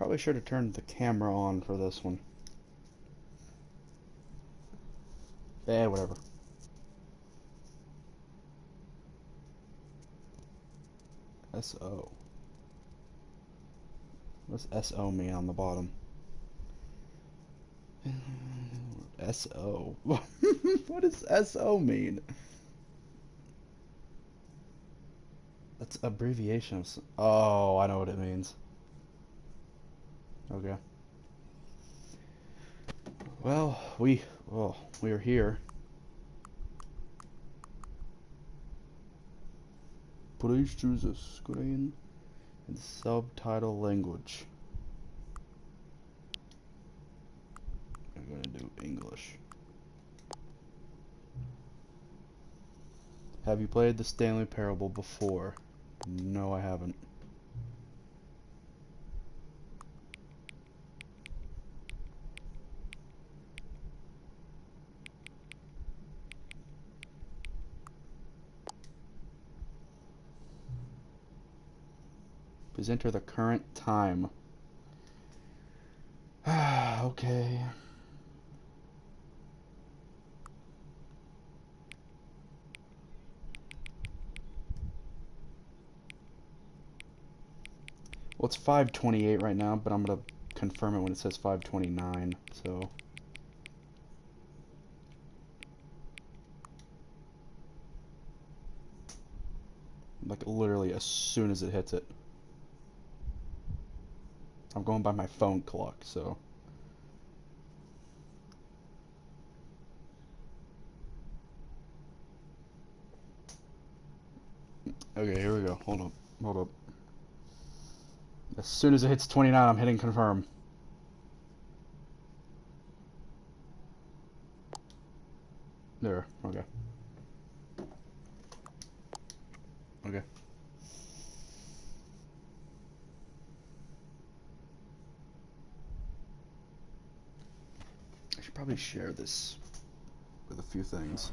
Probably should have turned the camera on for this one. Eh, whatever. SO. What does SO mean on the bottom? SO. What does SO mean? That's abbreviation of... Oh, I know what it means. Okay. Well, we are here. Please choose a screen and subtitle language. I'm gonna do English. Have you played the Stanley Parable before? No, I haven't. Please enter the current time. Okay. Well, it's 5:28 right now, but I'm gonna confirm it when it says 5:29, so... Like, literally as soon as it hits it. I'm going by my phone clock, so... Okay, here we go. Hold up. Hold up. As soon as it hits 29, I'm hitting confirm. There. Okay. Okay. I should probably share this with a few things.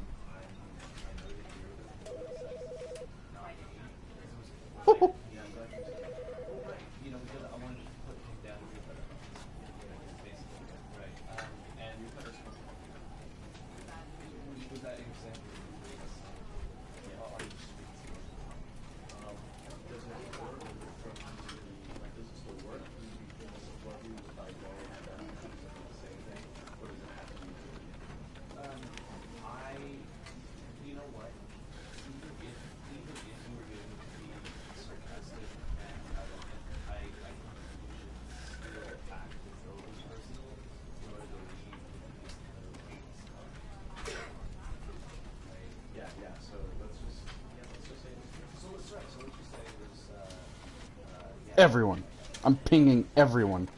Everyone. I'm pinging everyone.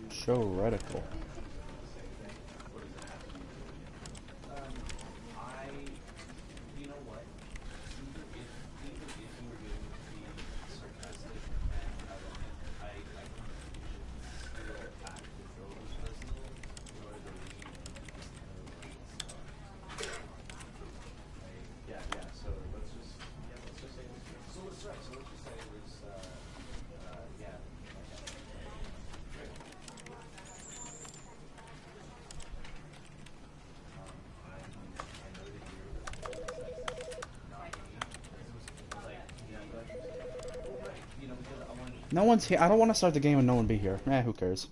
Show reticle. No one's here. I don't want to start the game and no one be here. Eh, who cares?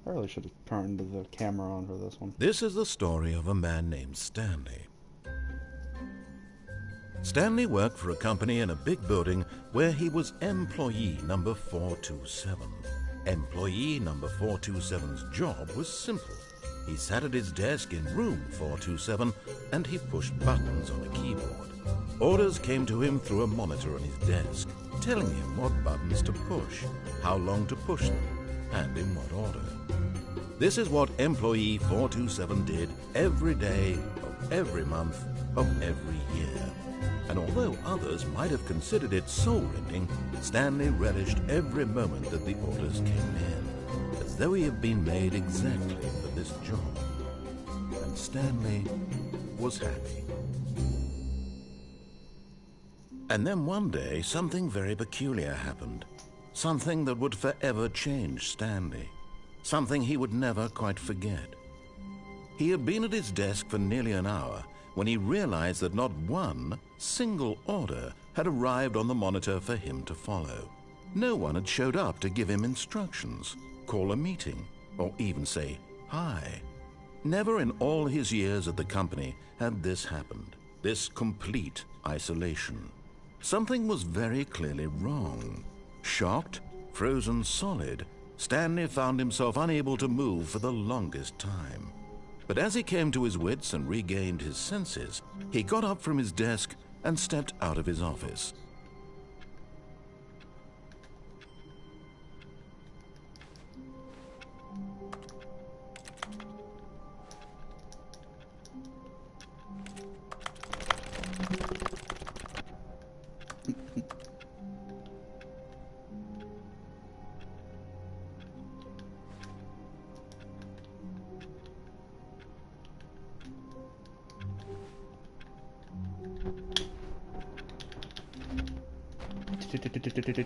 I really should have turned the camera on for this one. This is the story of a man named Stanley. Stanley worked for a company in a big building where he was employee number 427. Employee number 427's job was simple. He sat at his desk in room 427 and he pushed buttons on a keyboard. Orders came to him through a monitor on his desk, telling him what buttons to push, how long to push them, and in what order. This is what employee 427 did every day of every month of every year. And although others might have considered it soul-rending, Stanley relished every moment that the orders came in, as though he had been made exactly for this job. And Stanley was happy. And then one day, something very peculiar happened. Something that would forever change Stanley. Something he would never quite forget. He had been at his desk for nearly an hour when he realized that not one single order had arrived on the monitor for him to follow. No one had showed up to give him instructions, call a meeting, or even say hi. Never in all his years at the company had this happened, this complete isolation. Something was very clearly wrong. Shocked, frozen solid, Stanley found himself unable to move for the longest time. But as he came to his wits and regained his senses, he got up from his desk and stepped out of his office.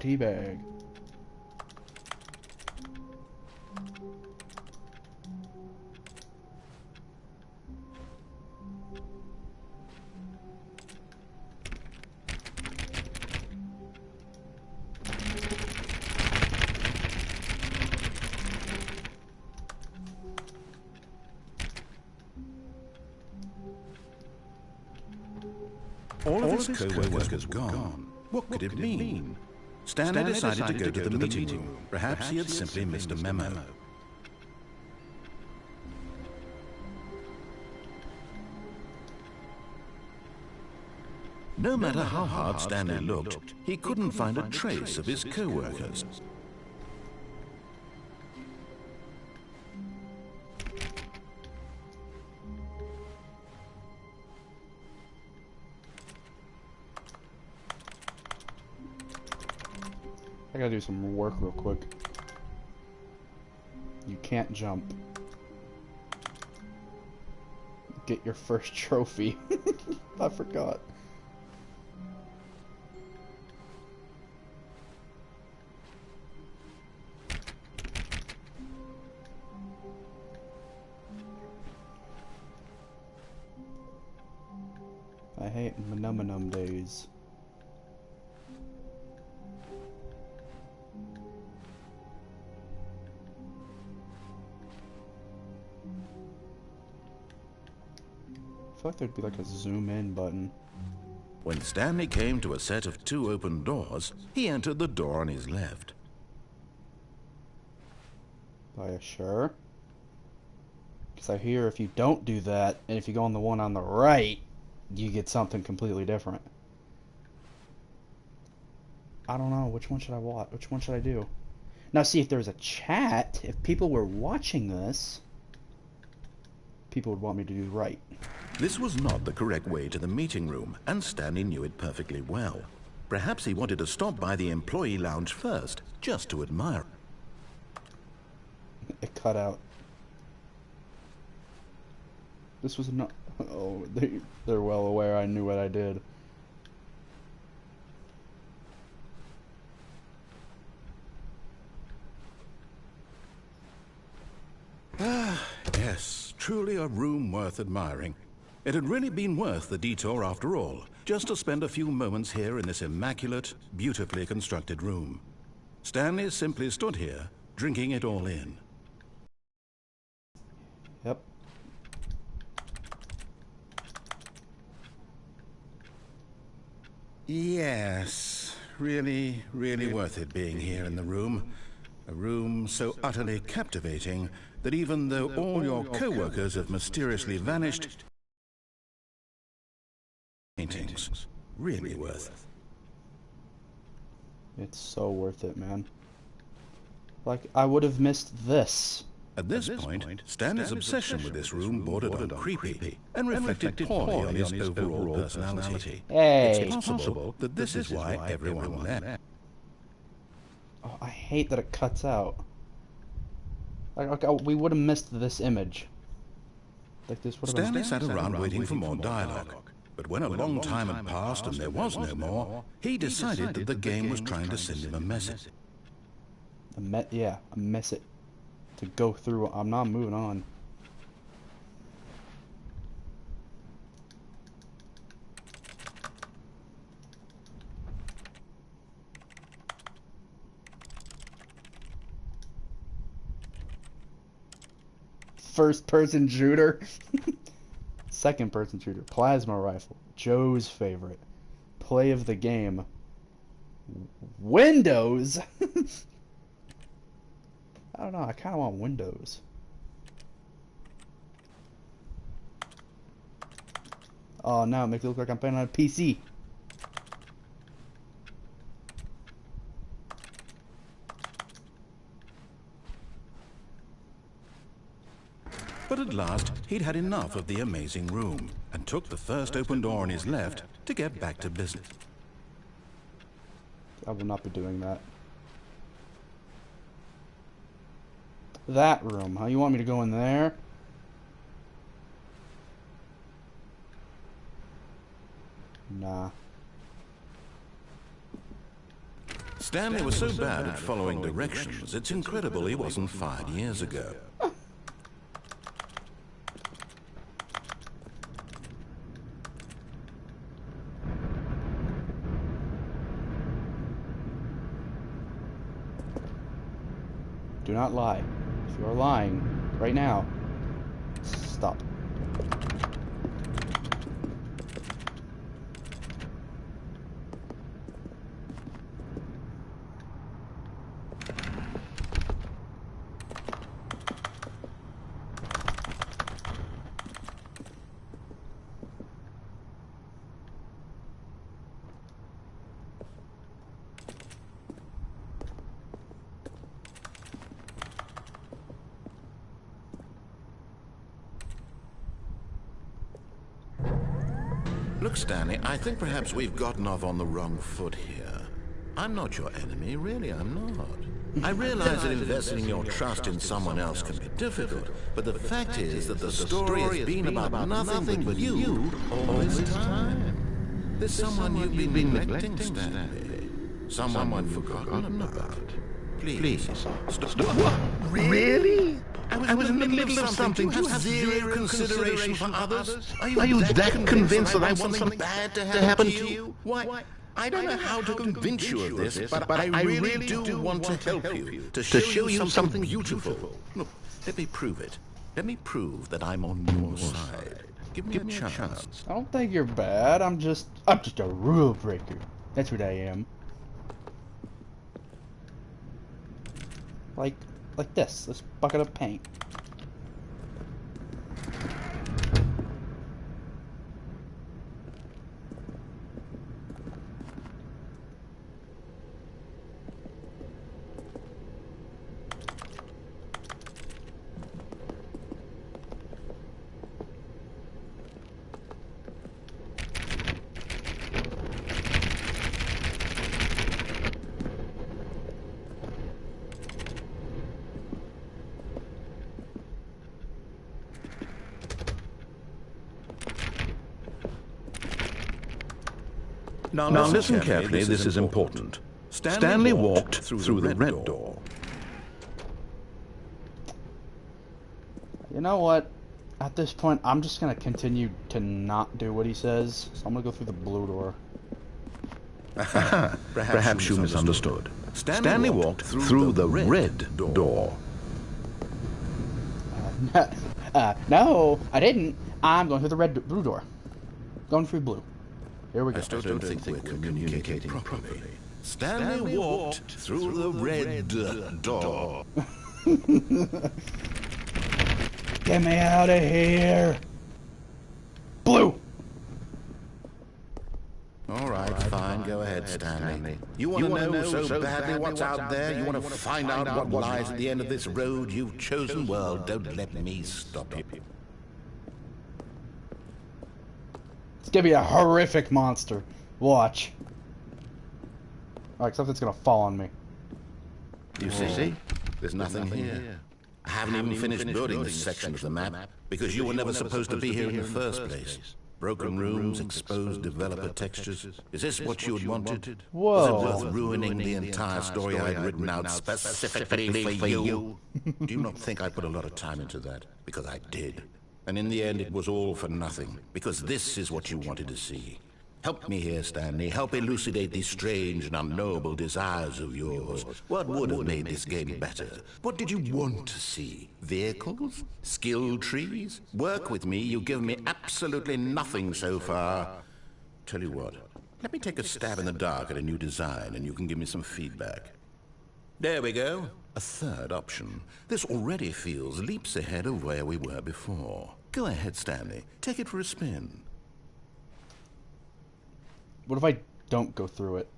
Teabag. All of his co-workers were gone. What could it mean? Stanley decided to go to the meeting room. Perhaps he had simply missed a memo. No matter how hard Stanley looked, he couldn't find a trace of his co-workers. I gotta do some work real quick. You can't jump. Get your first trophy. I forgot. I hate Manum days. I feel like there'd be like a zoom in button. When Stanley came to a set of 2 open doors, he entered the door on his left. Are you sure? Because I hear if you don't do that, and if you go on the one on the right, you get something completely different. I don't know. Which one should I watch? Which one should I do? Now, see, if there's a chat, if people were watching this, people would want me to do right. This was not the correct way to the meeting room, and Stanley knew it perfectly well. Perhaps he wanted to stop by the employee lounge first, just to admire. It cut out. This was not... Oh, they're well aware I knew what I did. Ah, yes, truly a room worth admiring. It had really been worth the detour after all, just to spend a few moments here in this immaculate, beautifully constructed room. Stanley simply stood here, drinking it all in. Yep. Yes, really worth it being here in the room. A room so utterly captivating that even though all your co-workers have mysteriously vanished, paintings really worth. It's so worth it, man. Like, I would have missed this. At this point, Stanley's obsession with this room bordered on creepy and reflected poorly on his overall personality. Hey! It's possible that this is why everyone left. Oh, I hate that it cuts out. Like, we would have missed this image. Like, this would have Stanley sat around waiting for more dialogue. But when a long time had passed and there was no more, he decided that the game was trying to send him a message. Yeah, a message to go through. I'm not moving on. First person shooter. Second person shooter. Plasma rifle. Joe's favorite. Play of the game. Windows. I don't know, I kind of want Windows. Oh, now it makes it look like I'm playing on a PC. But at last, he'd had enough of the amazing room and took the first open door on his left to get back to business. I will not be doing that. That room, huh? You want me to go in there? Nah. Stanley was so bad at following directions, it's incredible he wasn't fired years ago. Do not lie. If you are lying right now, stop. Look, Stanley, I think perhaps we've gotten off on the wrong foot here. I'm not your enemy, really, I'm not. I realize that investing your trust in someone else can be difficult, but the fact is that the story has been about nothing but you all this time. There's someone you've been neglecting, Stanley. Someone you've forgotten about. Please, stop. Really? I was in the middle of something. Do you have zero consideration for others? Are you that convinced that I want something bad to happen to you? Why, I don't know how to convince you of this, but I really do want to help you, to show you something beautiful. Look, let me prove it. Let me prove that I'm on your side. Give me a chance. I don't think you're bad. I'm just a rule breaker. That's what I am. Like this bucket of paint. Now listen carefully, this is important. Stanley walked through the red door. You know what? At this point, I'm just gonna continue to not do what he says. So I'm gonna go through the blue door. Perhaps you misunderstood. Stanley walked through the red door. No, I didn't. I'm going through the blue door. Going through blue. Here we go. I still don't think we're communicating properly. Stanley walked through the red door. Get me out of here! Blue! All right, fine. Go ahead, Stanley. You want to know so badly what's out there? You want to find out what lies at the end of this road you've chosen? Well, don't let me stop you. It's gonna be a horrific monster. Watch. Alright, something's gonna fall on me. You see? There's nothing here. I haven't even finished building this section of the map because you were never supposed to be here in the first place. Broken rooms, exposed developer textures. Is this what you had wanted? Whoa. Was it worth ruining the entire story I'd written out specifically for you? Do you not think I put a lot of time into that? Because I did. And in the end, it was all for nothing. Because this is what you wanted to see. Help me here, Stanley. Help elucidate these strange and unknowable desires of yours. What would have made this game better? What did you want to see? Vehicles? Skill trees? Work with me. You've given me absolutely nothing so far. Tell you what, let me take a stab in the dark at a new design and you can give me some feedback. There we go. A third option. This already feels leaps ahead of where we were before. Go ahead, Stanley. Take it for a spin. What if I don't go through it?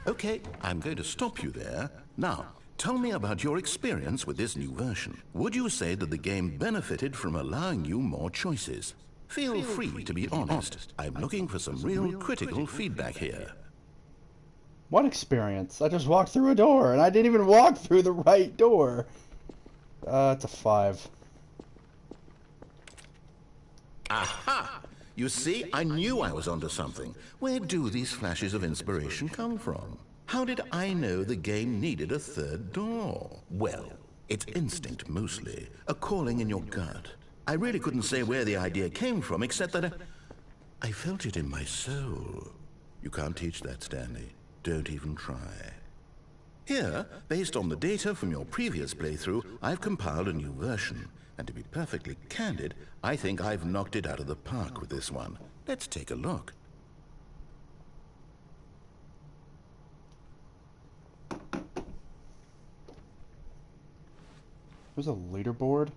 Okay, I'm going to stop you there. Now, tell me about your experience with this new version. Would you say that the game benefited from allowing you more choices? Feel free to be honest. I'm looking for some real critical feedback here. What experience? I just walked through a door, and I didn't even walk through the right door. It's a 5. Aha! You see, I knew I was onto something. Where do these flashes of inspiration come from? How did I know the game needed a third door? Well, it's instinct mostly, a calling in your gut. I really couldn't say where the idea came from, except that I felt it in my soul. You can't teach that, Stanley. Don't even try. Here, based on the data from your previous playthrough, I've compiled a new version. And to be perfectly candid, I think I've knocked it out of the park with this one. Let's take a look. There's a leaderboard?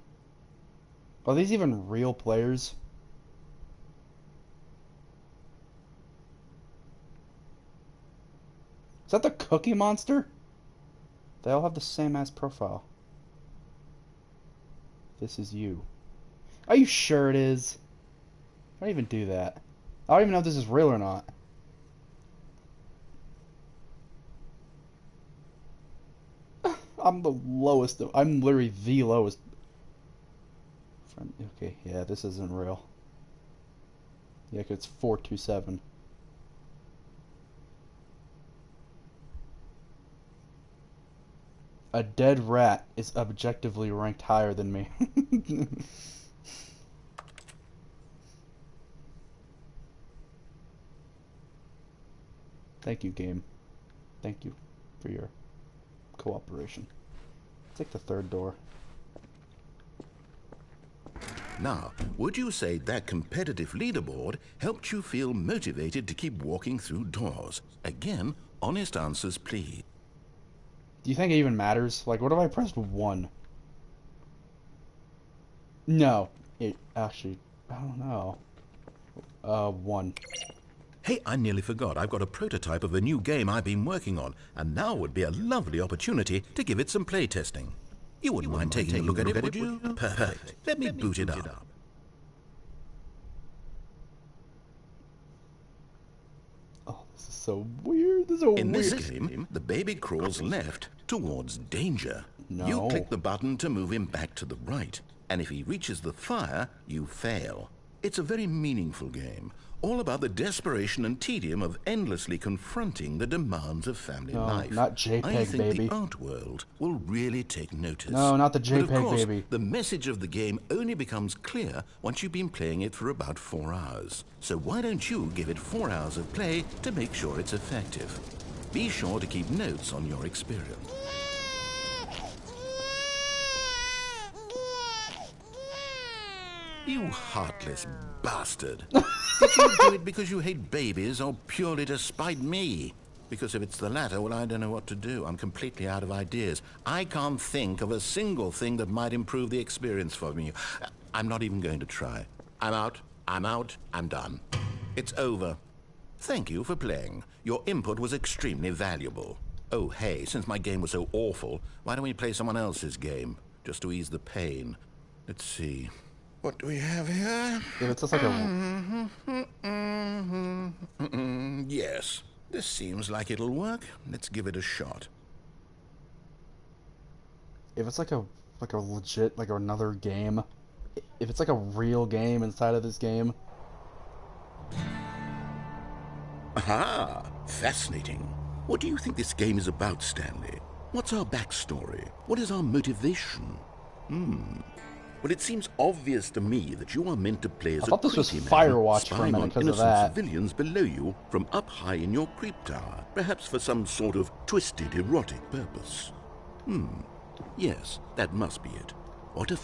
Are these even real players? Is that the Cookie Monster? They all have the same ass profile. This is you. Are you sure it is? I don't even do that. I don't even know if this is real or not. I'm the lowest. I'm literally the lowest. Okay, yeah, this isn't real. Yeah, 'cause it's 427. A dead rat is objectively ranked higher than me. Thank you, game. Thank you for your cooperation. Take the third door. Now, would you say that competitive leaderboard helped you feel motivated to keep walking through doors? Again, honest answers, please. Do you think it even matters? Like, what if I pressed 1? No. It actually, I don't know. 1. Hey, I nearly forgot. I've got a prototype of a new game I've been working on, and now would be a lovely opportunity to give it some play testing. You wouldn't mind taking a look at it, would you? Perfect. Let me boot it up. Oh, this is so weird. This is so In weird. this game, the baby crawls left towards danger. No. You click the button to move him back to the right, and if he reaches the fire, you fail. It's a very meaningful game, all about the desperation and tedium of endlessly confronting the demands of family life. Not JPEG, I think baby. the art world will really take notice. No, not the JPEG, but of course, baby. the message of the game only becomes clear once you've been playing it for about 4 hours. So why don't you give it 4 hours of play to make sure it's effective? Be sure to keep notes on your experience. You heartless bastard. Did you do it because you hate babies or purely to spite me? Because if it's the latter, well, I don't know what to do. I'm completely out of ideas. I can't think of a single thing that might improve the experience for me. I'm not even going to try. I'm out. I'm out. I'm done. It's over. Thank you for playing. Your input was extremely valuable. Oh, hey, since my game was so awful, why don't we play someone else's game? Just to ease the pain. Let's see. What do we have here? If it's just like a... Yes. This seems like it'll work. Let's give it a shot. If it's like a legit, like another game, if it's like a real game inside of this game. Aha! Fascinating. What do you think this game is about, Stanley? What's our backstory? What is our motivation? Well, it seems obvious to me that you are meant to play as I thought a this was creepy man Firewatch for a spying minute on because of innocent that. civilians below you from up high in your creep tower, perhaps for some sort of twisted erotic purpose. Yes, that must be it. What a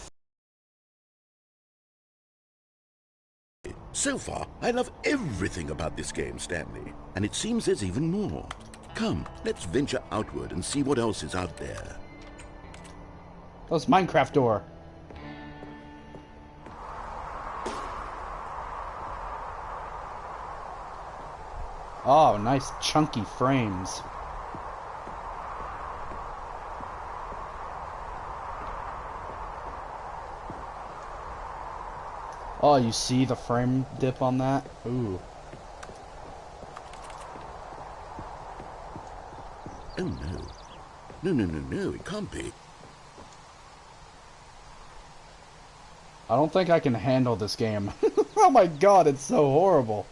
So far, I love everything about this game, Stanley, and it seems there's even more. Come, let's venture outward and see what else is out there. Oh, it's Minecraft door. Oh, nice chunky frames. Oh, you see the frame dip on that? Ooh. Oh no. No, it can't be. I don't think I can handle this game. Oh my god, it's so horrible.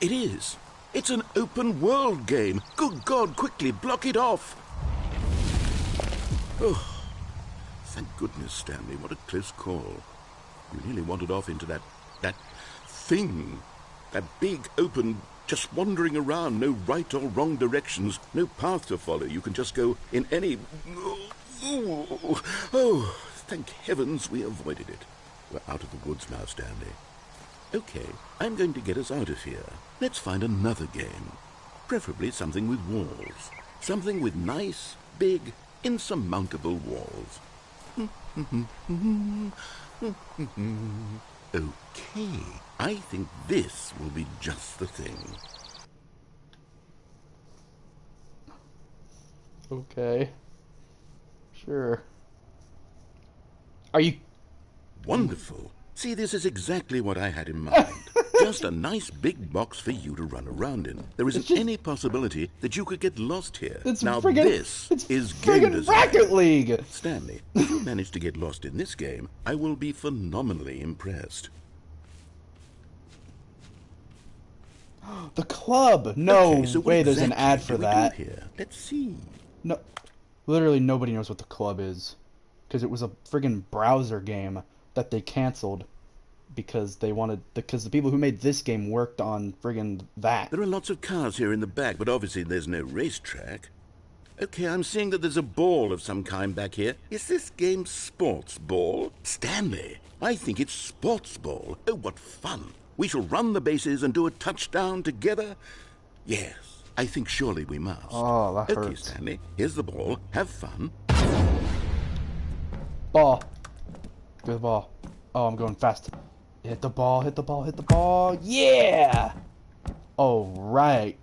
It is. It's an open world game. Good God, quickly block it off. Oh, thank goodness, Stanley. What a close call. You nearly wandered off into that thing. That big, open, just wandering around. No right or wrong directions. No path to follow. You can just go in any... Oh, thank heavens we avoided it. We're out of the woods now, Stanley. Okay, I'm going to get us out of here. Let's find another game. Preferably something with walls. Something with nice, big, insurmountable walls. Okay, I think this will be just the thing. Okay. Sure. Are you... Wonderful. See, this is exactly what I had in mind. Just a nice big box for you to run around in. There isn't any possibility that you could get lost here. It's now friggin', this is game friggin' design. Rocket League! Stanley, if you manage to get lost in this game, I will be phenomenally impressed. The club! No Okay, so what way, there's an exactly ad for do we that. do here? Let's see. No, literally nobody knows what the club is. Because it was a friggin' browser game that they canceled. Because they wanted... Because the people who made this game worked on friggin' that. There are lots of cars here in the back, but obviously there's no racetrack. Okay, I'm seeing that there's a ball of some kind back here. Is this game sports ball? Stanley, I think it's sports ball. Oh, what fun. We shall run the bases and do a touchdown together. Yes, I think surely we must. Oh, that okay, hurts. Stanley, here's the ball. Have fun. Ball. Get the ball. Oh, I'm going fast. Hit the ball, hit the ball, hit the ball. Yeah! Oh, right.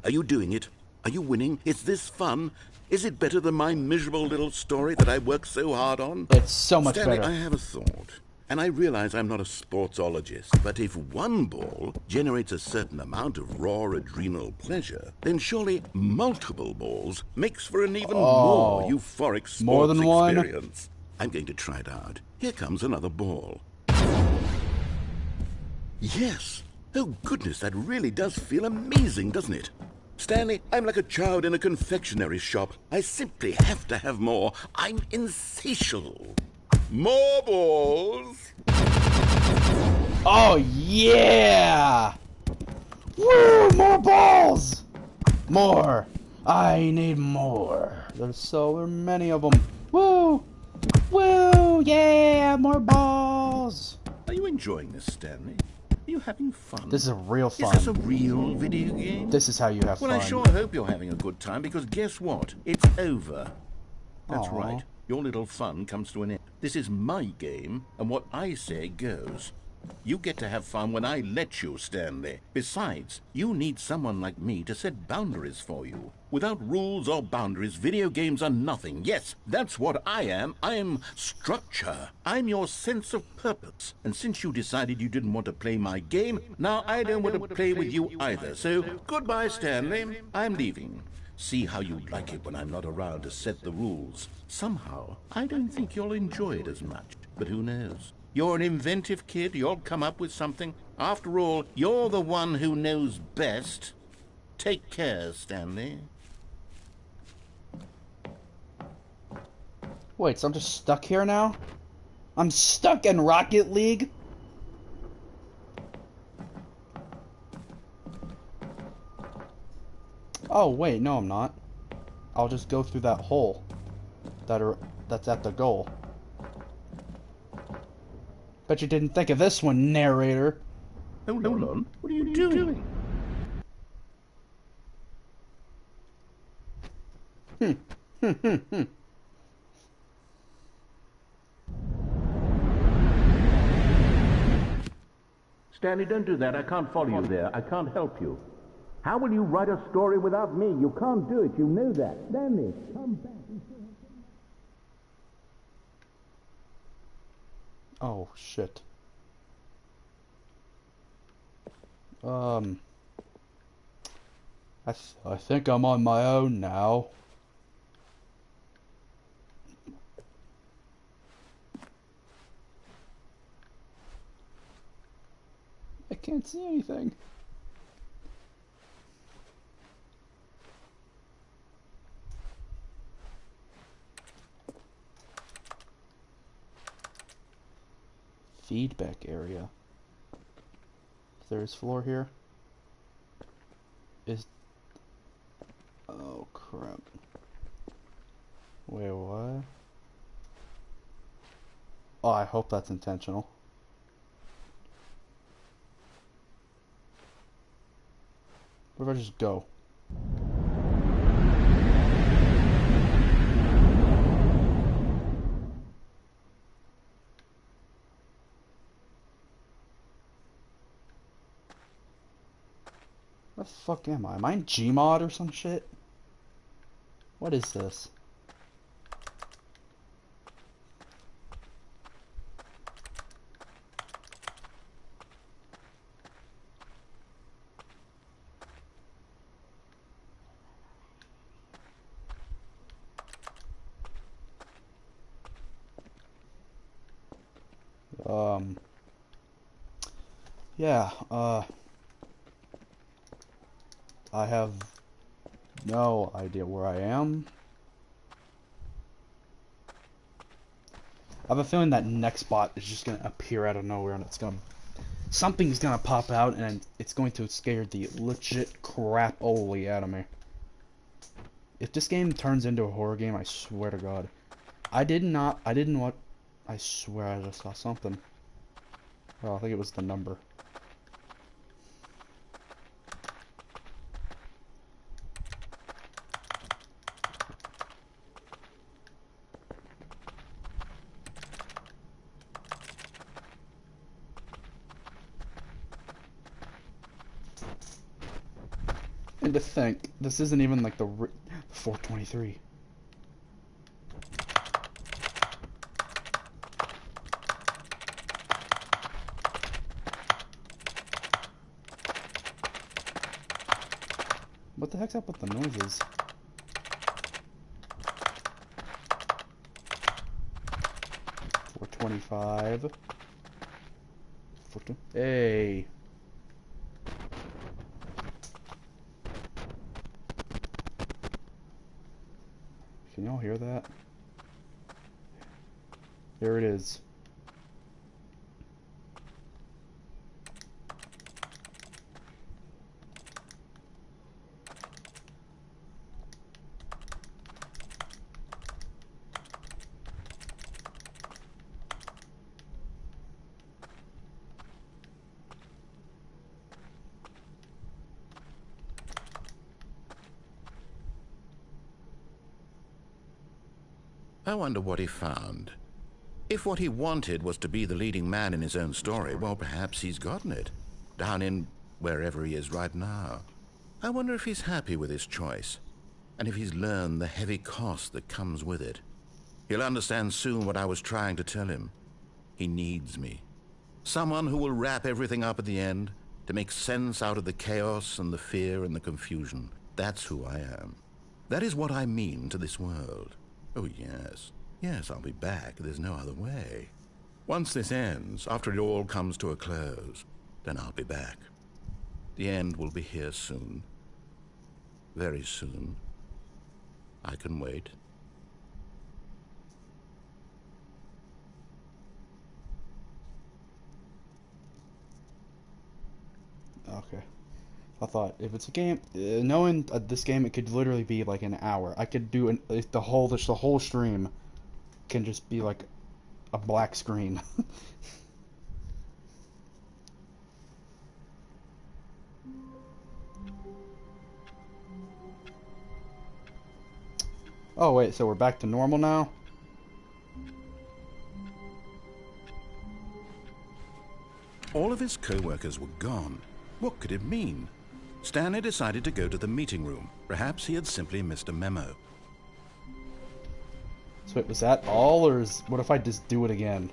Are you doing it? Are you winning? Is this fun? Is it better than my miserable little story that I worked so hard on? It's so much Stanley, better. I have a thought. And I realize I'm not a sportsologist, but if one ball generates a certain amount of raw adrenal pleasure, then surely multiple balls makes for an even more euphoric sports more than one? experience. I'm going to try it out. Here comes another ball. Yes! Oh goodness, that really does feel amazing, doesn't it? Stanley, I'm like a child in a confectionery shop. I simply have to have more. I'm insatiable. More balls! Oh, yeah! Woo! More balls! More! I need more. There's so many of them. Woo! Woo! Yeah! More balls! Are you enjoying this, Stanley? Are you having fun? This is real fun. Is this a real video game? This is how you have well, fun. I sure hope you're having a good time, because guess what? It's over. That's right. Your little fun comes to an end. This is my game, and what I say goes. You get to have fun when I let you, Stanley. Besides, you need someone like me to set boundaries for you. Without rules or boundaries, video games are nothing. Yes, that's what I am. I'm structure. I'm your sense of purpose. And since you decided you didn't want to play my game, now I don't want to play with you either. So, goodbye, Stanley. I'm leaving. See how you like it when I'm not around to set the rules. Somehow, I don't think you'll enjoy it as much. But who knows? You're an inventive kid. You'll come up with something. After all, you're the one who knows best. Take care, Stanley. Wait, so I'm just stuck here now? I'm stuck in Rocket League? Oh, wait, no I'm not. I'll just go through that hole that's at the goal. Bet you didn't think of this one, narrator. Hold on. What are you doing? Stanley, don't do that. I can't follow you there. I can't help you. How will you write a story without me? You can't do it. You know that. Stanley, come back. Oh, shit. I think I'm on my own now. I can't see anything. Feedback area. There's floor here. Oh crap. Wait, what? Oh, I hope that's intentional. What if I just go? What the fuck am I? Am I in Gmod or some shit? What is this? Yeah, I have no idea where I am. I have a feeling that next bot is just gonna appear out of nowhere and something's gonna pop out and it's going to scare the legit crap-oly out of me. If this game turns into a horror game, I swear to God. I swear I just saw something. Oh, I think it was the number. And to think, this isn't even like the 423. What the heck's up with the noises? $425. Hey. Can y'all hear that? There it is. I wonder what he found. If what he wanted was to be the leading man in his own story, well, perhaps he's gotten it. Down in wherever he is right now. I wonder if he's happy with his choice, and if he's learned the heavy cost that comes with it. He'll understand soon what I was trying to tell him. He needs me. Someone who will wrap everything up at the end, to make sense out of the chaos and the fear and the confusion. That's who I am. That is what I mean to this world. Oh, yes. Yes, I'll be back. There's no other way. Once this ends, after it all comes to a close, then I'll be back. The end will be here soon. Very soon. I can wait. Okay. I thought if it's a game, knowing this game, it could literally be like an hour. I could do the whole stream can just be like a black screen. Oh wait, so we're back to normal now? All of his co-workers were gone. What could it mean? Stanley decided to go to the meeting room. Perhaps he had simply missed a memo. So wait, was that all, or what if I just do it again?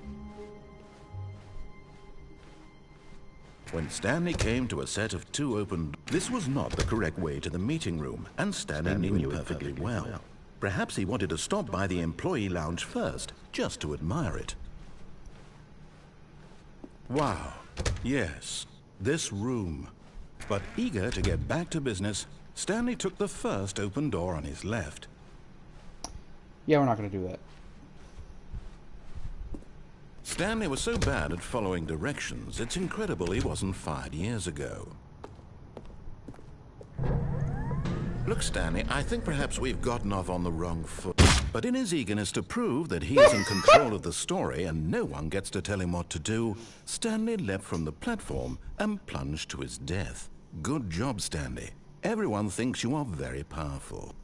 When Stanley came to a set of 2 open... This was not the correct way to the meeting room, and Stanley knew it perfectly well. Perhaps he wanted to stop by the employee lounge first, just to admire it. Wow. Yes, this room. But eager to get back to business, Stanley took the first open door on his left. Yeah, we're not going to do that. Stanley was so bad at following directions, it's incredible he wasn't fired years ago. Look, Stanley, I think perhaps we've gotten off on the wrong foot. But in his eagerness to prove that he is in control of the story and no one gets to tell him what to do, Stanley leapt from the platform and plunged to his death. Good job, Stanley. Everyone thinks you are very powerful.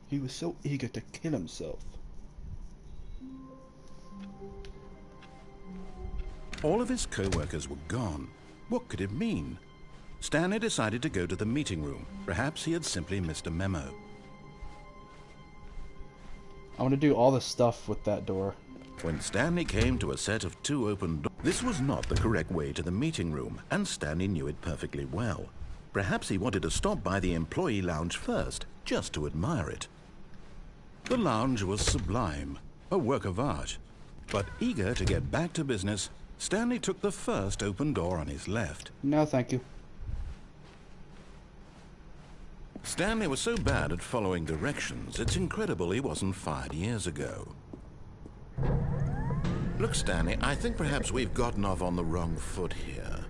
He was so eager to kill himself. All of his co-workers were gone. What could it mean? Stanley decided to go to the meeting room. Perhaps he had simply missed a memo. I want to do all the stuff with that door. When Stanley came to a set of 2 open doors... This was not the correct way to the meeting room, and Stanley knew it perfectly well. Perhaps he wanted to stop by the employee lounge first, just to admire it. The lounge was sublime, a work of art. But eager to get back to business, Stanley took the first open door on his left. No, thank you. Stanley was so bad at following directions, it's incredible he wasn't fired years ago. Look, Stanley, I think perhaps we've gotten off on the wrong foot here.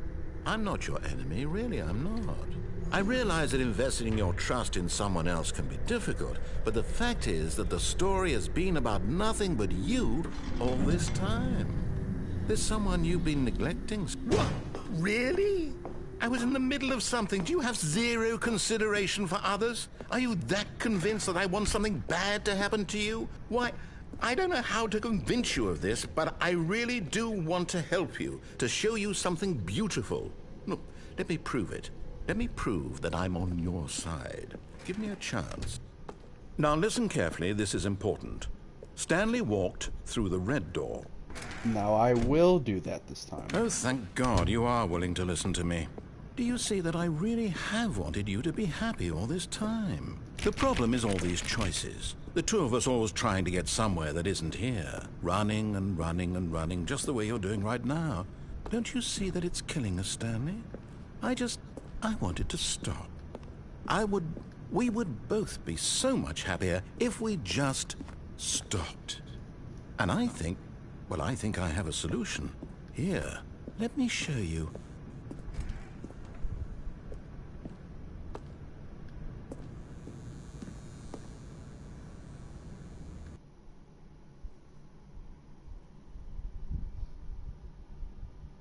I'm not your enemy, really, I'm not. I realize that investing your trust in someone else can be difficult, but the fact is that the story has been about nothing but you all this time. There's someone you've been neglecting. What? Really? I was in the middle of something. Do you have zero consideration for others? Are you that convinced that I want something bad to happen to you? Why, I don't know how to convince you of this, but I really do want to help you, to show you something beautiful. Look, let me prove it. Let me prove that I'm on your side. Give me a chance. Now listen carefully, this is important. Stanley walked through the red door. Now I will do that this time. Oh, thank God you are willing to listen to me. Do you see that I really have wanted you to be happy all this time? The problem is all these choices. The two of us always trying to get somewhere that isn't here. Running and running and running, just the way you're doing right now. Don't you see that it's killing us, Stanley? I wanted to stop. We would both be so much happier if we just stopped. And I think I have a solution. Here, let me show you.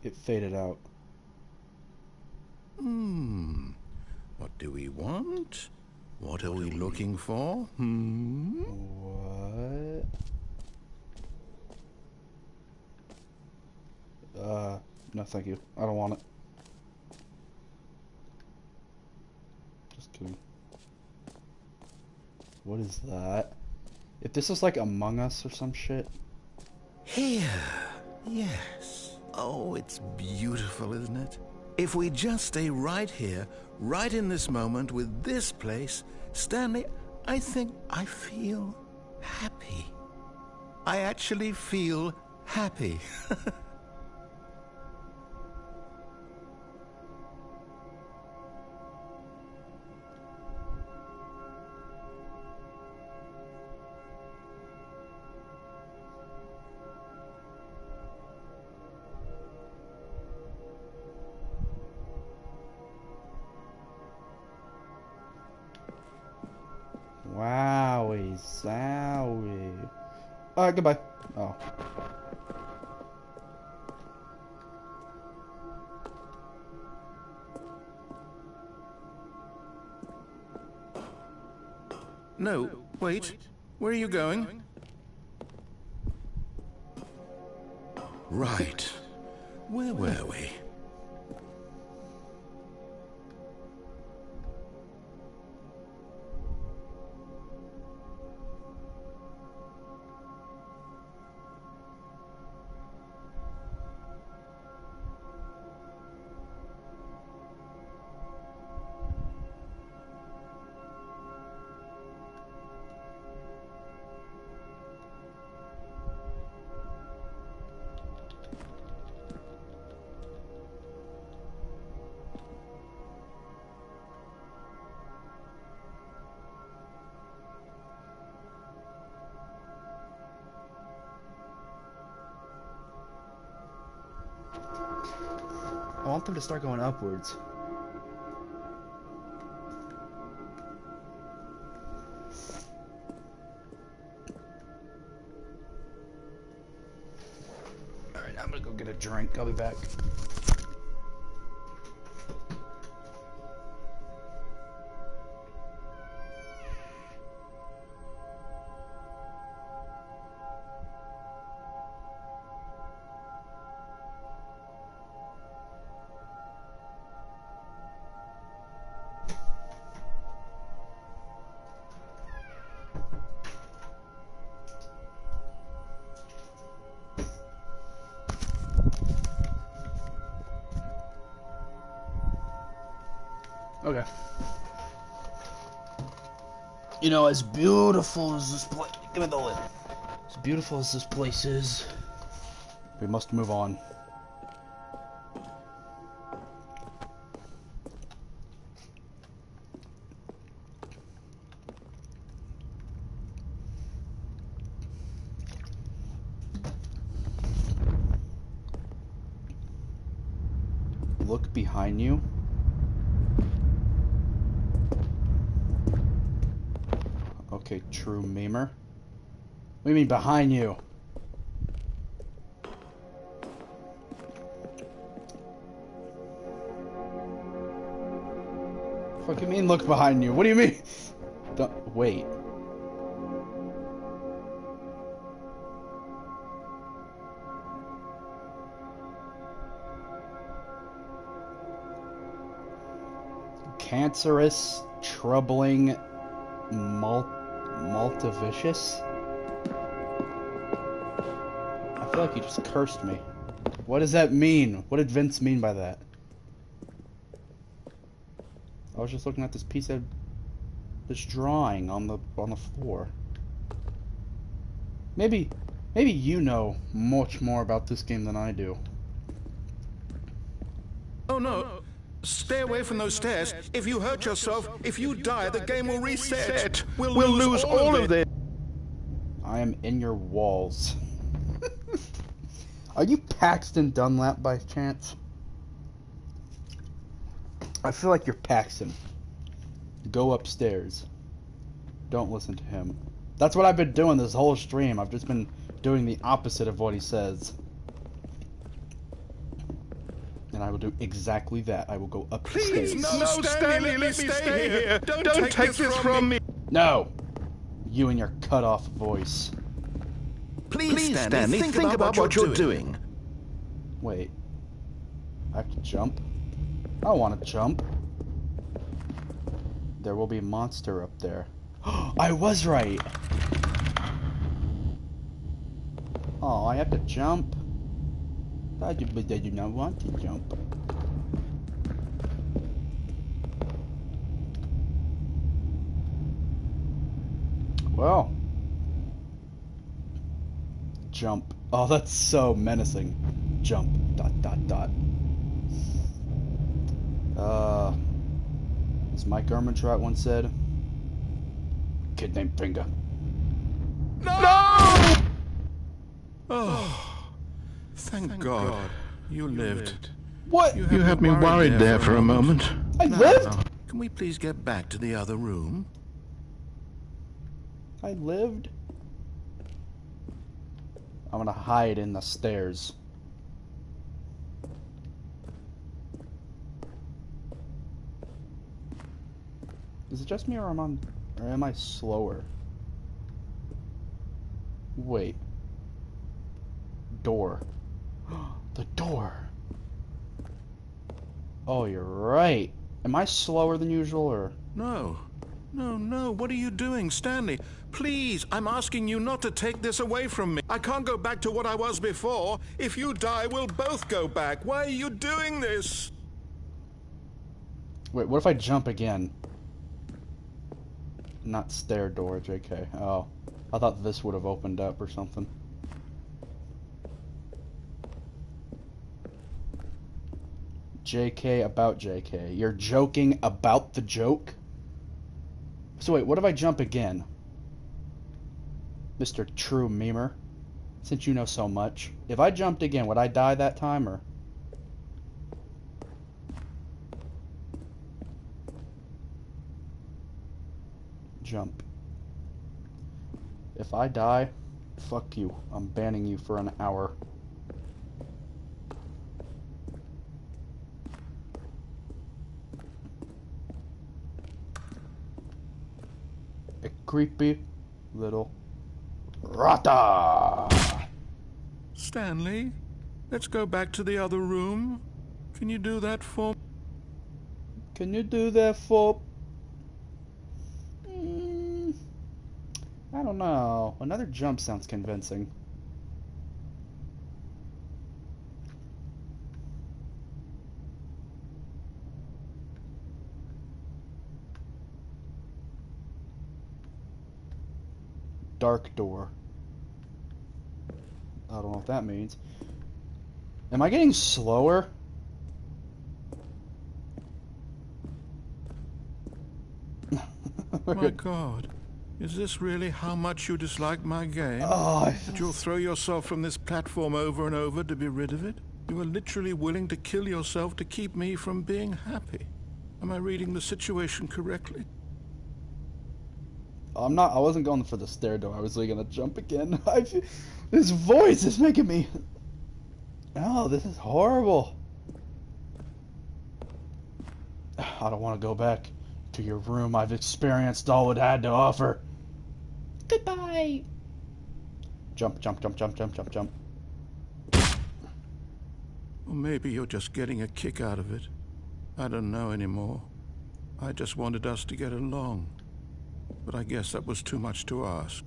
It faded out. What do we want? What are we looking for? What? No thank you. I don't want it. Just kidding. What is that? If this is like Among Us or some shit. Here. Yes. Oh, it's beautiful, isn't it? If we just stay right here, right in this moment with this place, Stanley, I think I feel happy. I actually feel happy. Wowie zowie. Alright, goodbye. Oh. No, wait. Where are you going? Right. Where were we? I want them to start going upwards. Alright, I'm gonna go get a drink. I'll be back. Okay. You know, as beautiful as this place... Give me the lid. As beautiful as this place is, we must move on. Look behind you. Okay, true memer. What do you mean behind you? What do you mean look behind you? What do you mean? Don't, wait. Cancerous, troubling, multivicious? I feel like you just cursed me. What does that mean? What did Vince mean by that? I was just looking at this piece of this drawing on the floor. Maybe you know much more about this game than I do. Oh no! Stay away from those stairs. If you hurt yourself, if you die, the game will reset. We'll lose all of this. I am in your walls. Are you Paxton Dunlap by chance? I feel like you're Paxton. Go upstairs. Don't listen to him. That's what I've been doing this whole stream. I've just been doing the opposite of what he says. I will do exactly that. I will go up the Please, stairs. no, Stanley, let me stay here. Don't take this from me. No! You and your cut-off voice. Please, Stanley, think about what you're doing. Wait. I have to jump? I don't want to jump. There will be a monster up there. I was right! Oh, I have to jump? I do not want to jump. Well. Jump. Oh, that's so menacing. Jump. ... As Mike Ehrmantraut once said, kid named Finger. No! Oh, thank God you lived. What? You had me worried there for a moment. I lived? Can we please get back to the other room? I lived? I'm gonna hide in the stairs. Is it just me or am I slower? Wait. Door. The door. Oh, you're right. Am I slower than usual or? No. No. What are you doing, Stanley? Please, I'm asking you not to take this away from me. I can't go back to what I was before. If you die, we'll both go back. Why are you doing this? Wait, what if I jump again? Not stair door, JK. Oh. I thought this would have opened up or something. JK about JK. You're joking about the joke? So wait, what if I jump again? Mr. True Memer. Since you know so much. If I jumped again, would I die that time or? Jump. If I die, fuck you. I'm banning you for an hour. A creepy little rata. Stanley, let's go back to the other room. Can you do that for me? Can you do that for? I don't know. Another jump sounds convincing. Dark door. I don't know what that means. Am I getting slower? My God. Is this really how much you dislike my game? Oh, That you'll throw yourself from this platform over and over to be rid of it? You are literally willing to kill yourself to keep me from being happy. Am I reading the situation correctly? I'm not. I wasn't going for the stair door. I was really gonna jump again. This voice is making me. Oh, this is horrible. I don't want to go back to your room. I've experienced all it had to offer. Goodbye. Jump, jump, jump, jump, jump, jump, jump. Or maybe you're just getting a kick out of it. I don't know anymore. I just wanted us to get along. But I guess that was too much to ask.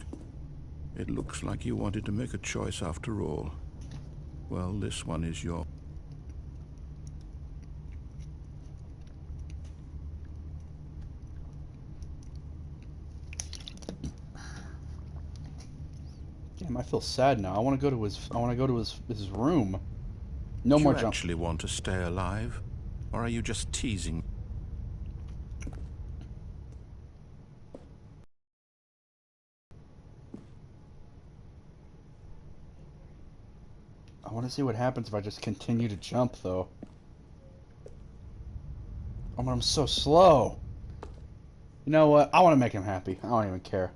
It looks like you wanted to make a choice after all. Well, this one is yours. Damn, I feel sad now. I want to go to his room. No more Do you jump. actually want to stay alive? Or are you just teasing? I want to see what happens if I just continue to jump, though. Oh, but I'm so slow. You know what? I want to make him happy. I don't even care.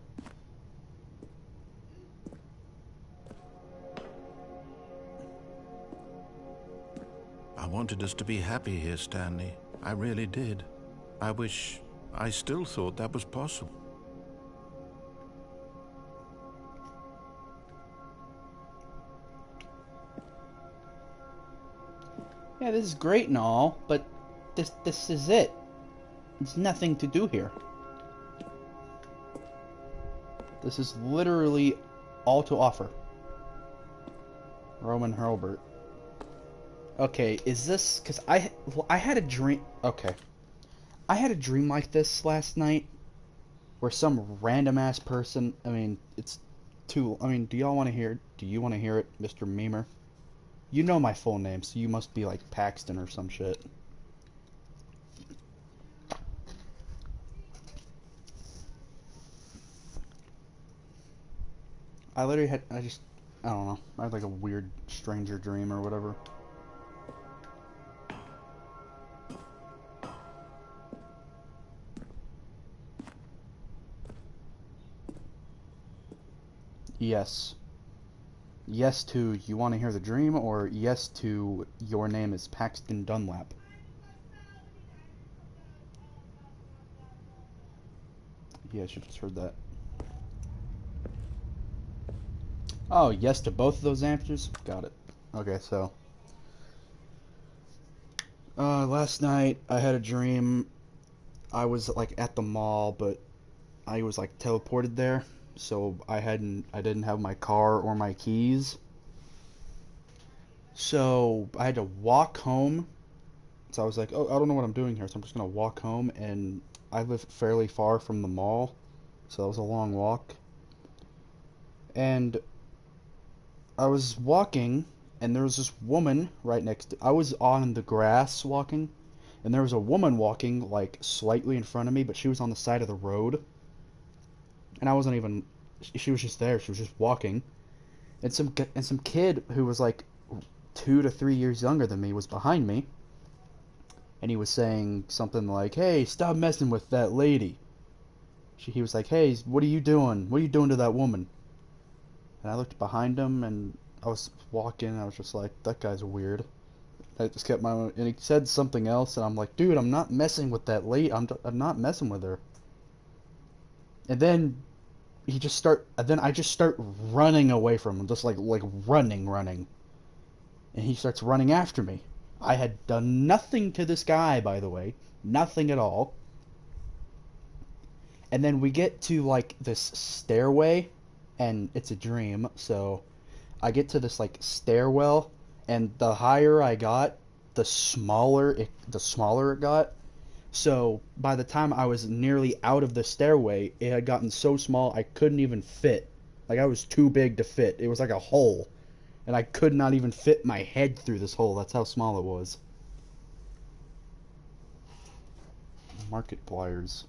I wanted us to be happy here, Stanley. I really did. I wish I still thought that was possible. Yeah, this is great and all, but this is it. There's nothing to do here. This is literally all to offer. Roman Hurlbert. Okay, is this... Because I had a dream... Okay. I had a dream like this last night, where some random-ass person... I mean, it's too... I mean, do y'all want to hear... Do you want to hear it, Mr. Memer? You know my full name, so you must be like Paxton or some shit. I literally had... I don't know. I had like a weird stranger dream or whatever. Yes. Yes to you want to hear the dream, or yes to your name is Paxton Dunlap. Yeah, I should have just heard that. Oh, yes to both of those answers? Got it. Okay, so... last night I had a dream. I was like at the mall, but I was like teleported there. So I didn't have my car or my keys. So I had to walk home. So I was like, oh, I don't know what I'm doing here, so I'm just gonna walk home. And I live fairly far from the mall, so that was a long walk. And I was walking, and there was this woman right next to... I was on the grass walking, and there was a woman walking like slightly in front of me, but she was on the side of the road. And I wasn't even... She was just there. She was just walking. And some kid who was like 2 to 3 years younger than me was behind me. And he was saying something like, hey, stop messing with that lady. He was like, hey, what are you doing? What are you doing to that woman? And I looked behind him, and I was walking, and I was just like, that guy's weird. I just kept my own... And he said something else, and I'm like, dude, I'm not messing with that lady. I'm not messing with her. And then... I just start running away from him, just like running. And he starts running after me. I had done nothing to this guy, by the way. Nothing at all. And then we get to like this stairway, and it's a dream, so I get to this like stairwell, and the higher I got, the smaller it got. So by the time I was nearly out of the stairway, it had gotten so small I couldn't even fit. Like, I was too big to fit. It was like a hole. And I could not even fit my head through this hole. That's how small it was. Markipliers.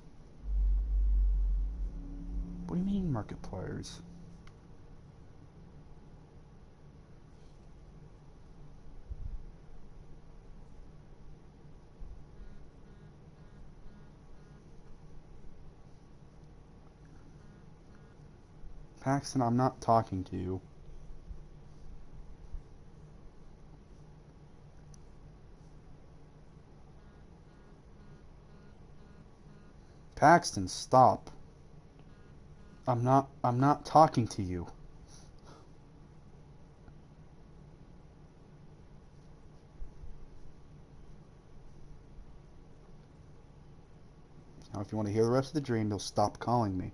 What do you mean, Markipliers? Paxton, I'm not talking to you. Paxton, stop. I'm not talking to you. Now, if you want to hear the rest of the dream, you'll stop calling me.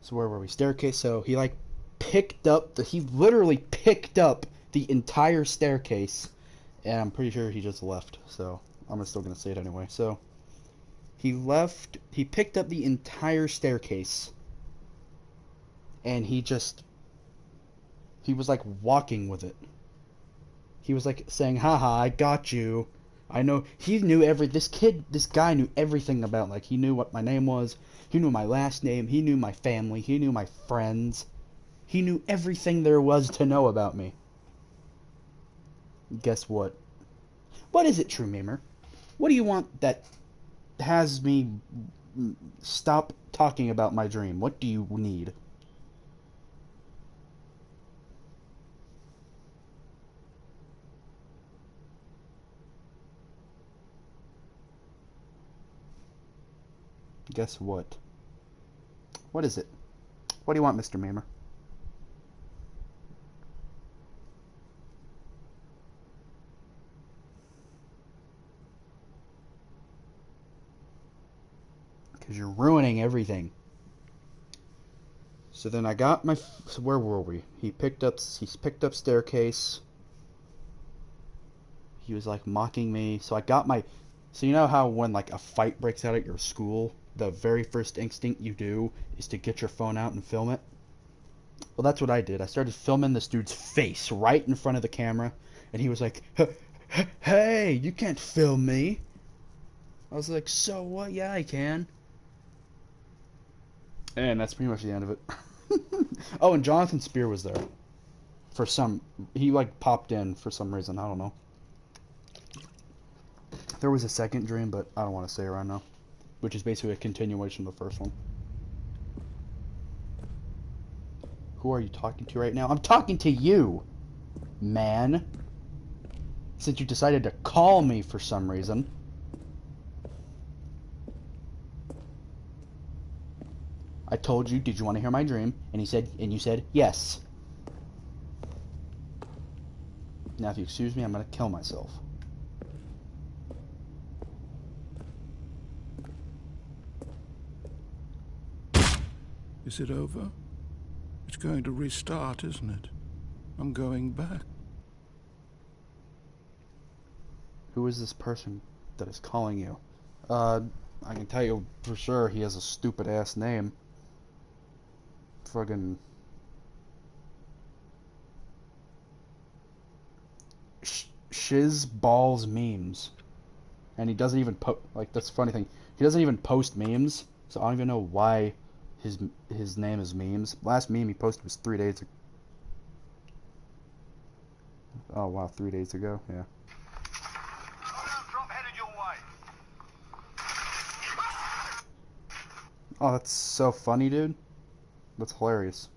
So where were we? Staircase. So he like he literally picked up the entire staircase, and I'm pretty sure he just left. So I'm still gonna say it anyway. So he picked up the entire staircase, and he was like walking with it. He was like saying, haha, I got you. I know. This guy knew everything about, like, he knew what my name was. He knew my last name. He knew my family. He knew my friends. He knew everything there was to know about me. Guess what? What is it, True Memer? What do you want that has me stop talking about my dream? What do you need? Guess what? What is it? What do you want, Mr. Mamer? Because you're ruining everything. So then I got my... So where were we? He's picked up staircase. He was like mocking me. So I got my... So you know how when like a fight breaks out at your school, the very first instinct you do is to get your phone out and film it? Well, that's what I did. I started filming this dude's face right in front of the camera, and he was like, "Hey, you can't film me." I was like, "So what? Yeah, I can." And that's pretty much the end of it. Oh, and Jonathan Spear was there. He like popped in for some reason, I don't know. There was a second dream, but I don't want to say it right now. Which is basically a continuation of the first one. Who are you talking to right now? I'm talking to you, man. Since you decided to call me for some reason. I told you, did you want to hear my dream? And you said, yes. Now if you excuse me, I'm gonna kill myself. Is it over? It's going to restart, isn't it? I'm going back. Who is this person that is calling you? I can tell you for sure he has a stupid ass name. Friggin' Shiz Balls Memes. And he doesn't even like, that's the funny thing. He doesn't even post memes, so I don't even know why his name is Memes. Last meme he posted was 3 days ago. Oh wow, 3 days ago, yeah. Oh, that's so funny, dude. That's hilarious.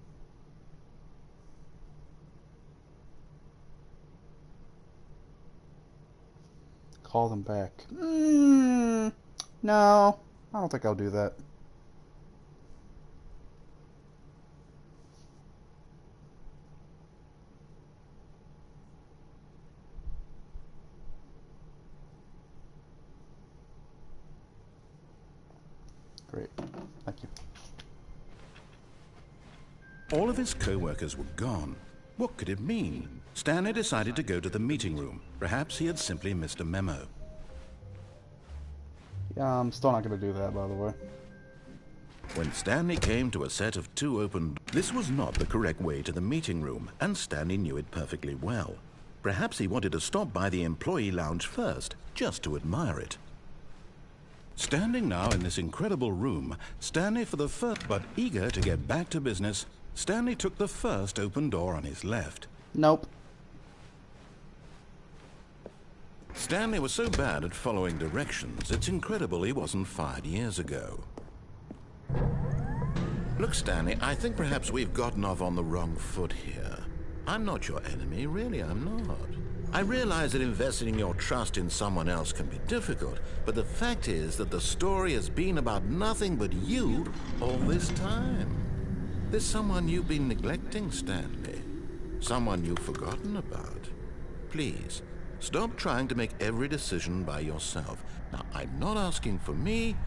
Call them back. No, I don't think I'll do that. Great. Thank you. All of his co-workers were gone. What could it mean? Stanley decided to go to the meeting room. Perhaps he had simply missed a memo. Yeah, I'm still not going to do that, by the way. When Stanley came to a set of 2 open... This was not the correct way to the meeting room, and Stanley knew it perfectly well. Perhaps he wanted to stop by the employee lounge first, just to admire it. Standing now in this incredible room, Stanley for the first... But eager to get back to business, Stanley took the first open door on his left. Nope. Stanley was so bad at following directions, it's incredible he wasn't fired years ago. Look, Stanley, I think perhaps we've gotten off on the wrong foot here. I'm not your enemy, really, I'm not. I realize that investing your trust in someone else can be difficult, but the fact is that the story has been about nothing but you all this time. There's someone you've been neglecting, Stanley. Someone you've forgotten about. Please, stop trying to make every decision by yourself. Now, I'm not asking for me,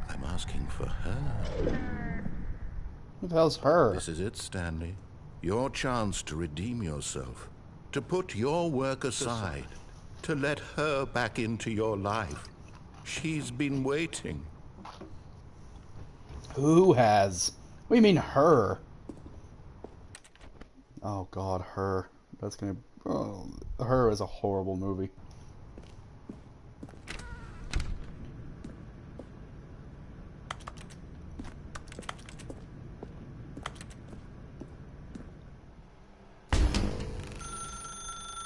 I'm asking for her. Who the hell's her? This is it, Stanley. Your chance to redeem yourself. To put your work aside. To let her back into your life. She's been waiting. Who has? What do you mean, her? Oh god, her. That's gonna... Oh, Her is a horrible movie.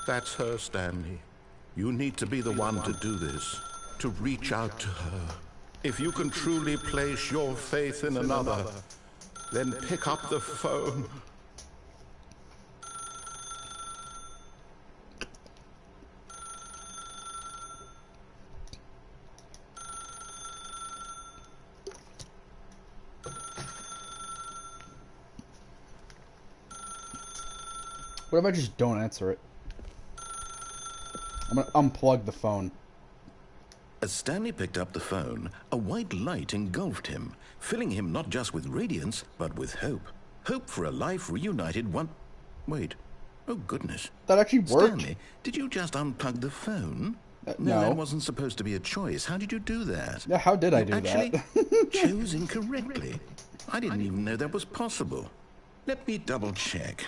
That's her, Stanley. You need to be the one to do this. To reach out to her. If you can truly place your faith in another, then pick up the phone. What if I just don't answer it? I'm gonna unplug the phone. As Stanley picked up the phone, a white light engulfed him, filling him not just with radiance, but with hope. Hope for a life reunited one... Wait. Oh, goodness. That actually worked. Stanley, did you just unplug the phone? No. That wasn't supposed to be a choice. How did you do that? Yeah, how did I do actually that? chose incorrectly. I didn't even know that was possible. Let me double check.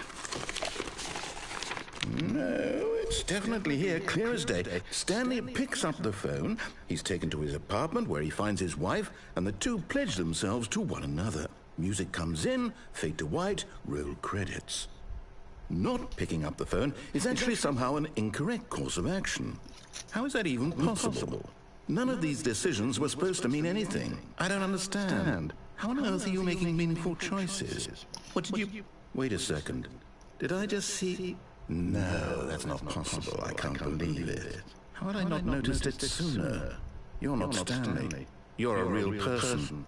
No, it's definitely here, clear as day. Stanley picks up the phone. He's taken to his apartment where he finds his wife, and the two pledge themselves to one another. Music comes in, fade to white, roll credits. Not picking up the phone is actually somehow an incorrect course of action. How is that even possible? None of these decisions were supposed to mean anything. I don't understand. How on earth are you making meaningful choices? What did you... Wait a second. Did I just see... No, that's not possible. I can't believe it. How had I not noticed it sooner? You're not Stanley. You're a real person.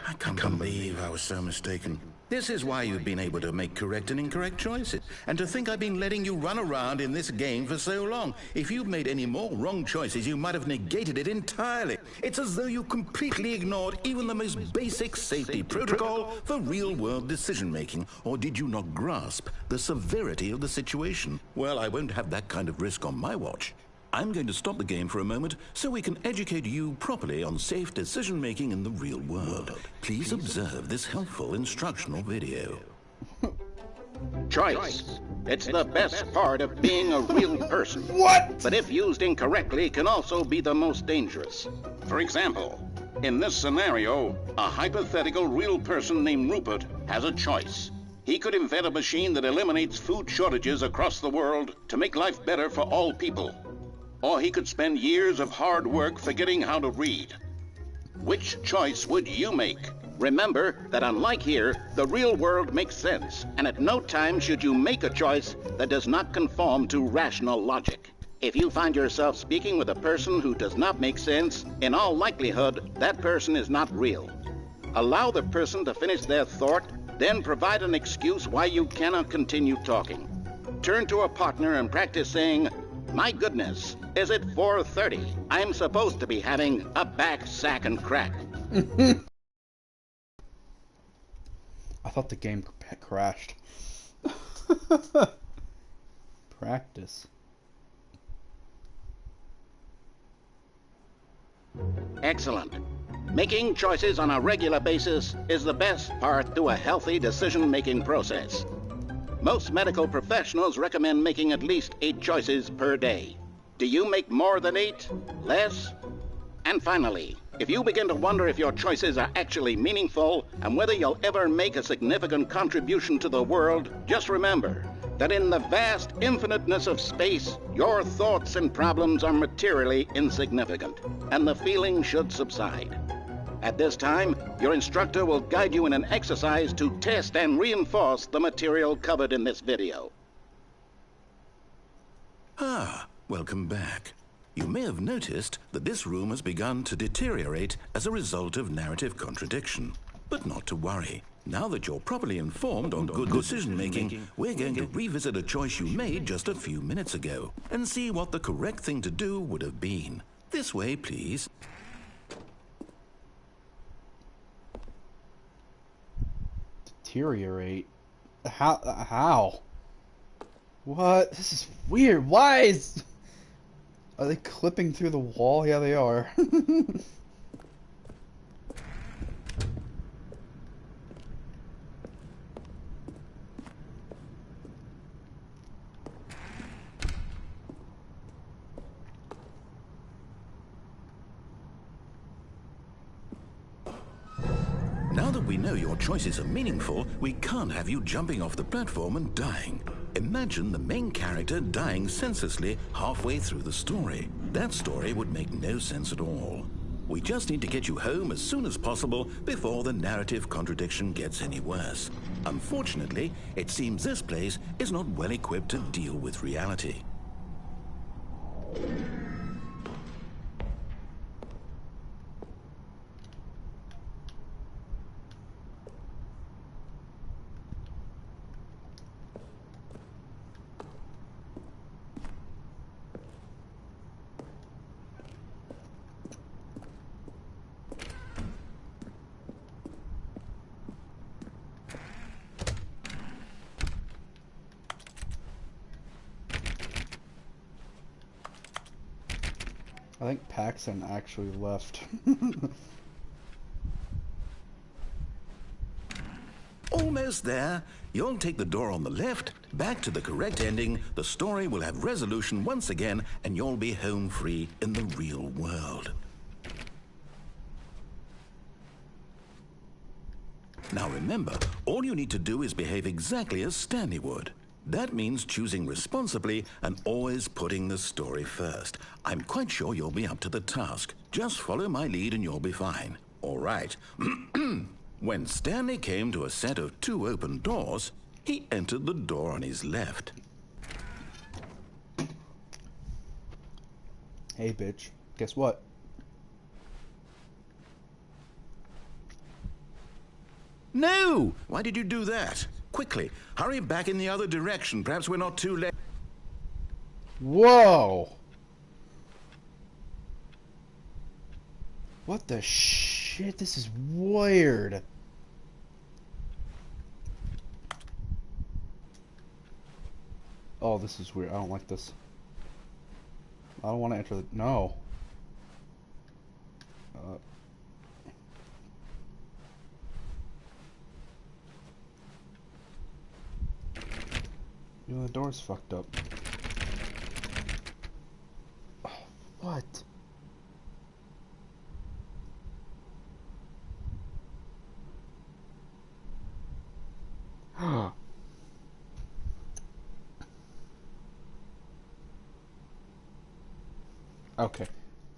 I can't believe I was so mistaken. This is why you've been able to make correct and incorrect choices. And to think I've been letting you run around in this game for so long. If you'd made any more wrong choices, you might have negated it entirely. It's as though you completely ignored even the most basic safety protocol for real-world decision-making. Or did you not grasp the severity of the situation? Well, I won't have that kind of risk on my watch. I'm going to stop the game for a moment so we can educate you properly on safe decision-making in the real world. Please observe this helpful instructional video. Choice. It's the best part of being a real person. What? But if used incorrectly, can also be the most dangerous. For example, in this scenario, a hypothetical real person named Rupert has a choice. He could invent a machine that eliminates food shortages across the world to make life better for all people. Or he could spend years of hard work forgetting how to read. Which choice would you make? Remember that unlike here, the real world makes sense, and at no time should you make a choice that does not conform to rational logic. If you find yourself speaking with a person who does not make sense, in all likelihood, that person is not real. Allow the person to finish their thought, then provide an excuse why you cannot continue talking. Turn to a partner and practice saying, "My goodness, is it 4:30? I'm supposed to be having a back, sack, and crack." I thought the game crashed. Practice. Excellent. Making choices on a regular basis is the best part to a healthy decision-making process. Most medical professionals recommend making at least 8 choices per day. Do you make more than 8? Less? And finally, if you begin to wonder if your choices are actually meaningful and whether you'll ever make a significant contribution to the world, just remember that in the vast infiniteness of space, your thoughts and problems are materially insignificant, and the feeling should subside. At this time, your instructor will guide you in an exercise to test and reinforce the material covered in this video. Welcome back. You may have noticed that this room has begun to deteriorate as a result of narrative contradiction. But not to worry. Now that you're properly informed on good decision-making, we're going to revisit a choice you made just a few minutes ago and see what the correct thing to do would have been. This way, please. Deteriorate? How? What? This is weird. Why is... Are they clipping through the wall? Yeah, they are. Now that we know your choices are meaningful, we can't have you jumping off the platform and dying. Imagine the main character dying senselessly halfway through the story. That story would make no sense at all. We just need to get you home as soon as possible before the narrative contradiction gets any worse. Unfortunately, it seems this place is not well equipped to deal with reality. I think Paxton actually left. Almost there. You'll take the door on the left, back to the correct ending, the story will have resolution once again, and you'll be home free in the real world. Now remember, all you need to do is behave exactly as Stanley would. That means choosing responsibly and always putting the story first. I'm quite sure you'll be up to the task. Just follow my lead and you'll be fine. All right. When Stanley came to a set of 2 open doors, he entered the door on his left. Hey, bitch. Guess what? No! Why did you do that? Quickly, hurry back in the other direction. Perhaps we're not too late. Whoa! What the shit? This is weird. Oh, this is weird. I don't like this. I don't want to enter the... No. You know, the door's fucked up. Oh, what? Okay,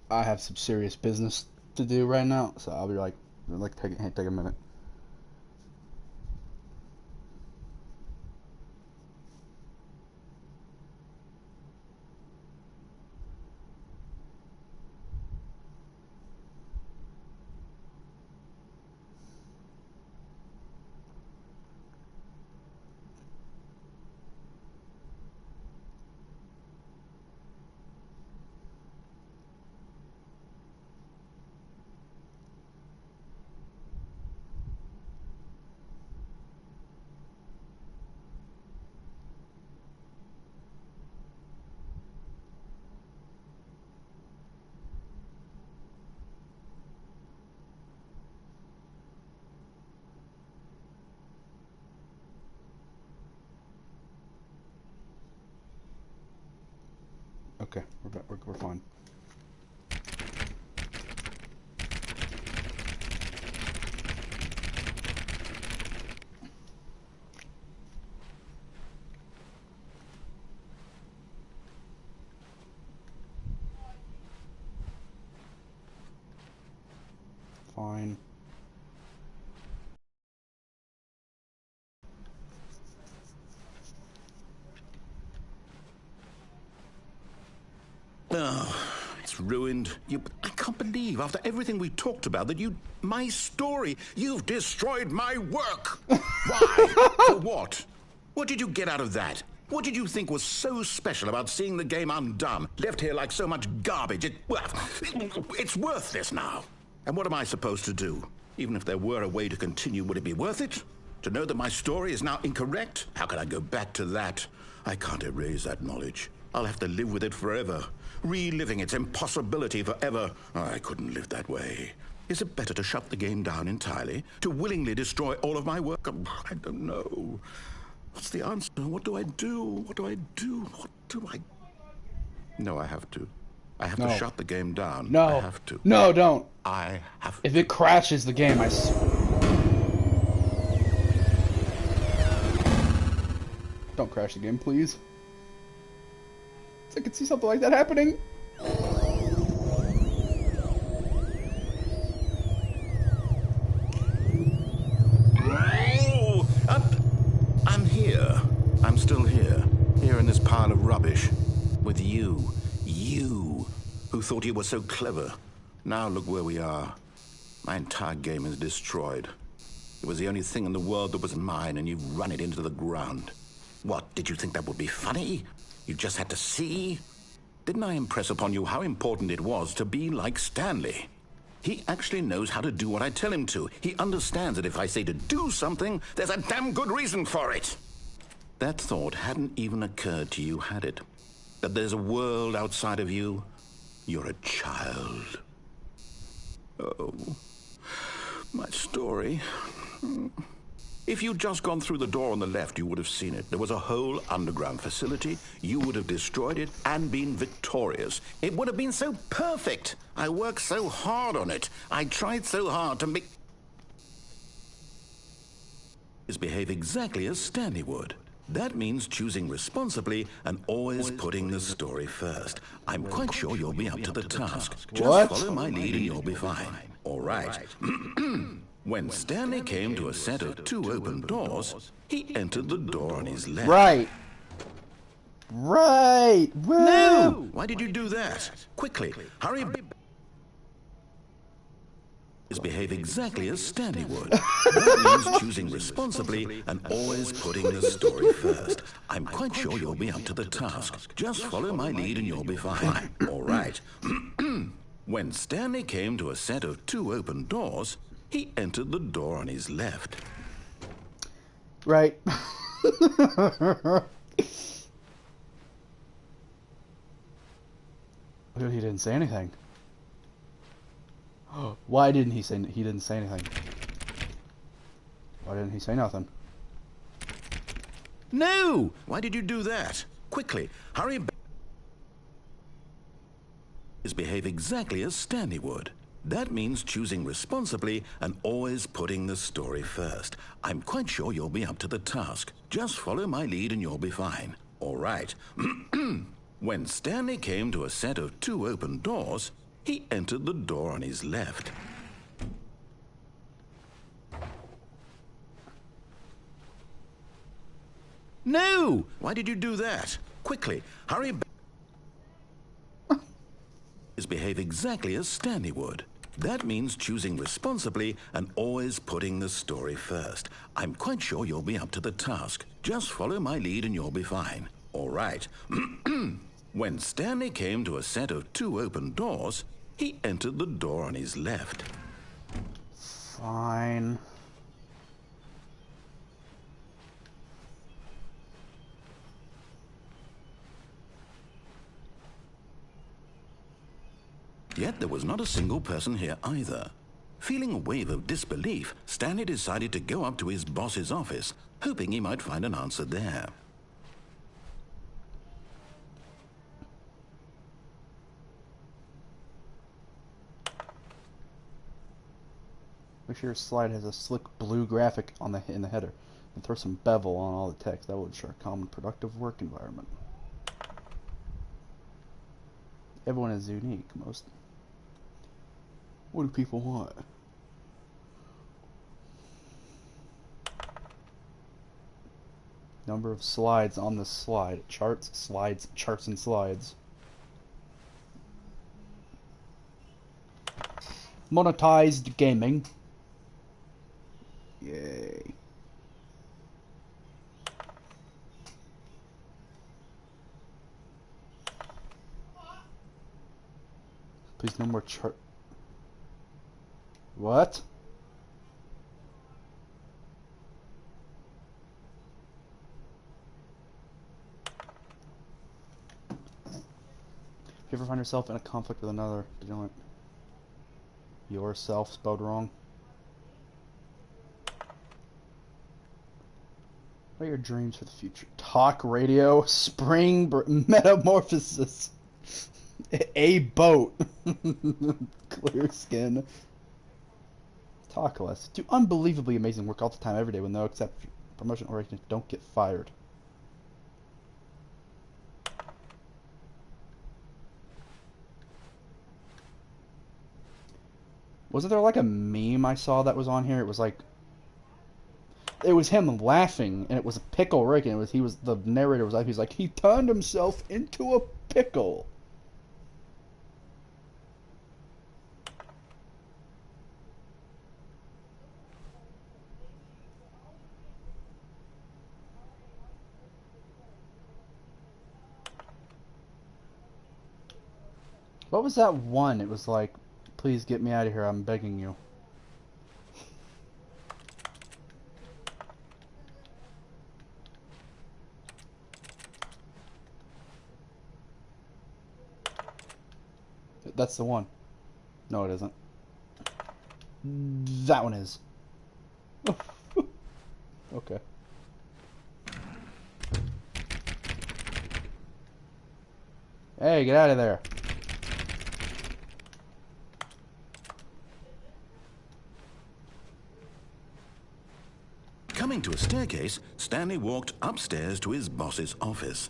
I have some serious business to do right now, so I'll be like take a minute. Okay, we're fine. Fine. Oh, it's ruined. I can't believe, after everything we talked about, that my story, you've destroyed my work. Why? For what? What did you get out of that? What did you think was so special about seeing the game undone, left here like so much garbage? It's worthless now. And what am I supposed to do? Even if there were a way to continue, would it be worth it? To know that my story is now incorrect? How can I go back to that? I can't erase that knowledge. I'll have to live with it forever, reliving its impossibility forever. I couldn't live that way. Is it better to shut the game down entirely? To willingly destroy all of my work? I don't know. What's the answer? What do I do? What do I do? What do I... No, I have to. I have to shut the game down. No. I have to. No, don't. I have to. If it crashes the game, Don't crash the game, please. I can see something like that happening. Oh, I'm here. I'm still here. Here in this pile of rubbish. With you. You, who thought you were so clever. Now look where we are. My entire game is destroyed. It was the only thing in the world that was mine, and you've run it into the ground. What, did you think that would be funny? You just had to see? Didn't I impress upon you how important it was to be like Stanley? He actually knows how to do what I tell him to. He understands that if I say to do something, there's a damn good reason for it. That thought hadn't even occurred to you, had it? That there's a world outside of you? You're a child. Oh, my story. If you'd just gone through the door on the left, you would have seen it. There was a whole underground facility. You would have destroyed it and been victorious. It would have been so perfect. I worked so hard on it. I tried so hard to make... behave exactly as Stanley would. That means choosing responsibly and always putting the story first. I'm quite sure you'll be up to the task. Just follow my lead and you'll be fine. All right. When Stanley came to a set of 2 open doors, he entered the door on his left. Right. Right. Woo. No! Why did you do that? Quickly, hurry back. Behave exactly as Stanley would. That means choosing responsibly and always putting the story first. I'm quite sure you'll be up to the task. Just follow my lead and you'll be fine. All right. When Stanley came to a set of 2 open doors, he entered the door on his left. Right. He didn't say anything. Why didn't he say he didn't say anything? Why didn't he say nothing? No! Why did you do that? Quickly, hurry back. Behave exactly as Stanley would. That means choosing responsibly and always putting the story first. I'm quite sure you'll be up to the task. Just follow my lead and you'll be fine. All right. When Stanley came to a set of 2 open doors, he entered the door on his left. No! Why did you do that? Quickly, hurry back. Behave exactly as Stanley would. That means choosing responsibly and always putting the story first. I'm quite sure you'll be up to the task. Just follow my lead and you'll be fine. All right. When Stanley came to a set of 2 open doors, he entered the door on his left. Fine. Yet there was not a single person here either. Feeling a wave of disbelief, Stanley decided to go up to his boss's office, hoping he might find an answer there. Make sure your slide has a slick blue graphic on in the header, and throw some bevel on all the text. That will ensure a calm and productive work environment. Everyone is unique. What do people want? Number of slides on the slide. Charts, slides, charts and slides. Monetized gaming. Yay. Please no more chart. What? If you ever find yourself in a conflict with another, do you want yourself spelled wrong? What are your dreams for the future? Talk radio, spring metamorphosis, a boat, clear skin. Talk less. Do unbelievably amazing work all the time, every day, with no exception. Promotion or recognition. Don't get fired. Wasn't there like a meme I saw that was on here? It was like, it was him laughing, and it was a pickle Rick, and the narrator was like, he's like, he turned himself into a pickle. What was that one? It was like, please get me out of here, I'm begging you. That's the one. No, it isn't. That one is. Okay. Hey, get out of there. Coming to a staircase, Stanley walked upstairs to his boss's office.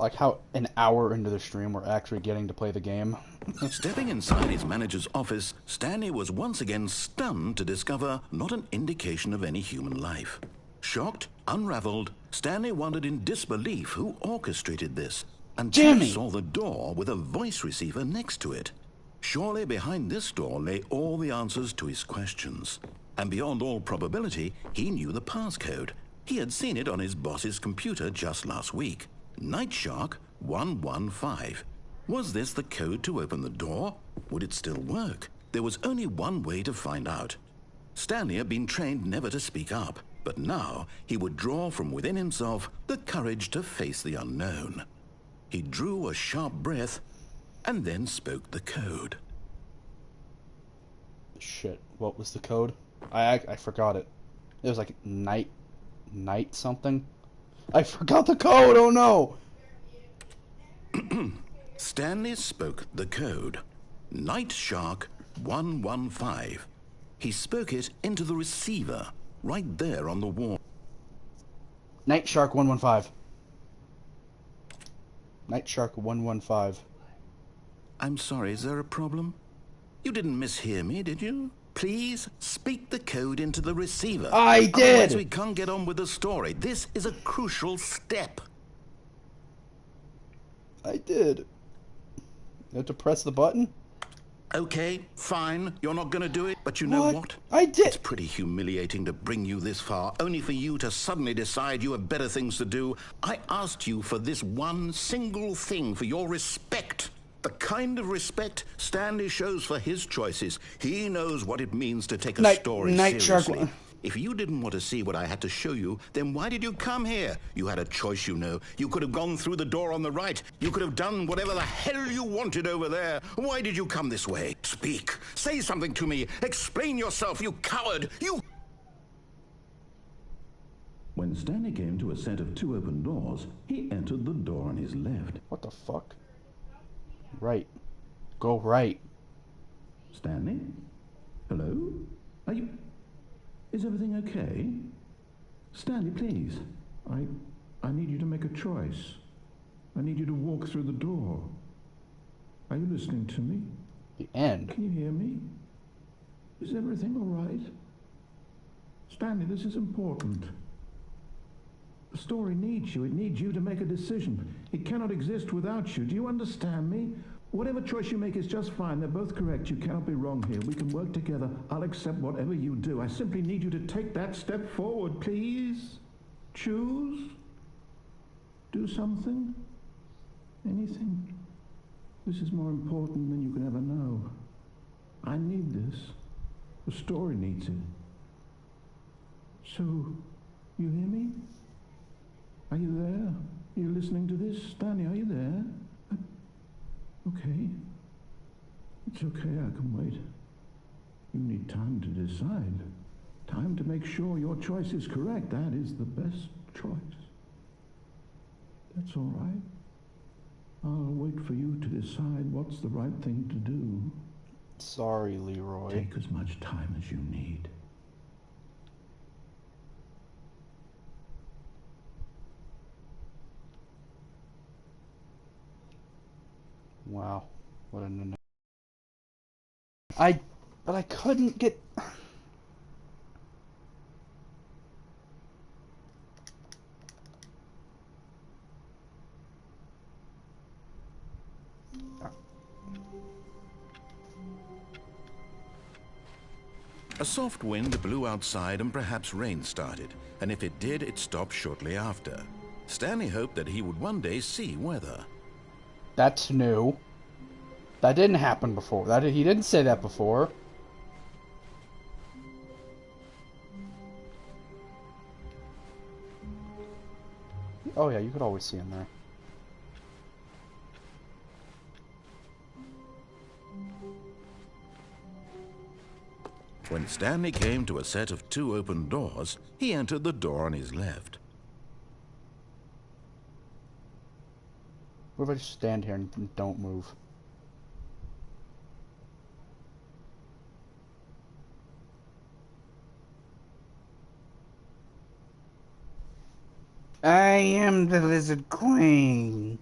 Like how an hour into the stream we're actually getting to play the game. Stepping inside his manager's office, Stanley was once again stunned to discover not an indication of any human life. Shocked, unraveled, Stanley wondered in disbelief who orchestrated this, until he saw the door with a voice receiver next to it. Surely behind this door lay all the answers to his questions. And beyond all probability, he knew the passcode. He had seen it on his boss's computer just last week. Nightshark 115. Was this the code to open the door? Would it still work? There was only one way to find out. Stanley had been trained never to speak up, but now he would draw from within himself the courage to face the unknown. He drew a sharp breath and then spoke the code. Shit, what was the code? I forgot it. It was like night something. I forgot the code, oh no! Stanley spoke the code. Nightshark 115. He spoke it into the receiver, right there on the wall. Nightshark 115. Nightshark 115. I'm sorry, is there a problem? You didn't mishear me, did you? Please speak the code into the receiver. I did! Otherwise we can't get on with the story. This is a crucial step. I did. You had to press the button? Okay, fine. You're not going to do it, but you know what? I did! It's pretty humiliating to bring you this far, only for you to suddenly decide you have better things to do. I asked you for this one single thing, for your respect. The kind of respect Stanley shows for his choices. He knows what it means to take a story seriously. If you didn't want to see what I had to show you, then why did you come here? You had a choice, you know. You could have gone through the door on the right. You could have done whatever the hell you wanted over there. Why did you come this way? Speak. Say something to me. Explain yourself, you coward. You... When Stanley came to a set of 2 open doors, he entered the door on his left. What the fuck? Right. Go right. Stanley? Hello? Are you... Is everything okay? Stanley, please. I need you to make a choice. I need you to walk through the door. Are you listening to me? The end. Can you hear me? Is everything all right? Stanley, this is important. The story needs you. It needs you to make a decision. It cannot exist without you. Do you understand me? Whatever choice you make is just fine. They're both correct. You cannot be wrong here. We can work together. I'll accept whatever you do. I simply need you to take that step forward, please. Choose. Do something. Anything. This is more important than you can ever know. I need this. The story needs it. So, you hear me? Are you there? Are you listening to this? Stanley, are you there? Okay. It's okay, I can wait. You need time to decide. Time to make sure your choice is correct. That is the best choice. That's all right. I'll wait for you to decide what's the right thing to do. Sorry, Leroy. Take as much time as you need. Wow. What an... But I couldn't get... A soft wind blew outside and perhaps rain started, and if it did, it stopped shortly after. Stanley hoped that he would one day see weather. That's new. That didn't happen before. He didn't say that before. Oh yeah, you could always see him there. When Stanley came to a set of 2 open doors, he entered the door on his left. What if I just stand here and don't move? I am the Lizard Queen.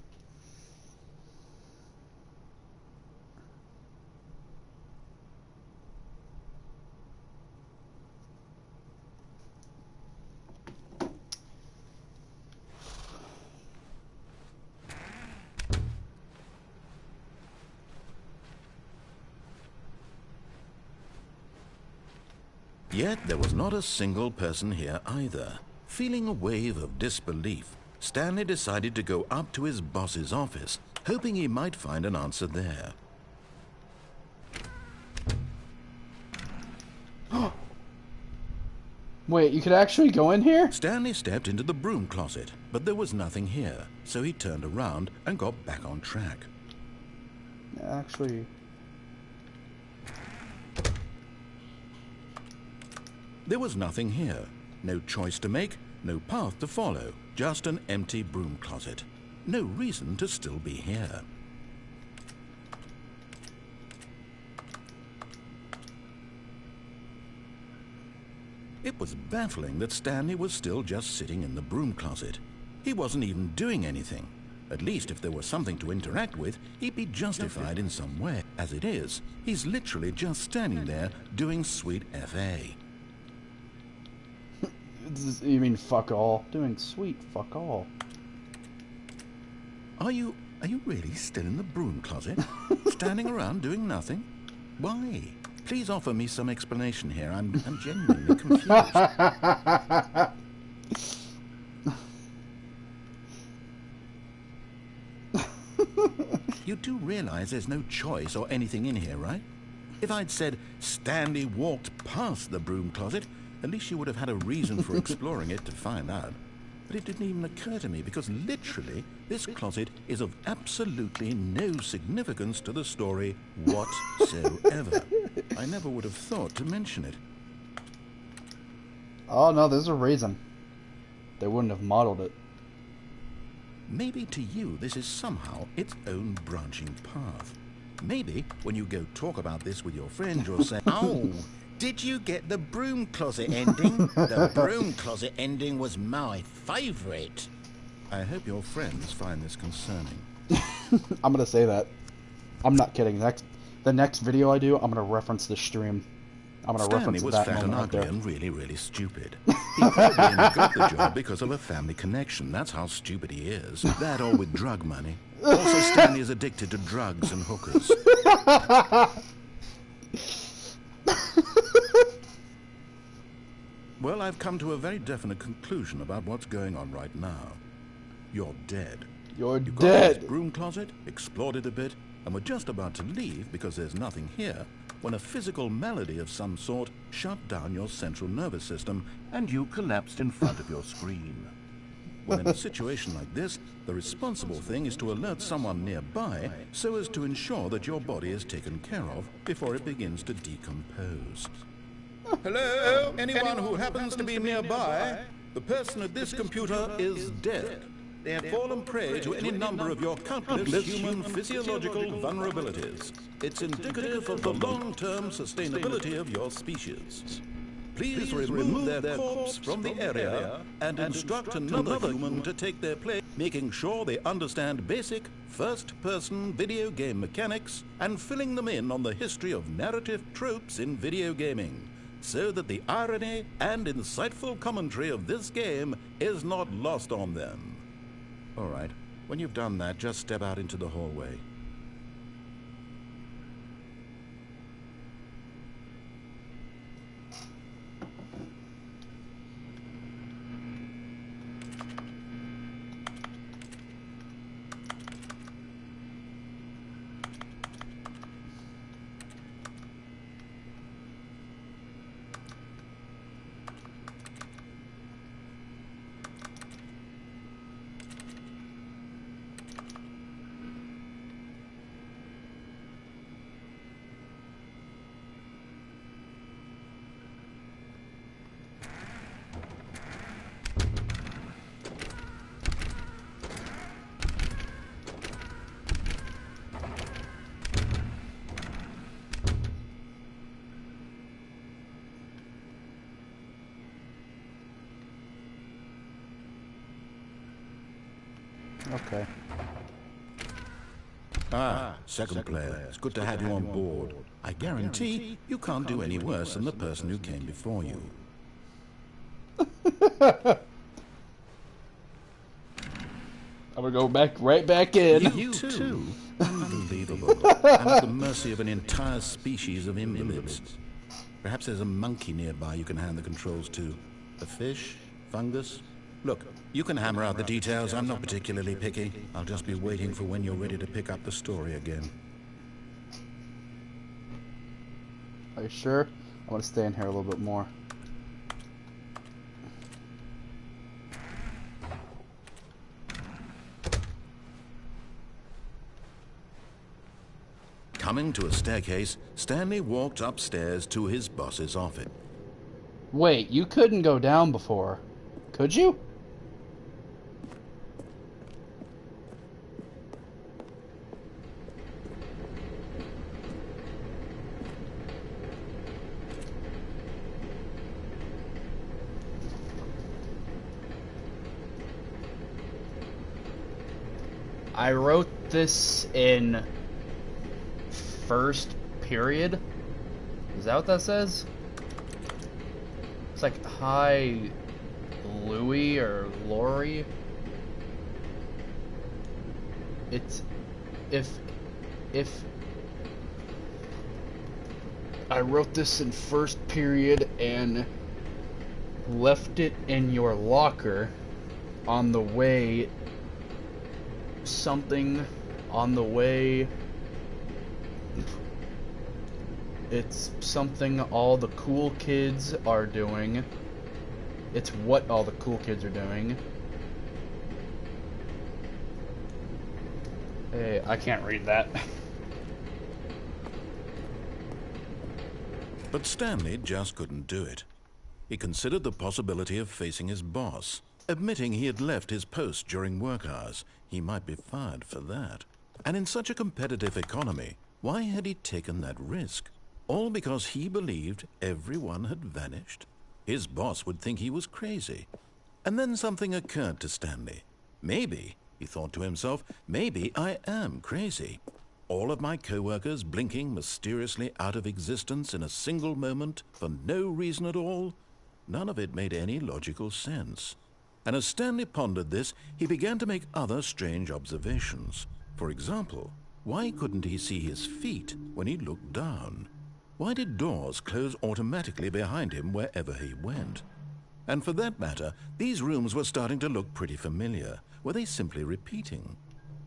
Yet there was not a single person here either. Feeling a wave of disbelief, Stanley decided to go up to his boss's office, hoping he might find an answer there. Wait, you could actually go in here? Stanley stepped into the broom closet, but there was nothing here, so he turned around and got back on track. Actually... There was nothing here. No choice to make, no path to follow, just an empty broom closet. No reason to still be here. It was baffling that Stanley was still just sitting in the broom closet. He wasn't even doing anything. At least if there was something to interact with, he'd be justified in some way. As it is, he's literally just standing there doing sweet FA. You mean fuck all? Doing sweet fuck all. Are you really still in the broom closet? Standing around doing nothing? Why? Please offer me some explanation here. I'm genuinely confused. You do realize there's no choice or anything in here, right? If I'd said Stanley walked past the broom closet, at least you would have had a reason for exploring it to find out. But it didn't even occur to me because literally this closet is of absolutely no significance to the story whatsoever. I never would have thought to mention it. Oh no, there's a reason. They wouldn't have modeled it. Maybe to you this is somehow its own branching path. Maybe when you go talk about this with your friend you'll say, "Oh, did you get the broom closet ending? The broom closet ending was my favourite." I hope your friends find this concerning. I'm gonna say that. I'm not kidding. The next video I do, I'm gonna reference the stream. I'm gonna reference that Stanley was fat and moment ugly right there. and really, really stupid. He probably only got the job because of a family connection. That's how stupid he is. That or with drug money. Also, Stanley is addicted to drugs and hookers. Well, I've come to a very definite conclusion about what's going on right now. You're dead. You're You got dead. to this broom closet, explored it a bit, and were just about to leave because there's nothing here, when a physical malady of some sort shut down your central nervous system and you collapsed in front of your screen. Well, in a situation like this, the responsible thing is to alert someone nearby so as to ensure that your body is taken care of before it begins to decompose. Hello? Anyone who happens to be nearby? The person at this computer is dead. They have fallen prey to any number of your countless human physiological vulnerabilities. It's indicative of the long-term sustainability of your species. Please remove their corpse from the area and instruct another human to take their place, making sure they understand basic first-person video game mechanics and filling them in on the history of narrative tropes in video gaming, so that the irony and insightful commentary of this game is not lost on them. All right, when you've done that, just step out into the hallway. Okay. Ah, second player. It's good to have you on board. I guarantee you can't do any worse than the person who came before you. I'm gonna go right back in. You too? Unbelievable. I'm at the mercy of an entire species of invalids. Perhaps there's a monkey nearby you can hand the controls to. A fish? Fungus? Look, you can hammer out the details. I'm not particularly picky. I'll just be waiting for when you're ready to pick up the story again. Are you sure? I want to stay in here a little bit more. Coming to a staircase, Stanley walked upstairs to his boss's office. Wait, you couldn't go down before, could you? I wrote this in first period. Is that what that says? It's like, hi, Louie or Lori. It's, if I wrote this in first period and left it in your locker on the way, something on the way. It's something all the cool kids are doing. It's what all the cool kids are doing. Hey, I can't read that. But Stanley just couldn't do it. He considered the possibility of facing his boss, admitting he had left his post during work hours. He might be fired for that. And in such a competitive economy, why had he taken that risk? All because he believed everyone had vanished? His boss would think he was crazy. And then something occurred to Stanley. Maybe, he thought to himself, maybe I am crazy. All of my co-workers blinking mysteriously out of existence in a single moment for no reason at all? None of it made any logical sense. And as Stanley pondered this, he began to make other strange observations. For example, why couldn't he see his feet when he looked down? Why did doors close automatically behind him wherever he went? And for that matter, these rooms were starting to look pretty familiar. Were they simply repeating?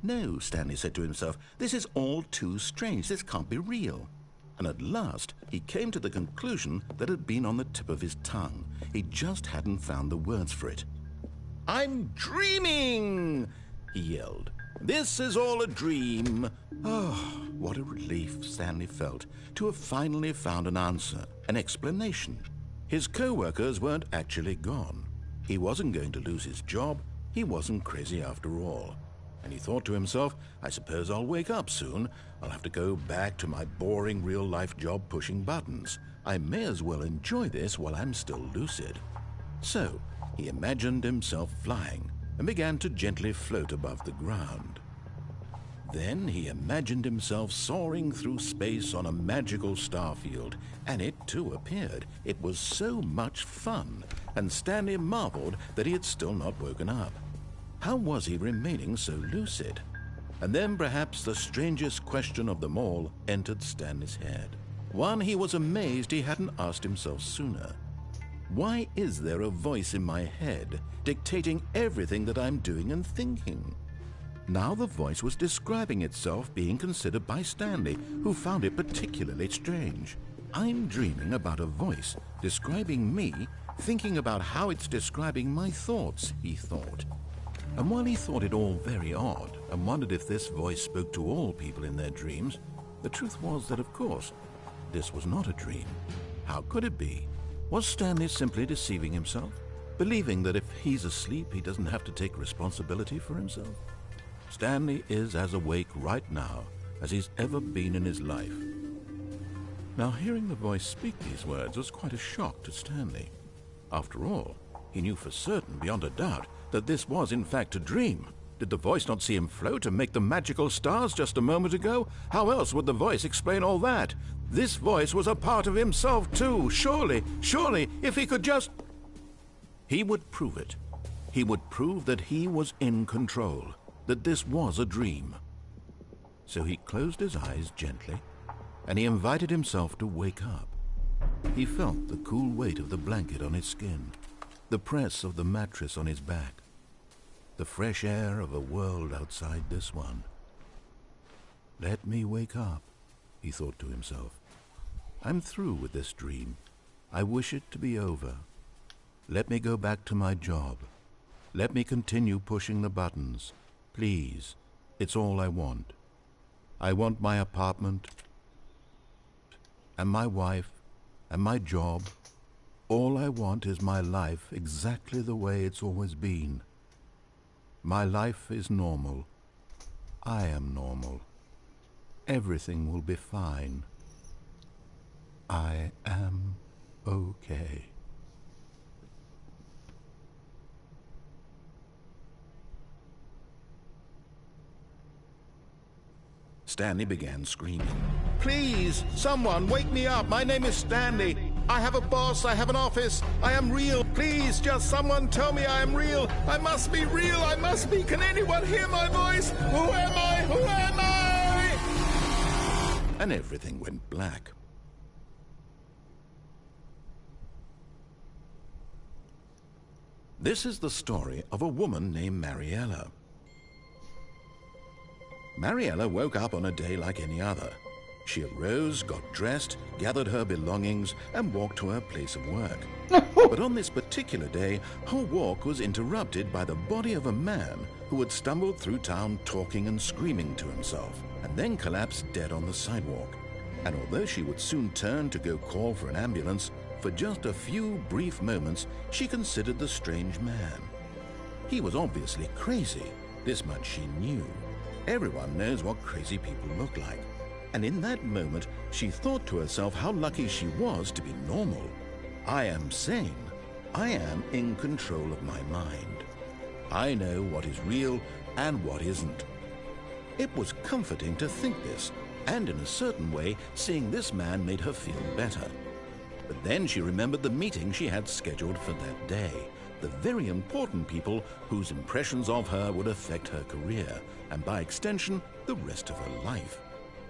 No, Stanley said to himself, this is all too strange. This can't be real. And at last, he came to the conclusion that had been on the tip of his tongue. He just hadn't found the words for it. I'm dreaming, he yelled. This is all a dream. Oh, what a relief Stanley felt to have finally found an answer, an explanation. His co-workers weren't actually gone. He wasn't going to lose his job. He wasn't crazy after all. And he thought to himself, I suppose I'll wake up soon. I'll have to go back to my boring real-life job pushing buttons. I may as well enjoy this while I'm still lucid. So, he imagined himself flying and began to gently float above the ground. Then he imagined himself soaring through space on a magical starfield, and it too appeared. It was so much fun, and Stanley marveled that he had still not woken up. How was he remaining so lucid? And then perhaps the strangest question of them all entered Stanley's head. One he was amazed he hadn't asked himself sooner. Why is there a voice in my head dictating everything that I'm doing and thinking? Now the voice was describing itself being considered by Stanley, who found it particularly strange. I'm dreaming about a voice describing me, thinking about how it's describing my thoughts, he thought. And while he thought it all very odd and wondered if this voice spoke to all people in their dreams, the truth was that, of course, this was not a dream. How could it be? Was Stanley simply deceiving himself, believing that if he's asleep, he doesn't have to take responsibility for himself? Stanley is as awake right now as he's ever been in his life. Now, hearing the voice speak these words was quite a shock to Stanley. After all, he knew for certain, beyond a doubt, that this was in fact a dream. Did the voice not see him float and make the magical stars just a moment ago? How else would the voice explain all that? This voice was a part of himself too. Surely, if he could just... He would prove it. He would prove that he was in control, that this was a dream. So he closed his eyes gently, and he invited himself to wake up. He felt the cool weight of the blanket on his skin, the press of the mattress on his back, the fresh air of a world outside this one. Let me wake up, he thought to himself. I'm through with this dream. I wish it to be over. Let me go back to my job. Let me continue pushing the buttons. Please, it's all I want. I want my apartment, and my wife, and my job. All I want is my life exactly the way it's always been. My life is normal. I am normal. Everything will be fine. I am okay. Stanley began screaming. Please, someone, wake me up. My name is Stanley. I have a boss. I have an office. I am real. Please, just someone tell me I am real. I must be real. I must be. Can anyone hear my voice? Who am I? Who am I? And everything went black. This is the story of a woman named Mariella. Mariella woke up on a day like any other. She arose, got dressed, gathered her belongings, and walked to her place of work. But on this particular day, her walk was interrupted by the body of a man who had stumbled through town talking and screaming to himself, and then collapsed dead on the sidewalk. And although she would soon turn to go call for an ambulance, for just a few brief moments, she considered the strange man. He was obviously crazy. This much she knew. Everyone knows what crazy people look like. And in that moment, she thought to herself how lucky she was to be normal. I am sane. I am in control of my mind. I know what is real and what isn't. It was comforting to think this, and in a certain way, seeing this man made her feel better. But then she remembered the meeting she had scheduled for that day. The very important people whose impressions of her would affect her career, and by extension, the rest of her life.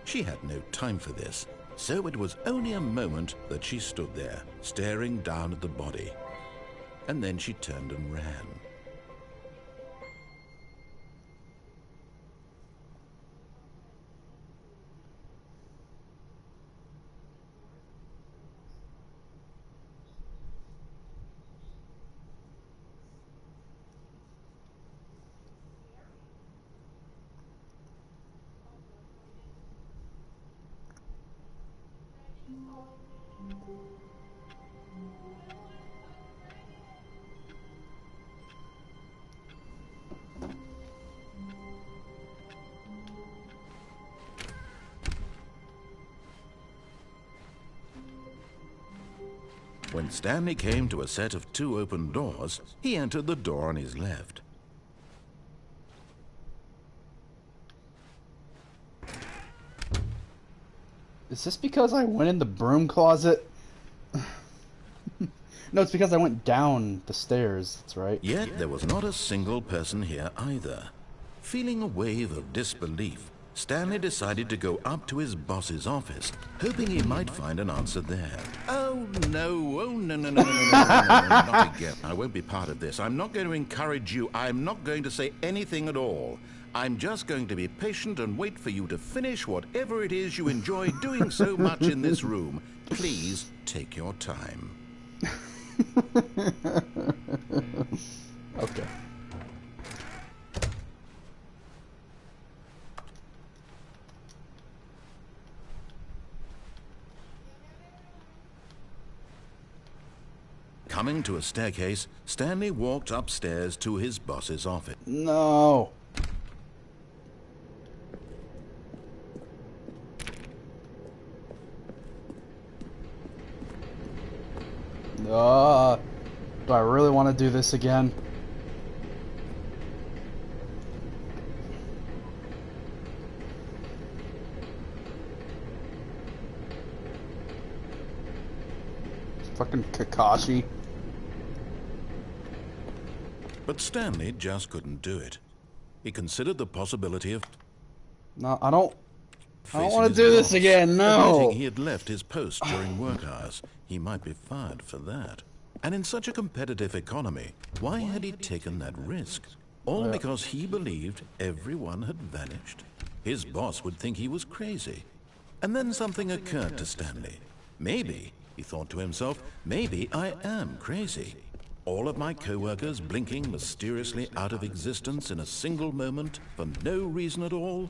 She had no time for this, so it was only a moment that she stood there, staring down at the body. And then she turned and ran. When Stanley came to a set of 2 open doors, he entered the door on his left. Is this because I went in the broom closet? No, it's because I went down the stairs, that's right. Yet there was not a single person here either. Feeling a wave of disbelief, Stanley decided to go up to his boss's office, hoping he might find an answer there. Oh no, not again. I won't be part of this. I'm not going to encourage you. I'm not going to say anything at all. I'm just going to be patient and wait for you to finish whatever it is you enjoy doing so much in this room. Please take your time. Okay. Coming to a staircase, Stanley walked upstairs to his boss's office. No. Do I really want to do this again? Fucking Kakashi. But Stanley just couldn't do it. He considered the possibility of No, I don't facing want to his do this boss, again, no! admitting he had left his post during work hours. He might be fired for that. And in such a competitive economy, why had he taken that risk? All because he believed everyone had vanished. His boss would think he was crazy. And then something occurred to Stanley. Maybe, he thought to himself, maybe I am crazy. All of my co-workers blinking mysteriously out of existence in a single moment for no reason at all?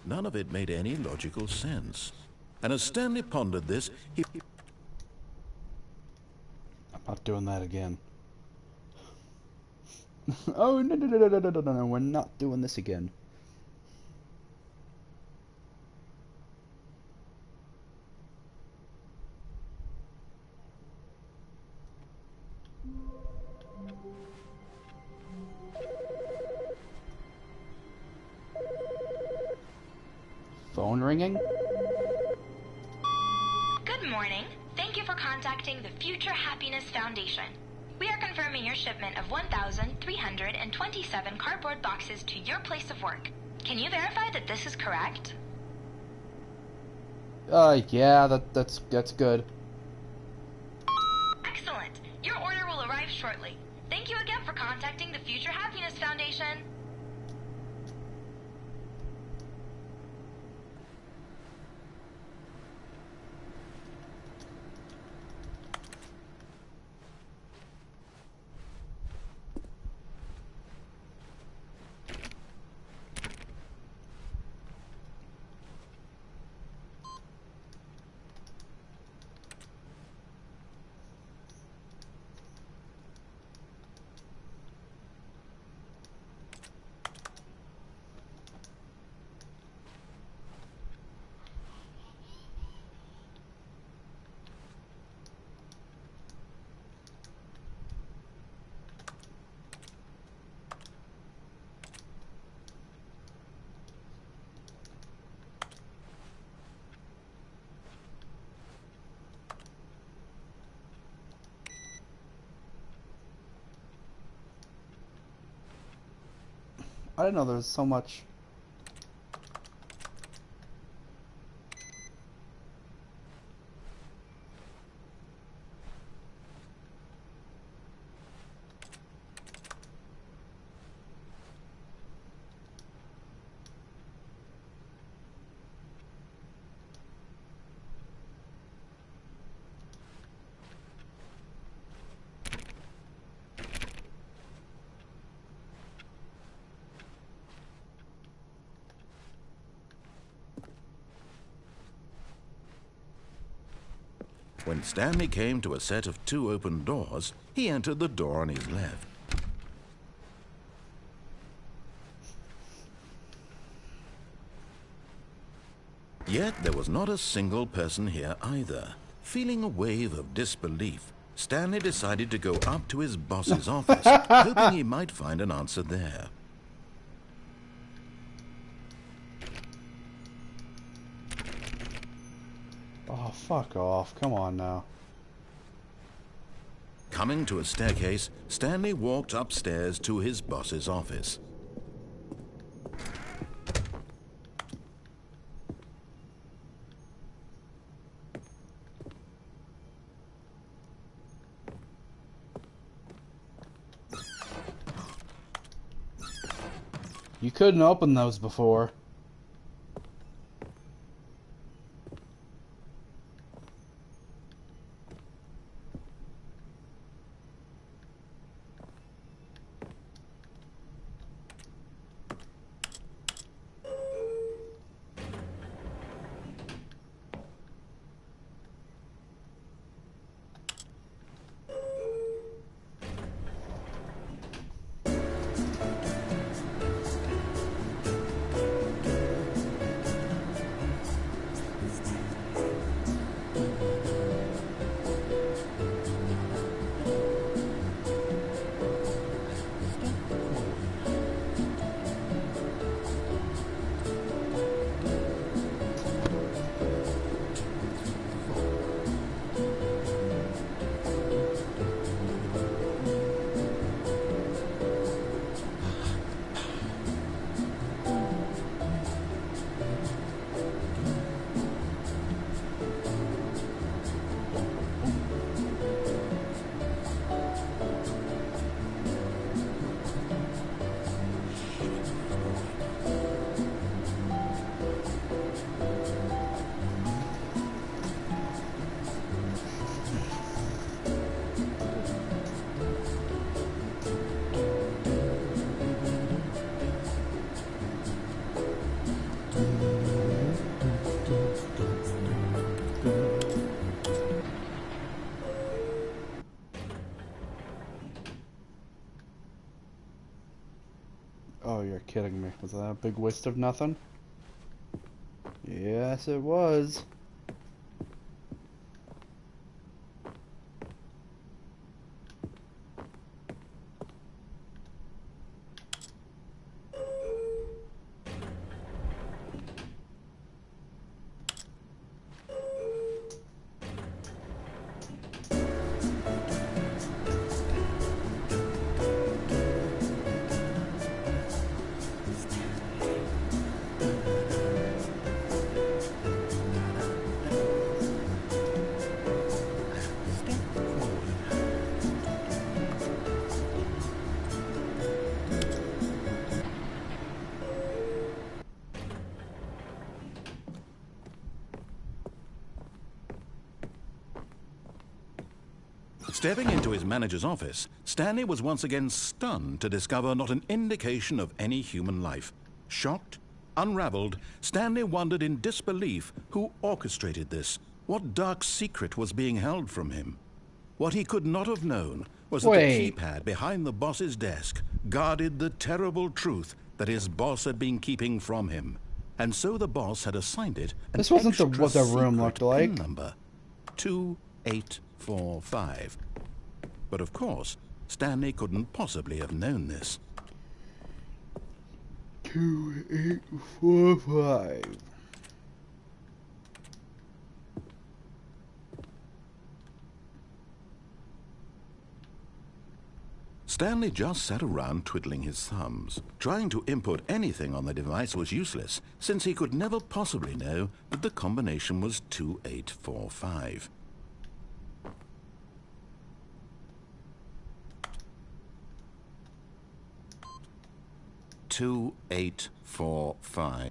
None of it made any logical sense. And as Stanley pondered this, he... I'm not doing that again. Oh, no, we're not doing this again. Phone ringing? Good morning. Thank you for contacting the Future Happiness Foundation. We are confirming your shipment of 1,327 cardboard boxes to your place of work. Can you verify that this is correct? Yeah, that's good. Excellent. Your order will arrive shortly. Thank you again for contacting the Future Happiness Foundation. I didn't know there was so much. When Stanley came to a set of 2 open doors, he entered the door on his left. Yet there was not a single person here either. Feeling a wave of disbelief, Stanley decided to go up to his boss's office, hoping he might find an answer there. Oh, fuck off. Come on now. Coming to a staircase, Stanley walked upstairs to his boss's office. You couldn't open those before. me. Was that a big waste of nothing? Yes, it was. Stepping into his manager's office, Stanley was once again stunned to discover not an indication of any human life. Shocked, unraveled, Stanley wondered in disbelief who orchestrated this, what dark secret was being held from him. What he could not have known was that the keypad behind the boss's desk guarded the terrible truth that his boss had been keeping from him. And so the boss had assigned it an This wasn't what the room extra looked secret like. PIN number, 2845. But of course, Stanley couldn't possibly have known this. 2845. Stanley just sat around twiddling his thumbs. Trying to input anything on the device was useless, since he could never possibly know that the combination was 2845. Two, 8, 4, 5.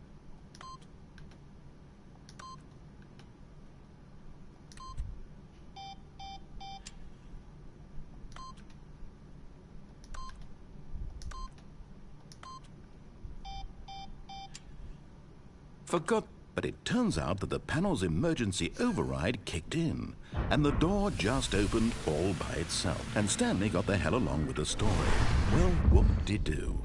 But it turns out that the panel's emergency override kicked in, and the door just opened all by itself, and Stanley got the hell along with the story. Well, whoop-de-doo.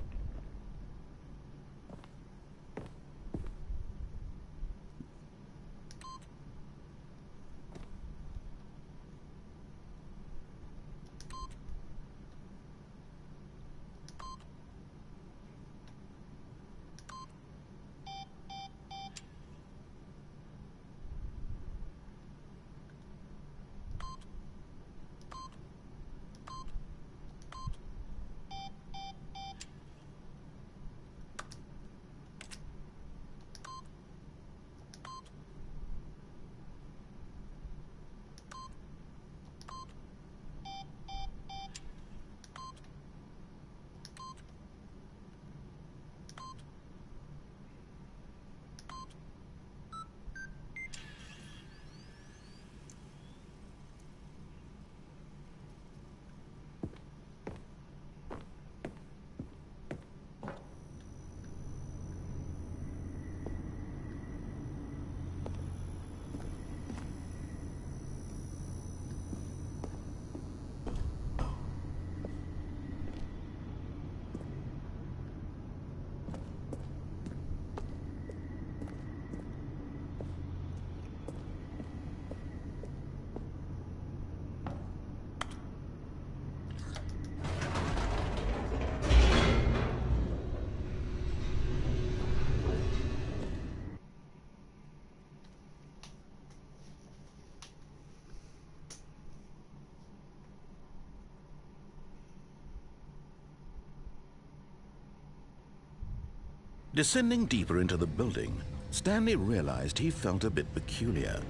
Descending deeper into the building, Stanley realized he felt a bit peculiar.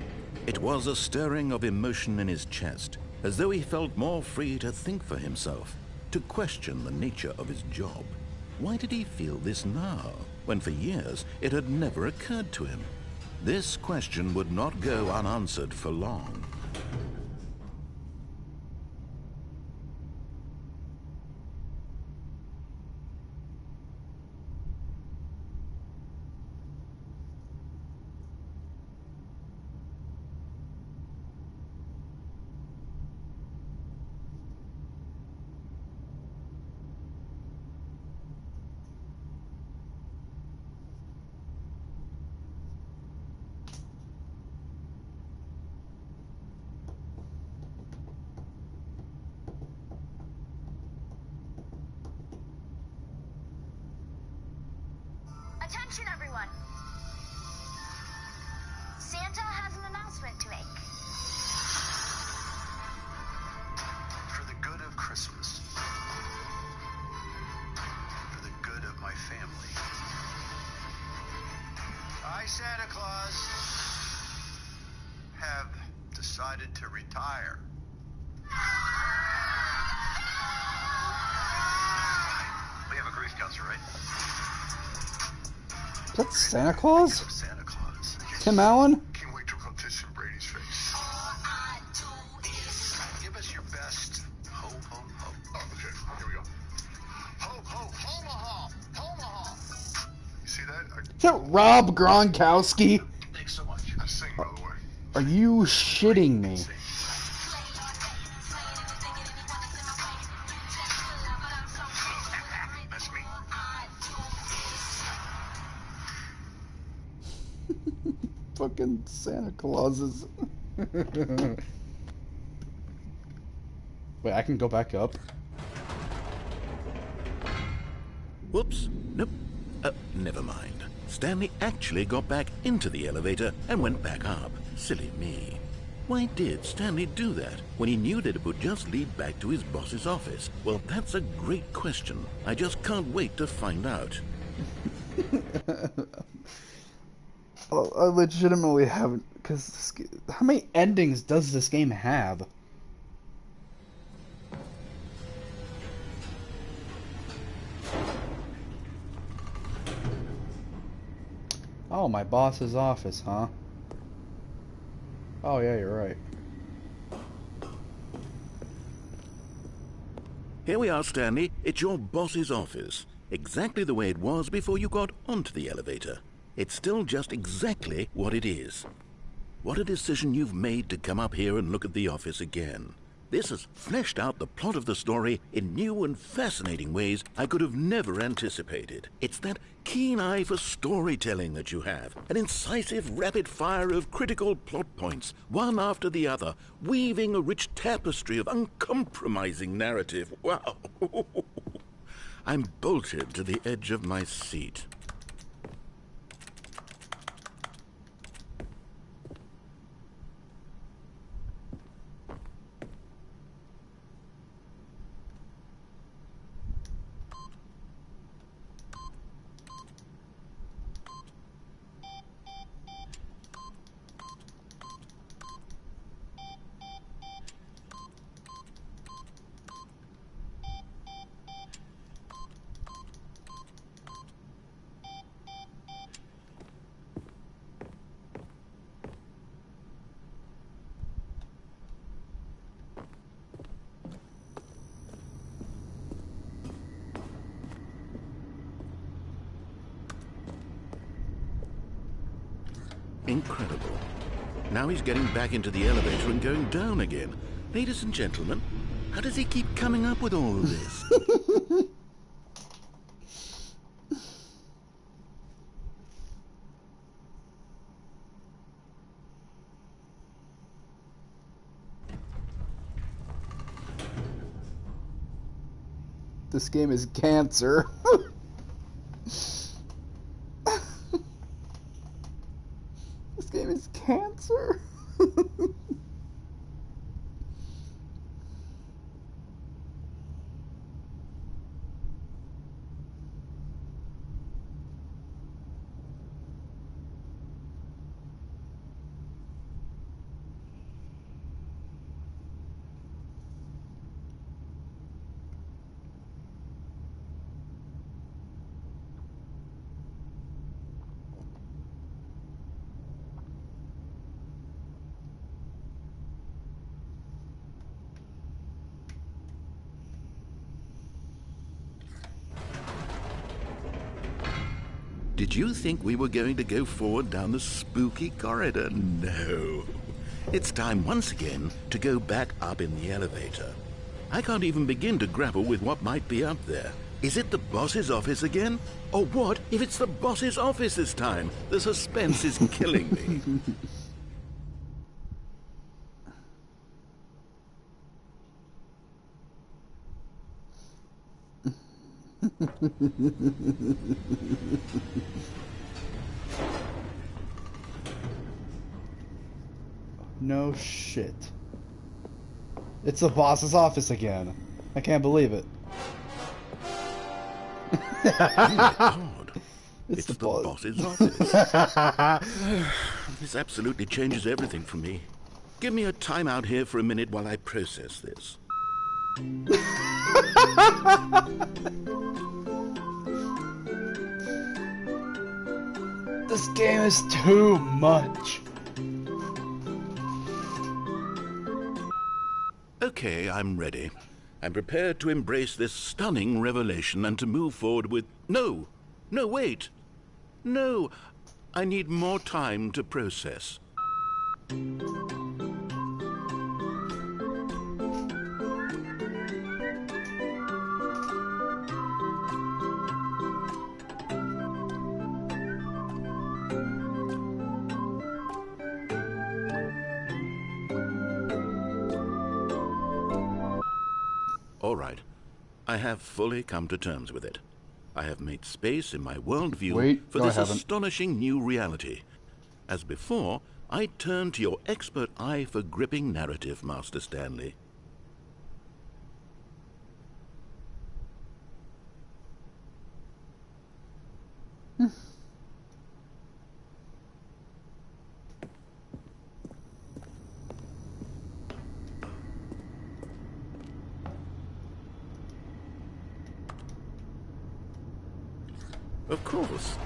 It was a stirring of emotion in his chest, as though he felt more free to think for himself, to question the nature of his job. Why did he feel this now, when for years it had never occurred to him? This question would not go unanswered for long. Santa has an announcement to make. For the good of Christmas. For the good of my family. I, Santa Claus, have decided to retire. We have a grief counselor, right? Is that Santa Claus? Santa Claus. Tim Allen? Can't wait to rub this in Brady's face. Give us your best. Ho, ho, ho. Oh, okay. Here we go. Ho, ho, Omaha! Omaha! You see that? Is that Rob Gronkowski? Thanks so much. I sing, by the way. Are you shitting me? That's me. Fucking Santa Clauses. Wait, I can go back up? Whoops. Nope. Never mind. Stanley actually got back into the elevator and went back up. Silly me. Why did Stanley do that when he knew that it would just lead back to his boss's office? Well, that's a great question. I just can't wait to find out. Well, I legitimately haven't, because how many endings does this game have? Oh, my boss's office, huh? Oh yeah, you're right. Here we are, Stanley. It's your boss's office. Exactly the way it was before you got onto the elevator. It's still just exactly what it is. What a decision you've made to come up here and look at the office again. This has fleshed out the plot of the story in new and fascinating ways I could have never anticipated. It's that keen eye for storytelling that you have, an incisive rapid fire of critical plot points, one after the other, weaving a rich tapestry of uncompromising narrative. Wow! I'm bolted to the edge of my seat. Incredible. Now he's getting back into the elevator and going down again. Ladies and gentlemen, how does he keep coming up with all of this? This game is cancer. This game is cancer. Did you think we were going to go forward down the spooky corridor? No. It's time once again to go back up in the elevator. I can't even begin to grapple with what might be up there. Is it the boss's office again? Or what if it's the boss's office this time? The suspense is killing me. No shit. It's the boss's office again. I can't believe it. God. It's the boss. boss's office. This absolutely changes everything for me. Give me a time out here for a minute while I process this. This game is too much. Okay, I'm ready. I'm prepared to embrace this stunning revelation and to move forward with... No! No, wait! No! I need more time to process. All right. I have fully come to terms with it. I have made space in my worldview for this astonishing new reality. As before, I turn to your expert eye for gripping narrative, Master Stanley. Of course.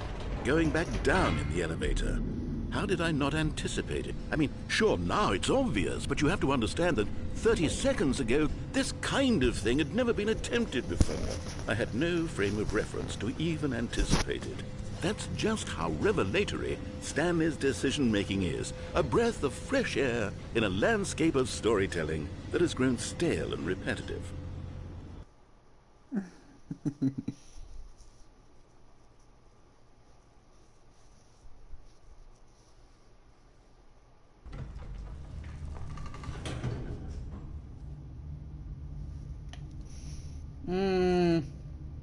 Going back down in the elevator. How did I not anticipate it? I mean, sure, now it's obvious, but you have to understand that 30 seconds ago, this kind of thing had never been attempted before. I had no frame of reference to even anticipate it. That's just how revelatory Stanley's decision-making is. A breath of fresh air in a landscape of storytelling that has grown stale and repetitive.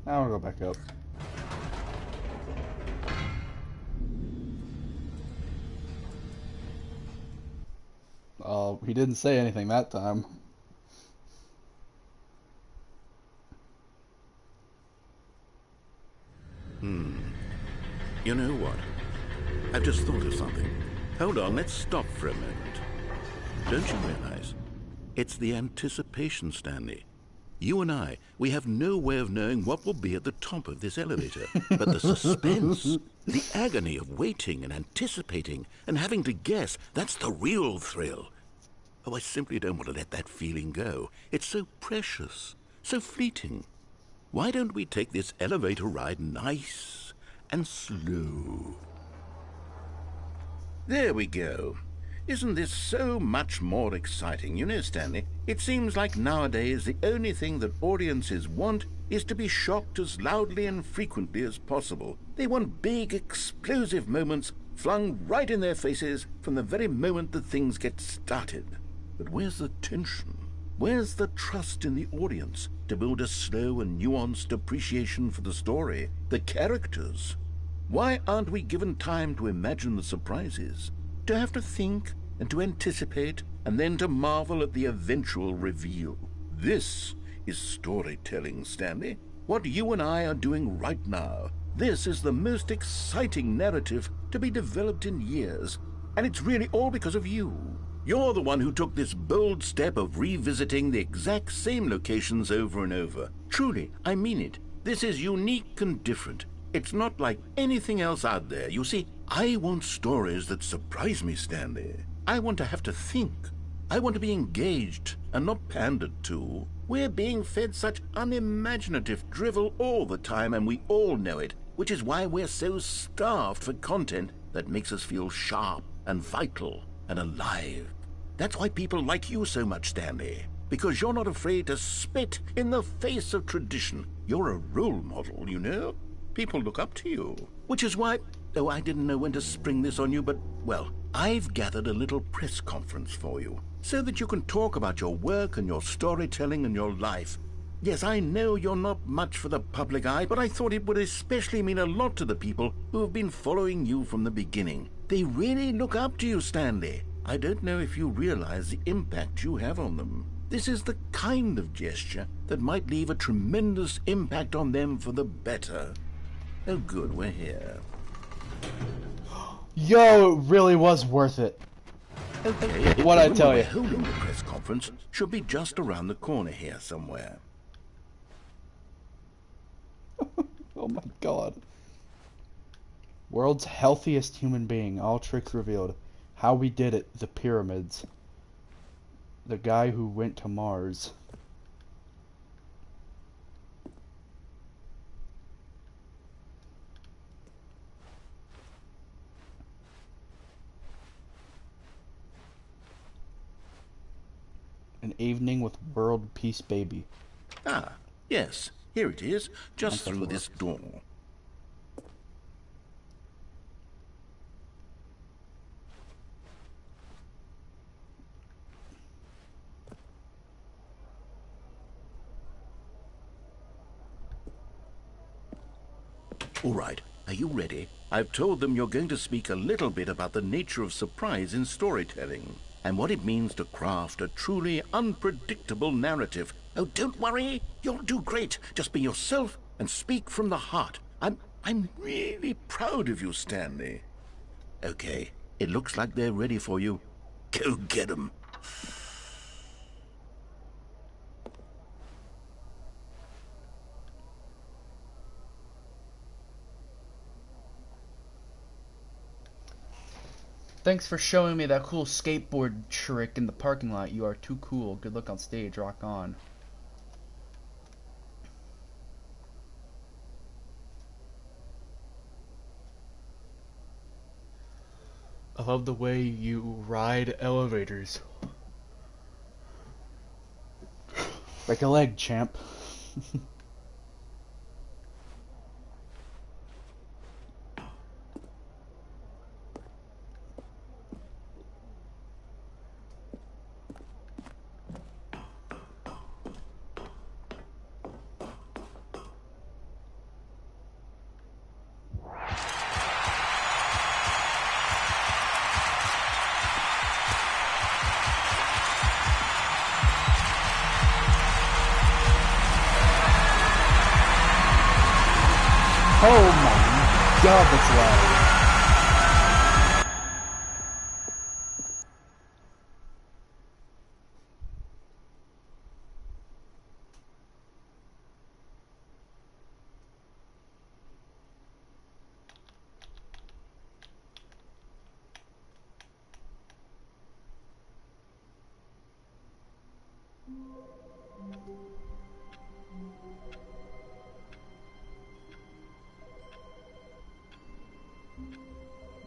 I want to go back up. He didn't say anything that time. You know what? I've just thought of something. Hold on, let's stop for a moment. Don't you realize? It's the anticipation, Stanley. You and I, we have no way of knowing what will be at the top of this elevator. But the suspense, the agony of waiting and anticipating and having to guess, that's the real thrill. Oh, I simply don't want to let that feeling go. It's so precious, so fleeting. Why don't we take this elevator ride nice and slow? There we go. Isn't this so much more exciting? You know, Stanley, it seems like nowadays the only thing that audiences want is to be shocked as loudly and frequently as possible. They want big, explosive moments flung right in their faces from the very moment that things get started. But where's the tension? Where's the trust in the audience to build a slow and nuanced appreciation for the story, the characters? Why aren't we given time to imagine the surprises? To have to think and to anticipate and then to marvel at the eventual reveal. This is storytelling, Stanley. What you and I are doing right now. This is the most exciting narrative to be developed in years. And it's really all because of you. You're the one who took this bold step of revisiting the exact same locations over and over. Truly, I mean it. This is unique and different. It's not like anything else out there. You see, I want stories that surprise me, Stanley. I want to have to think. I want to be engaged and not pandered to. We're being fed such unimaginative drivel all the time, and we all know it, which is why we're so starved for content that makes us feel sharp and vital and alive. That's why people like you so much, Stanley, because you're not afraid to spit in the face of tradition. You're a role model, you know? People look up to you, which is why... Oh, I didn't know when to spring this on you, but, well, I've gathered a little press conference for you, so that you can talk about your work and your storytelling and your life. Yes, I know you're not much for the public eye, but I thought it would especially mean a lot to the people who have been following you from the beginning. They really look up to you, Stanley. I don't know if you realize the impact you have on them. This is the kind of gesture that might leave a tremendous impact on them for the better. Oh good, we're here. Yo, it really was worth it. Okay, What I the tell room you. we're holding the press conference should be just around the corner here somewhere. Oh my god. World's healthiest human being. All tricks revealed. How we did it. The pyramids. The guy who went to Mars. An evening with world peace baby. Ah, yes, here it is, just through this door. All right, are you ready? I've told them you're going to speak a little bit about the nature of surprise in storytelling and what it means to craft a truly unpredictable narrative. Oh, don't worry, you'll do great. Just be yourself and speak from the heart. I'm really proud of you, Stanley. Okay, it looks like they're ready for you. Go get 'em. Thanks for showing me that cool skateboard trick in the parking lot. You are too cool. Good luck on stage. Rock on. I love the way you ride elevators. Break a leg, champ. Oh my god, that's loud.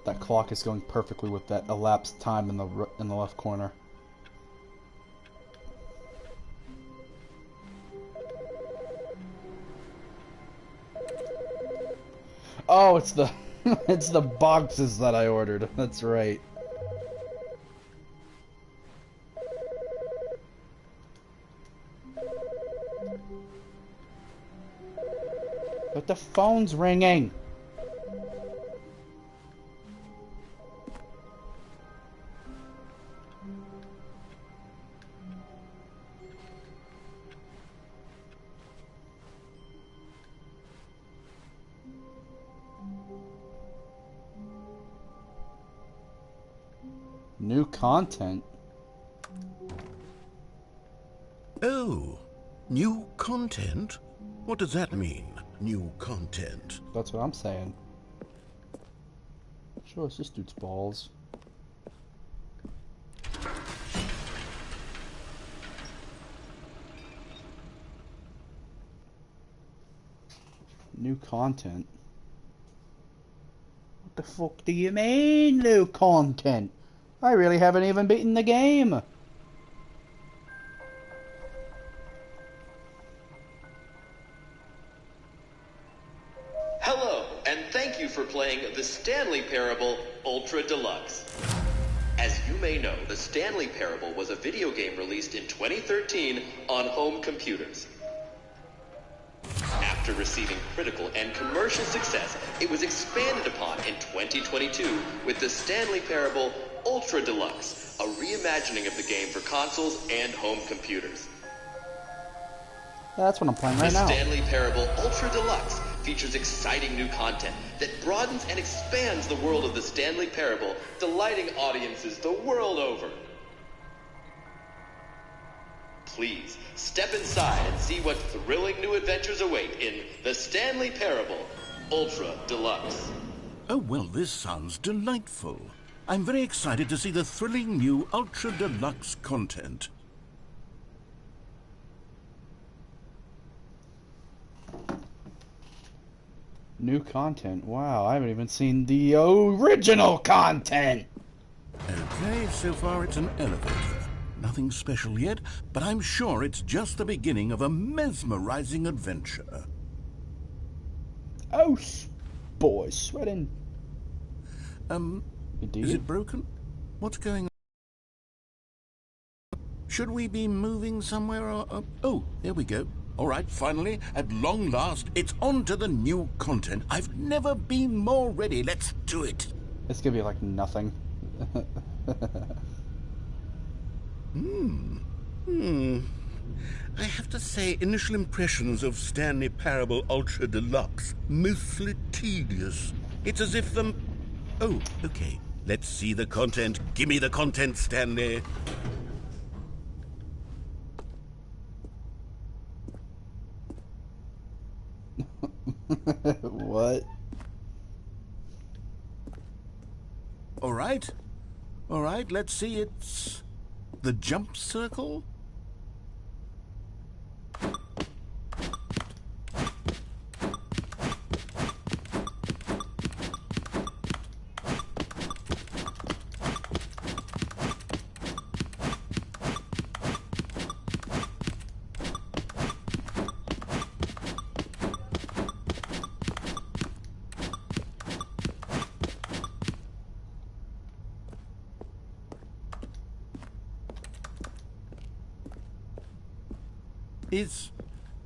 That clock is going perfectly with that elapsed time in the left corner. Oh, it's the it's the boxes that I ordered. That's right. But the phone's ringing. New content? Oh, new content? What does that mean, new content? That's what I'm saying. Show us this dude's balls. New content? What the fuck do you mean, new content? I really haven't even beaten the game. Hello, and thank you for playing the Stanley Parable Ultra Deluxe. As you may know, the Stanley Parable was a video game released in 2013 on home computers. After receiving critical and commercial success, it was expanded upon in 2022 with the Stanley Parable Ultra Deluxe, a reimagining of the game for consoles and home computers. That's what I'm playing right The now. Stanley Parable Ultra Deluxe features exciting new content that broadens and expands the world of the Stanley Parable, delighting audiences the world over. Please, step inside and see what thrilling new adventures await in The Stanley Parable Ultra Deluxe. Oh, well, this sounds delightful. I'm very excited to see the thrilling new Ultra Deluxe content. New content. Wow, I haven't even seen the original content. Okay, so far it's an elevator. Nothing special yet, but I'm sure it's just the beginning of a mesmerizing adventure. Oh, boy, sweating. Indeed. Is it broken? What's going on? Should we be moving somewhere or... oh, there we go. All right, finally, at long last, it's on to the new content. I've never been more ready. Let's do it. It's gonna be like nothing. I have to say, initial impressions of Stanley Parable Ultra Deluxe, mostly tedious. It's as if the... oh, okay. Let's see the content. Give me the content, Stanley. What? All right. All right, let's see. It's the jump circle.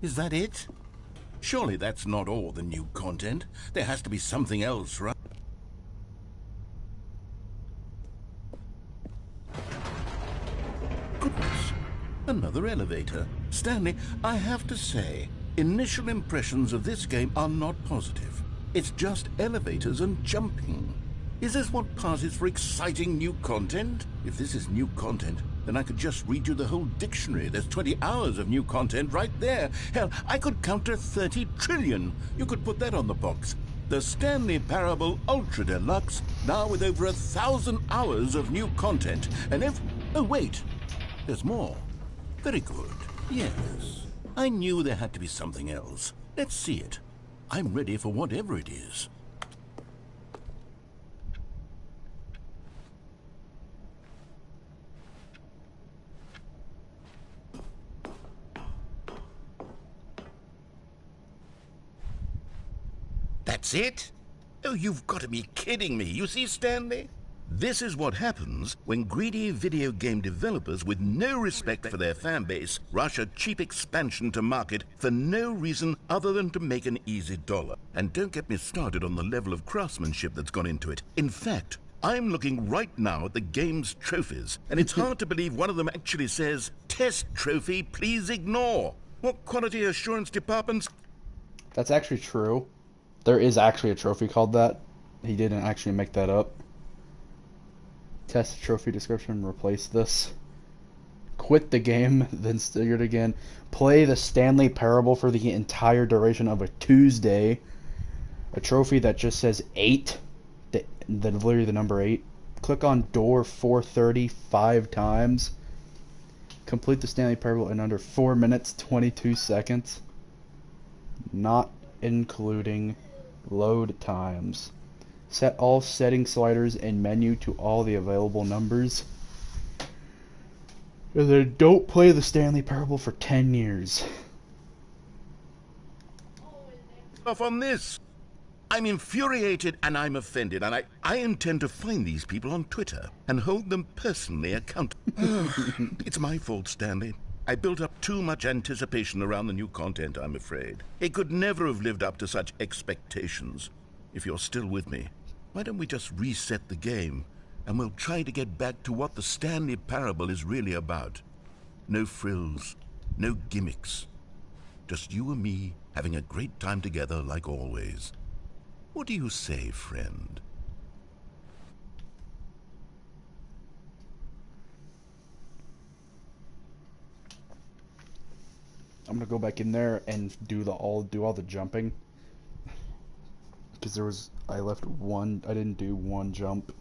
Is that it? Surely that's not all the new content. There has to be something else, right? Goodness, another elevator. Stanley, I have to say, initial impressions of this game are not positive. It's just elevators and jumping. Is this what passes for exciting new content? If this is new content, then I could just read you the whole dictionary. There's 20 hours of new content right there. Hell, I could count to 30 trillion. You could put that on the box. The Stanley Parable Ultra Deluxe, now with over 1,000 hours of new content. And if... oh, wait. There's more. Very good. Yes. I knew there had to be something else. Let's see it. I'm ready for whatever it is. That's it? Oh, you've got to be kidding me. You see, Stanley? This is what happens when greedy video game developers with no respect for their fan base rush a cheap expansion to market for no reason other than to make an easy dollar. And don't get me started on the level of craftsmanship that's gone into it. In fact, I'm looking right now at the game's trophies, and it's hard to believe one of them actually says, "Test trophy, please ignore." What quality assurance departments? That's actually true. There is actually a trophy called that. He didn't actually make that up. Test trophy description, replace this. Quit the game, then start it again. Play the Stanley Parable for the entire duration of a Tuesday. A trophy that just says 8. Literally the number 8. Click on door 430 5 times. Complete the Stanley Parable in under 4 minutes 22 seconds. Not including load times. Set all setting sliders and menu to all the available numbers. And then don't play the Stanley Parable for 10 years. Off on this. I'm infuriated and I'm offended, and I intend to find these people on Twitter and hold them personally accountable. It's my fault, Stanley. I built up too much anticipation around the new content, I'm afraid. It could never have lived up to such expectations. If you're still with me, why don't we just reset the game? and we'll try to get back to what the Stanley Parable is really about. No frills, no gimmicks. Just you and me having a great time together like always. What do you say, friend? I'm gonna go back in there and do all the jumping. Because I didn't do one jump.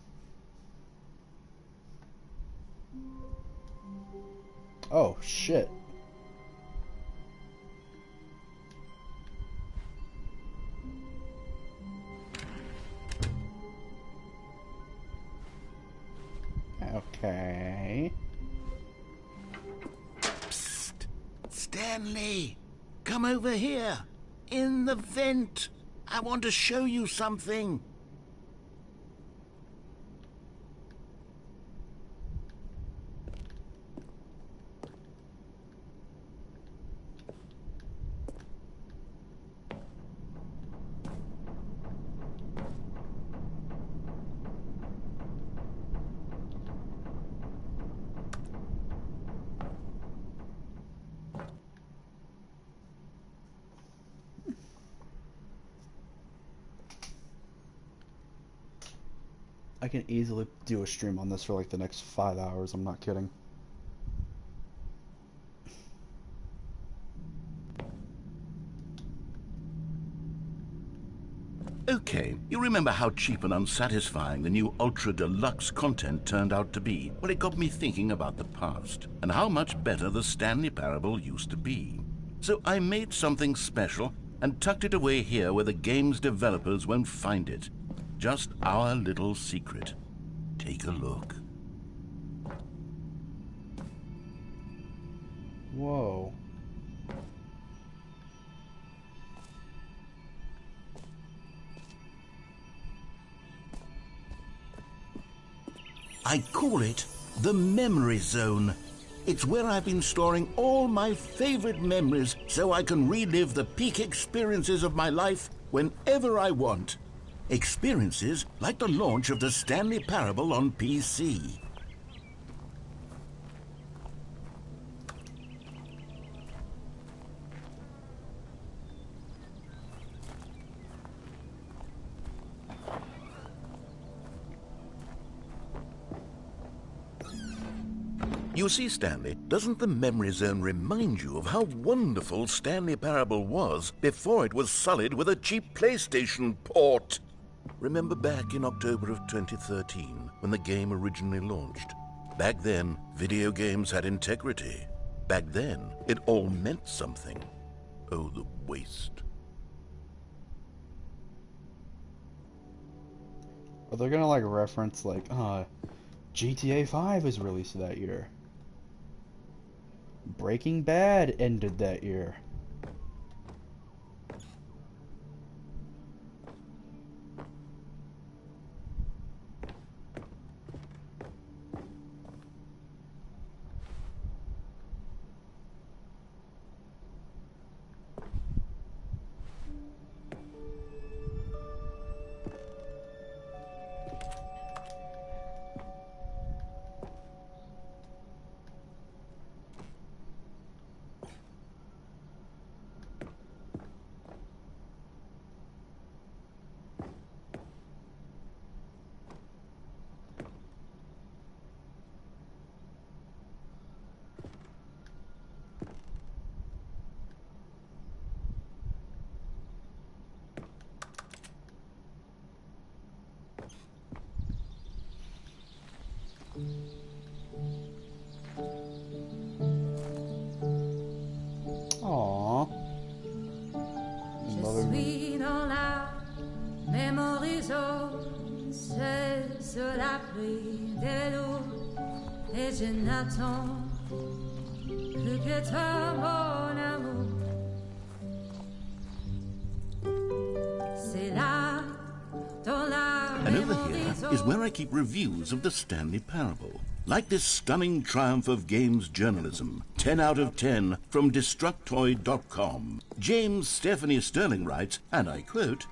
Oh, shit. Okay. Psst! Stanley! Come over here! In the vent! I want to show you something! I can easily do a stream on this for like the next 5 hours, I'm not kidding. Okay, you remember how cheap and unsatisfying the new Ultra Deluxe content turned out to be? Well, it got me thinking about the past, and how much better the Stanley Parable used to be. So I made something special, and tucked it away here where the game's developers won't find it. Just our little secret. Take a look. Whoa. I call it the Memory Zone. It's where I've been storing all my favorite memories so I can relive the peak experiences of my life whenever I want. Experiences like the launch of the Stanley Parable on PC. You see, Stanley, doesn't the Memory Zone remind you of how wonderful Stanley Parable was before it was sullied with a cheap PlayStation port? Remember back in October of 2013, when the game originally launched? Back then, video games had integrity. Back then, it all meant something. Oh, the waste. Are they gonna like reference like, GTA 5 was released that year. Breaking Bad ended that year. Aww. Je suis dans la memory zone, c'est sur la pluie des loups, et je n'attends plus que toi, mon amour. C'est là, dans la And over memory here zone. is where I keep reviews of the Stanley Parable. Like this stunning triumph of games journalism, 10 out of 10 from Destructoid.com. James Stephanie Sterling writes, and I quote,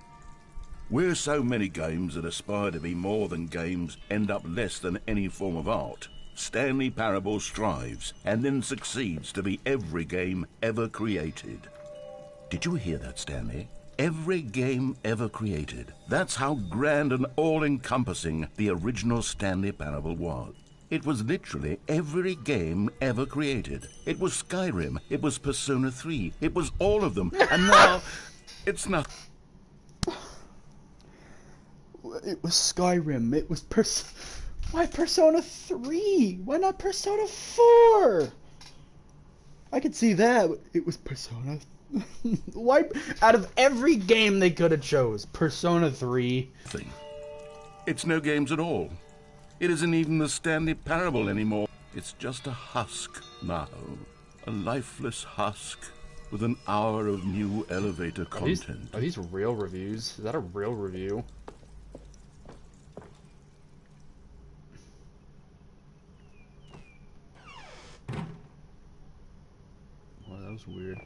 Where so many games that aspire to be more than games end up less than any form of art, Stanley Parable strives and then succeeds to be every game ever created. Did you hear that, Stanley? Every game ever created. That's how grand and all-encompassing the original Stanley Parable was. It was literally every game ever created. It was Skyrim, it was Persona 3, it was all of them, and now it's not. It was Skyrim, it was why Persona 3? Why not Persona 4? I could see that. It was Persona. Why, out of every game they could have chose, Persona 3. It's no games at all. It isn't even the Stanley Parable anymore. It's just a husk now. A lifeless husk with an hour of new elevator content. Are these real reviews? Is that a real review? Well, that was weird.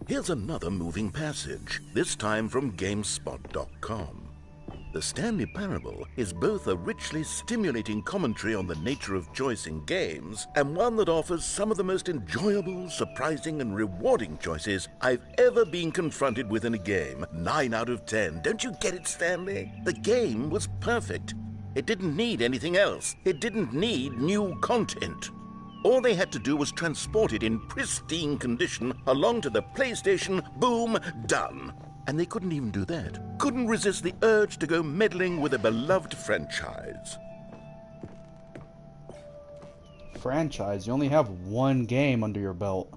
Here's another moving passage, this time from GameSpot.com. The Stanley Parable is both a richly stimulating commentary on the nature of choice in games, and one that offers some of the most enjoyable, surprising, and rewarding choices I've ever been confronted with in a game. 9 out of 10. Don't you get it, Stanley? The game was perfect. It didn't need anything else. It didn't need new content. All they had to do was transport it in pristine condition along to the PlayStation, boom, done. And they couldn't even do that. Couldn't resist the urge to go meddling with a beloved franchise. Franchise? You only have one game under your belt.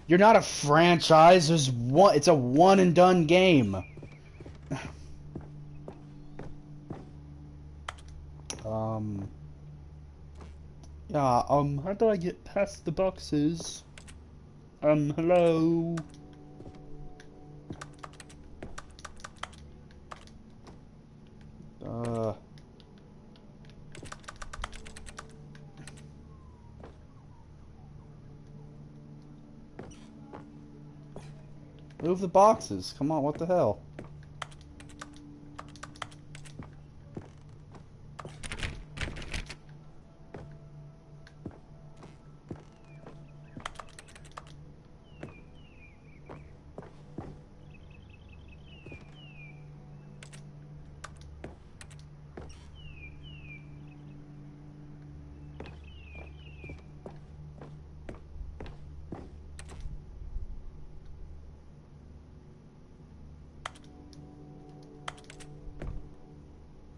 You're not a franchise, there's one. It's a one and done game. Yeah, how do I get past the boxes? Hello? Move the boxes, come on, what the hell?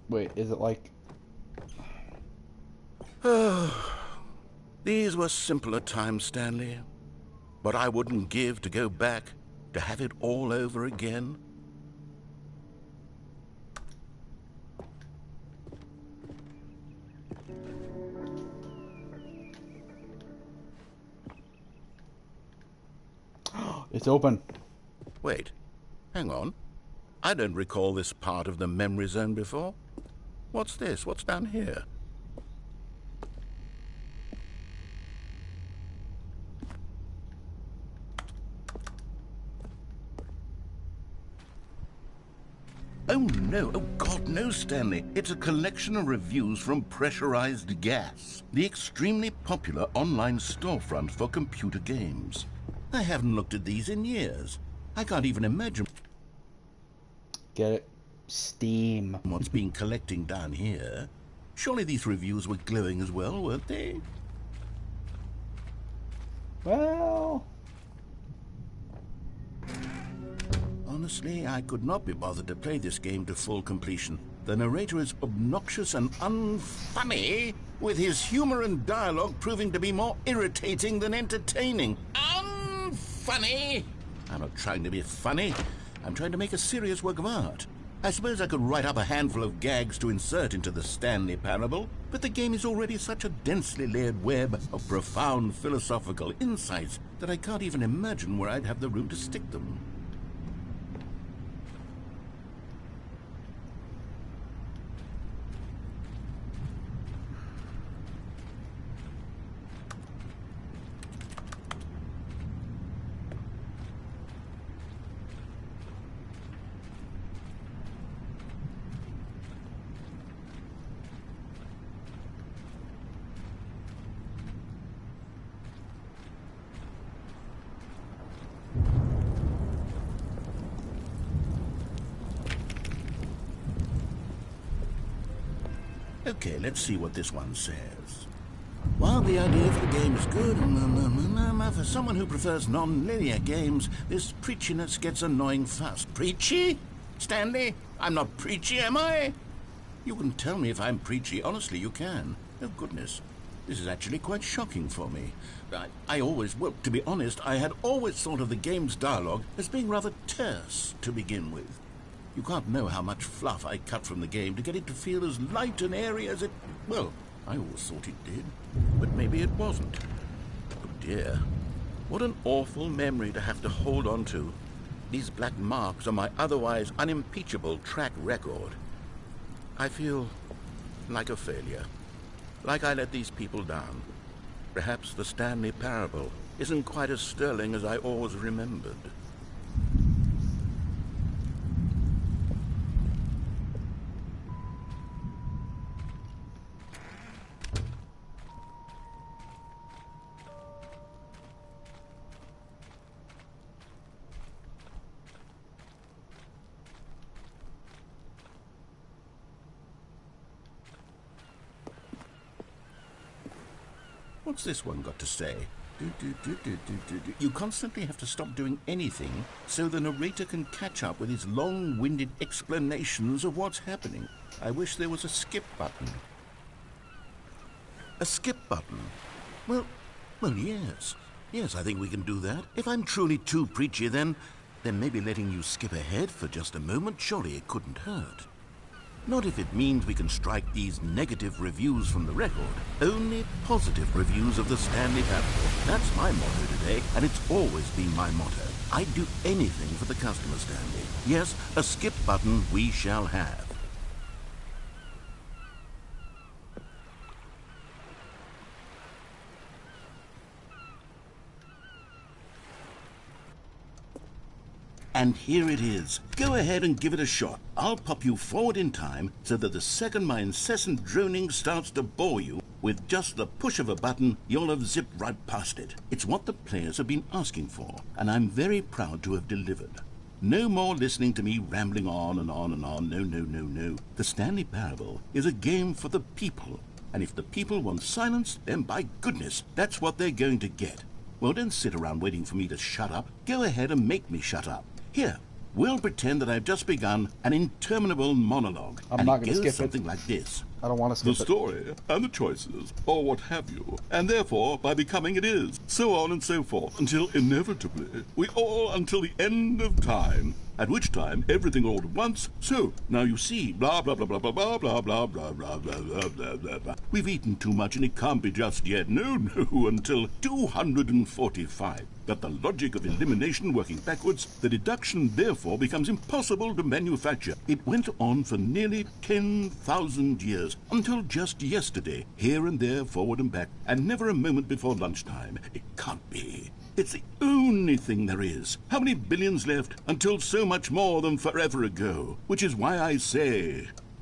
Wait, is it like... These were simpler times, Stanley. But I wouldn't give to go back, to have it all over again. It's open. Wait, hang on. I don't recall this part of the memory zone before. What's this? What's down here? Oh no, oh God, no, Stanley. It's a collection of reviews from Pressurized Gas, the extremely popular online storefront for computer games. I haven't looked at these in years. I can't even imagine... Get it? Steam. What's been collecting down here? Surely these reviews were glowing as well, weren't they? Well... Honestly, I could not be bothered to play this game to full completion. The narrator is obnoxious and unfunny, with his humor and dialogue proving to be more irritating than entertaining. Unfunny! I'm not trying to be funny. I'm trying to make a serious work of art. I suppose I could write up a handful of gags to insert into the Stanley Parable, but the game is already such a densely layered web of profound philosophical insights that I can't even imagine where I'd have the room to stick them. Okay, let's see what this one says. While the idea for the game is good, for someone who prefers non-linear games, this preachiness gets annoying fast. Preachy? Stanley? I'm not preachy, am I? You can tell me if I'm preachy. Honestly, you can. Oh, goodness. This is actually quite shocking for me. Well, to be honest, I had always thought of the game's dialogue as being rather terse to begin with. You can't know how much fluff I cut from the game to get it to feel as light and airy as it... Well, I always thought it did, but maybe it wasn't. Oh dear, what an awful memory to have to hold on to. These black marks on my otherwise unimpeachable track record. I feel like a failure, like I let these people down. Perhaps the Stanley Parable isn't quite as sterling as I always remembered. What's this one got to say? You constantly have to stop doing anything so the narrator can catch up with his long-winded explanations of what's happening. I wish there was a skip button. A skip button? Well, yes. Yes, I think we can do that. If I'm truly too preachy, then maybe letting you skip ahead for just a moment, surely it couldn't hurt. Not if it means we can strike these negative reviews from the record. Only positive reviews of the Stanley Parable. That's my motto today, and it's always been my motto. I'd do anything for the customer, Stanley. Yes, a skip button we shall have. And here it is. Go ahead and give it a shot. I'll pop you forward in time so that the second my incessant droning starts to bore you, with just the push of a button, you'll have zipped right past it. It's what the players have been asking for, and I'm very proud to have delivered. No more listening to me rambling on and on and on. No. The Stanley Parable is a game for the people, and if the people want silence, then by goodness, that's what they're going to get. Well, don't sit around waiting for me to shut up. Go ahead and make me shut up. Here, we'll pretend that I've just begun an interminable monologue. I'm not going to skip something like this. I don't want to skip it. The story and the choices, or what have you, and therefore, by becoming it is, so on and so forth, until inevitably, until the end of time, at which time, everything all at once, so, now you see, blah, blah, blah, blah, blah, blah, blah, blah, blah, blah, blah, blah, blah, blah, blah. We've eaten too much and it can't be just yet, no, until 245. But the logic of elimination working backwards, the deduction therefore becomes impossible to manufacture. It went on for nearly 10,000 years, until just yesterday, here and there, forward and back, and never a moment before lunchtime. It can't be. It's the only thing there is. How many billions left until so much more than forever ago? Which is why I say,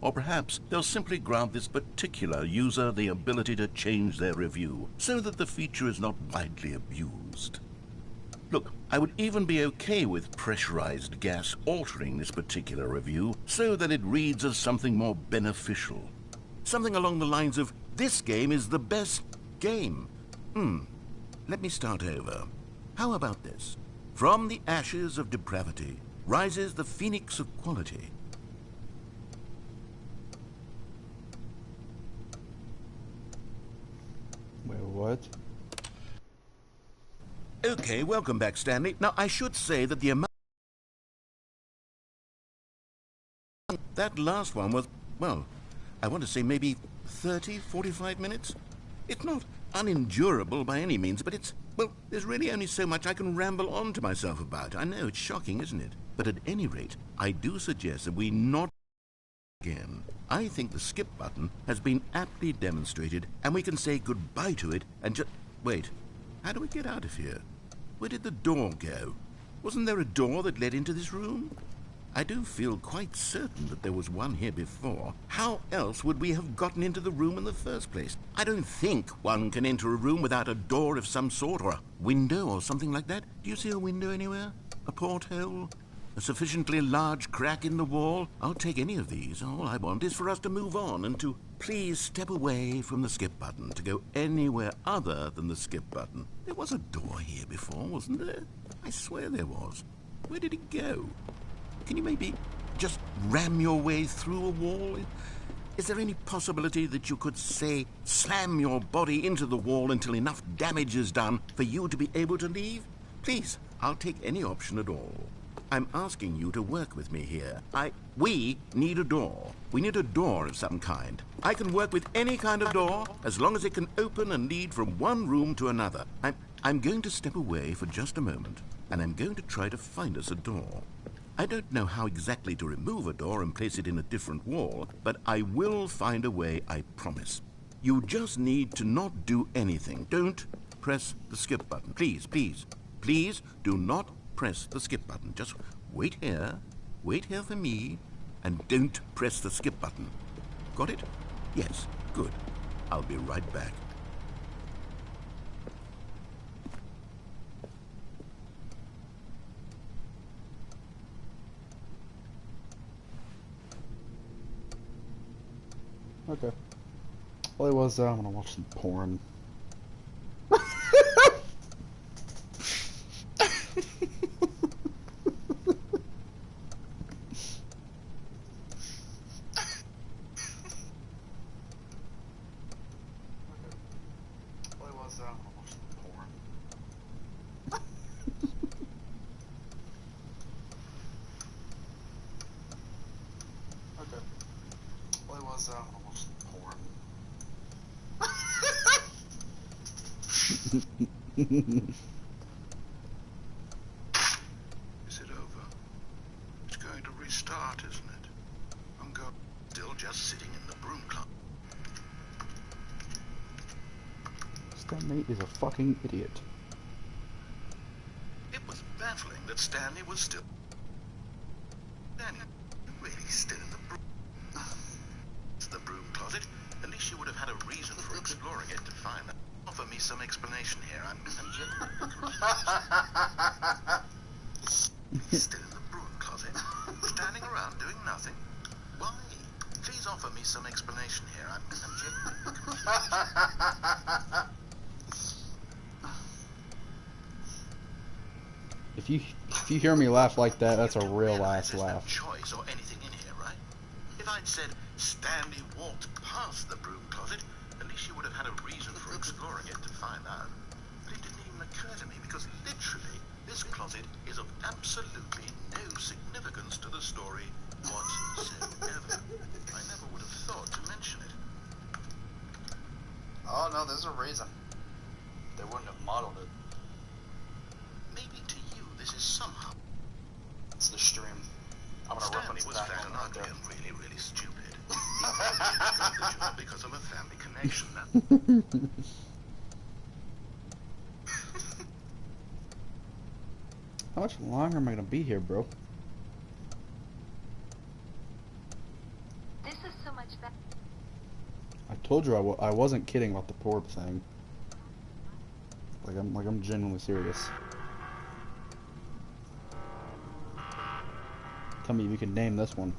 Or perhaps they'll simply grant this particular user the ability to change their review, so that the feature is not widely abused. Look, I would even be okay with pressurized gas altering this particular review so that it reads as something more beneficial. Something along the lines of, this game is the best game. Let me start over. How about this? From the ashes of depravity rises the phoenix of quality. Wait, what? Okay, welcome back, Stanley. Now, I should say that the amount... That last one was, well, I want to say maybe 30, 45 minutes? It's not unendurable by any means, but it's, well, there's really only so much I can ramble on to myself about. I know, it's shocking, isn't it? But at any rate, I do suggest that we not again. I think the skip button has been aptly demonstrated, and we can say goodbye to it and just... Wait, how do we get out of here? Where did the door go? Wasn't there a door that led into this room? I do feel quite certain that there was one here before. How else would we have gotten into the room in the first place? I don't think one can enter a room without a door of some sort, or a window or something like that. Do you see a window anywhere? A porthole? A sufficiently large crack in the wall? I'll take any of these. All I want is for us to move on and to please step away from the skip button, to go anywhere other than the skip button. There was a door here before, wasn't there? I swear there was. Where did it go? Can you maybe just ram your way through a wall? Is there any possibility that you could, say, slam your body into the wall until enough damage is done for you to be able to leave? Please, I'll take any option at all. I'm asking you to work with me here. We need a door. We need a door of some kind. I can work with any kind of door as long as it can open and lead from one room to another. I'm going to step away for just a moment, and I'm going to try to find us a door. I don't know how exactly to remove a door and place it in a different wall, but I will find a way, I promise. You just need to not do anything. Don't press the skip button. Please, please, please do not press the skip button. Just wait here for me, and don't press the skip button. Got it? Yes, good. I'll be right back. Okay. Well, it was, I'm gonna watch some porn. Is it over? It's going to restart, isn't it? I'm still just sitting in the broom closet. Stanley is a fucking idiot. It was baffling that Stanley was still... Stanley, really still in the broom closet. At least you would have had a reason for exploring it to find that. Offer me some explanation here. I'm still in the broom closet, standing around doing nothing. Why? Please offer me some explanation here. I'm If you hear me laugh like that, that's a real ass laugh. Choice or anything in here, right? If I'd said Stanley walked past the broom closet, at least you would have had a reason for exploring it to find out. But it didn't even occur to me because literally this closet is of absolutely no significance to the story whatsoever. I never would have thought to mention it. Oh no, there's a reason. They wouldn't have modeled it. Maybe to you this is somehow... It's the stream. I'm gonna reference was that fat one and right ugly there. and really, really stupid. He got the job because of a family connection. How much longer am I gonna be here, bro? This is Told you I wasn't kidding about the poor thing. I'm genuinely serious. Tell me if you can name this one.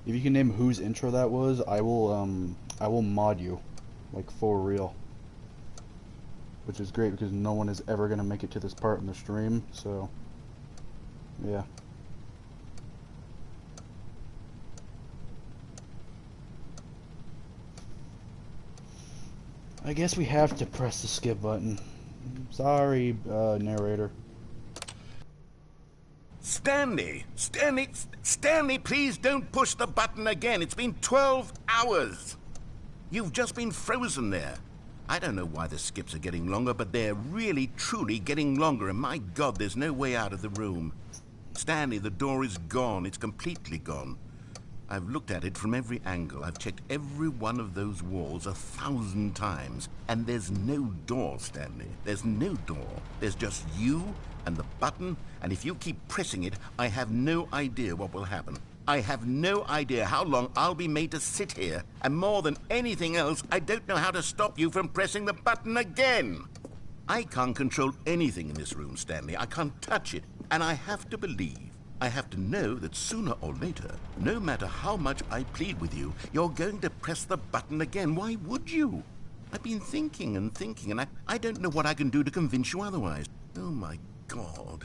If you can name whose intro that was, I will mod you, like for real. Which is great because no one is ever gonna make it to this part in the stream, so yeah. I guess we have to press the skip button. Sorry, narrator. Stanley, please don't push the button again. It's been 12 hours. You've just been frozen there. I don't know why the skips are getting longer, but they're really, truly getting longer, and my God, there's no way out of the room. Stanley, the door is gone. It's completely gone. I've looked at it from every angle. I've checked every one of those walls 1,000 times, and there's no door, Stanley. There's no door. There's just you and the button, and if you keep pressing it, I have no idea what will happen. I have no idea how long I'll be made to sit here, and more than anything else, I don't know how to stop you from pressing the button again. I can't control anything in this room, Stanley. I can't touch it, and I have to believe, I have to know that sooner or later, no matter how much I plead with you, you're going to press the button again. Why would you? I've been thinking and thinking, and I don't know what I can do to convince you otherwise. Oh my God.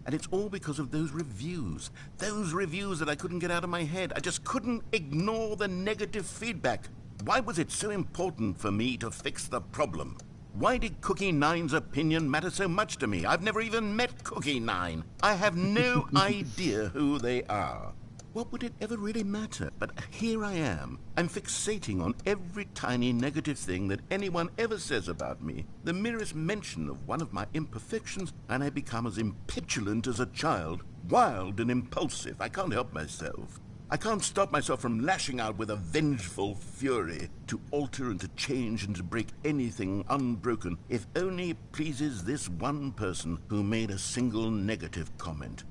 And it's all because of those reviews that I couldn't get out of my head. I just couldn't ignore the negative feedback. Why was it so important for me to fix the problem? Why did Cookie Nine's opinion matter so much to me? I've never even met Cookie Nine. I have no idea who they are. What would it ever really matter? But here I am. I'm fixating on every tiny negative thing that anyone ever says about me. The merest mention of one of my imperfections, and I become as impetulant as a child, wild and impulsive. I can't help myself. I can't stop myself from lashing out with a vengeful fury to alter and to change and to break anything unbroken, if only it pleases this one person who made a single negative comment.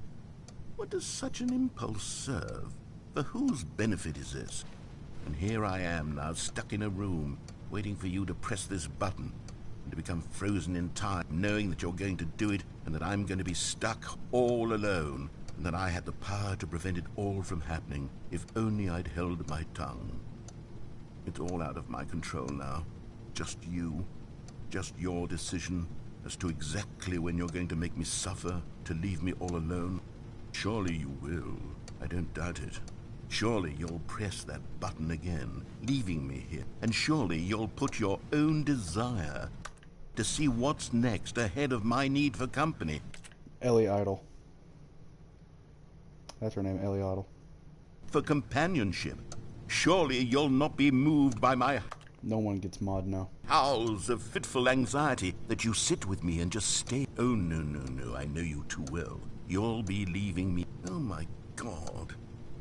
What does such an impulse serve? For whose benefit is this? And here I am now, stuck in a room, waiting for you to press this button, and to become frozen in time, knowing that you're going to do it, and that I'm going to be stuck all alone, and that I had the power to prevent it all from happening, if only I'd held my tongue. It's all out of my control now. Just you. Just your decision as to exactly when you're going to make me suffer, to leave me all alone. Surely you will. I don't doubt it. Surely you'll press that button again, leaving me here. And surely you'll put your own desire to see what's next ahead of my need for company. Ellie Idle. That's her name, Ellie Idle. For companionship. Surely you'll not be moved by my... No one gets mod now. Howls of fitful anxiety that you sit with me and just stay. Oh, no, I know you too well. You'll be leaving me. Oh, my God.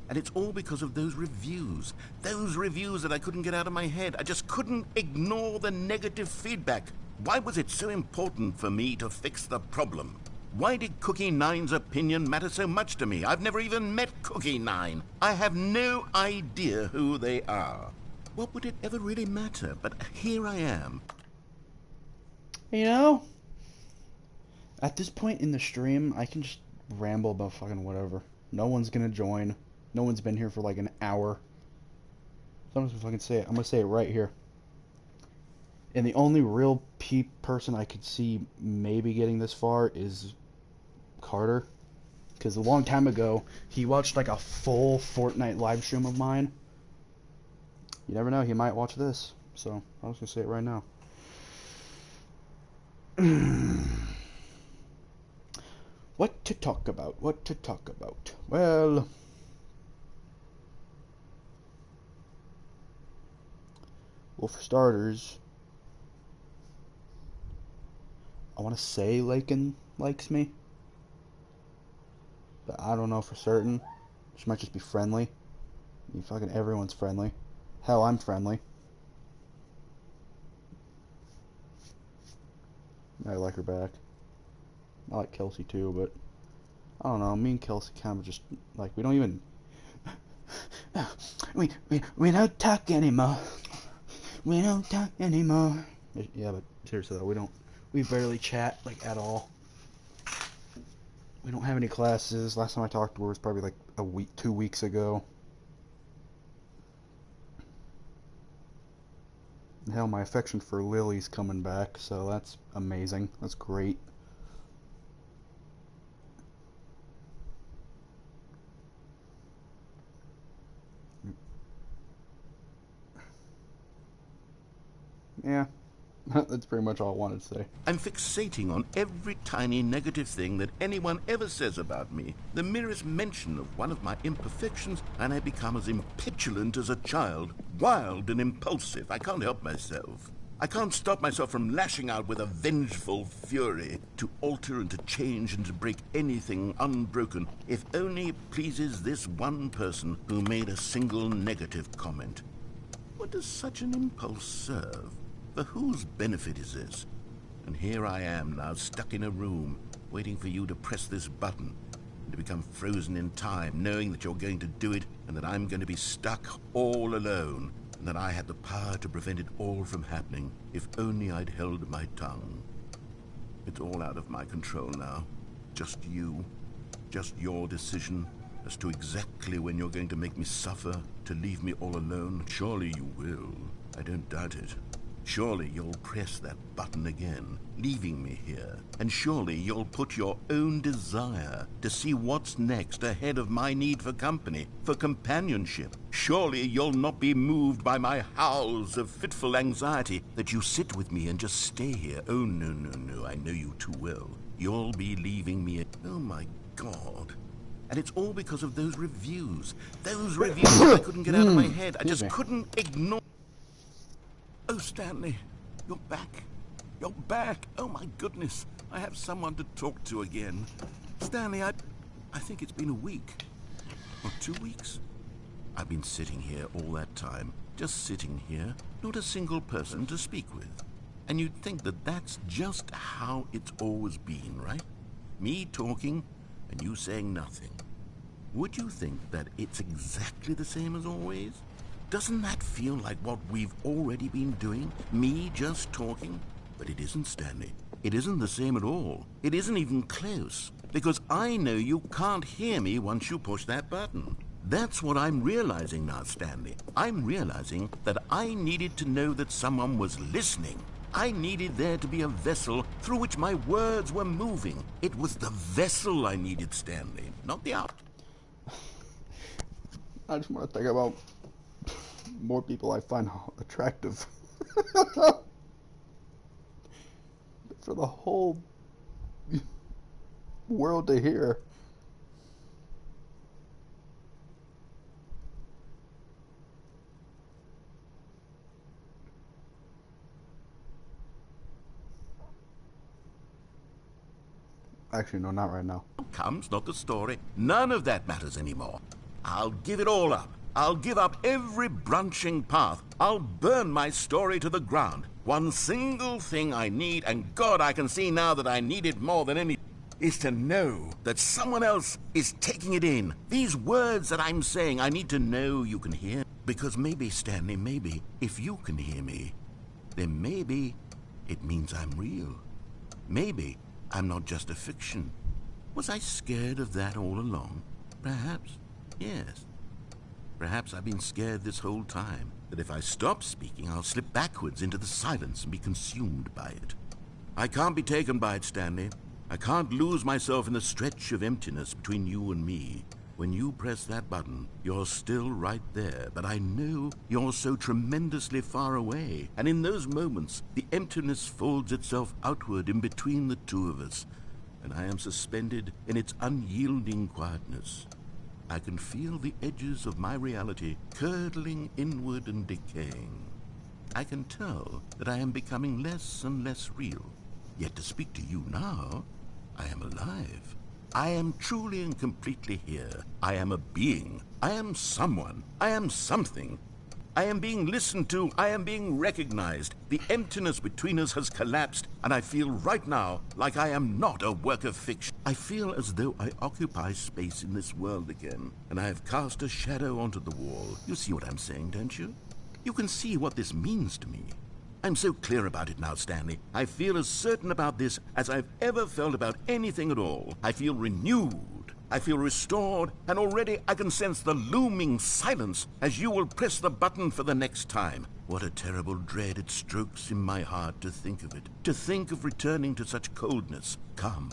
And it's all because of those reviews that I couldn't get out of my head. I just couldn't ignore the negative feedback. Why was it so important for me to fix the problem? Why did Cookie Nine's opinion matter so much to me? I've never even met Cookie Nine. I have no idea who they are. What would it ever really matter? But here I am. You know, at this point in the stream, I can just ramble about fucking whatever. No one's gonna join. No one's been here for like an hour. So I'm just gonna fucking say it. I'm gonna say it right here. And the only real person I could see maybe getting this far is Carter. Because a long time ago, he watched like a full Fortnite live stream of mine. You never know, he might watch this. So, I was gonna say it right now. What to talk about? What to talk about? Well, for starters, I want to say Lakin likes me, but I don't know for certain. She might just be friendly. I mean, fucking everyone's friendly. Hell, I'm friendly. I like her back. I like Kelsey too, but I don't know. Me and Kelsey kind of just like we don't even we don't talk anymore. We don't talk anymore. Yeah, but seriously though, we barely chat like at all. We don't have any classes. Last time I talked to her was probably like 2 weeks ago. Hell, my affection for Lily's coming back, so that's amazing. That's great. Yeah, that's pretty much all I wanted to say. I'm fixating on every tiny negative thing that anyone ever says about me. The merest mention of one of my imperfections, and I become as impetulant as a child, wild and impulsive. I can't help myself. I can't stop myself from lashing out with a vengeful fury to alter and to change and to break anything unbroken, if only it pleases this one person who made a single negative comment. What does such an impulse serve? For whose benefit is this? And here I am now, stuck in a room, waiting for you to press this button, and to become frozen in time, knowing that you're going to do it, and that I'm going to be stuck all alone, and that I had the power to prevent it all from happening, if only I'd held my tongue. It's all out of my control now. Just you. Just your decision as to exactly when you're going to make me suffer, to leave me all alone. Surely you will. I don't doubt it. Surely you'll press that button again, leaving me here. And surely you'll put your own desire to see what's next ahead of my need for company, for companionship. Surely you'll not be moved by my howls of fitful anxiety, that you sit with me and just stay here. Oh, no, no, no, I know you too well. You'll be leaving me. Oh, my God. And it's all because of those reviews. Those reviews I couldn't get out of my head. I just couldn't ignore. Oh, Stanley, you're back. You're back. Oh, my goodness. I have someone to talk to again. Stanley, I think it's been a week. Or 2 weeks. I've been sitting here all that time. Just sitting here. Not a single person to speak with. And you'd think that that's just how it's always been, right? Me talking and you saying nothing. Would you think that it's exactly the same as always? Doesn't that feel like what we've already been doing? Me just talking? But it isn't, Stanley. It isn't the same at all. It isn't even close. Because I know you can't hear me once you push that button. That's what I'm realizing now, Stanley. I'm realizing that I needed to know that someone was listening. I needed there to be a vessel through which my words were moving. It was the vessel I needed, Stanley, not the out. I just want to think about more people I find attractive. For the whole world to hear. Actually, no, not right now. Comes not the story. None of that matters anymore. I'll give it all up. I'll give up every branching path. I'll burn my story to the ground. One single thing I need, and God, I can see now that I need it more than any, is to know that someone else is taking it in. These words that I'm saying, I need to know you can hear. Because maybe, Stanley, maybe, if you can hear me, then maybe it means I'm real. Maybe I'm not just a fiction. Was I scared of that all along? Perhaps, yes. Perhaps I've been scared this whole time, that if I stop speaking, I'll slip backwards into the silence and be consumed by it. I can't be taken by it, Stanley. I can't lose myself in the stretch of emptiness between you and me. When you press that button, you're still right there, but I know you're so tremendously far away, and in those moments, the emptiness folds itself outward in between the two of us, and I am suspended in its unyielding quietness. I can feel the edges of my reality curdling inward and decaying. I can tell that I am becoming less and less real. Yet to speak to you now, I am alive. I am truly and completely here. I am a being. I am someone. I am something. I am being listened to. I am being recognized. The emptiness between us has collapsed, and I feel right now like I am not a work of fiction. I feel as though I occupy space in this world again, and I have cast a shadow onto the wall. You see what I'm saying, don't you? You can see what this means to me. I'm so clear about it now, Stanley. I feel as certain about this as I've ever felt about anything at all. I feel renewed. I feel restored, and already I can sense the looming silence as you will press the button for the next time. What a terrible dread it strokes in my heart to think of it, to think of returning to such coldness. Come,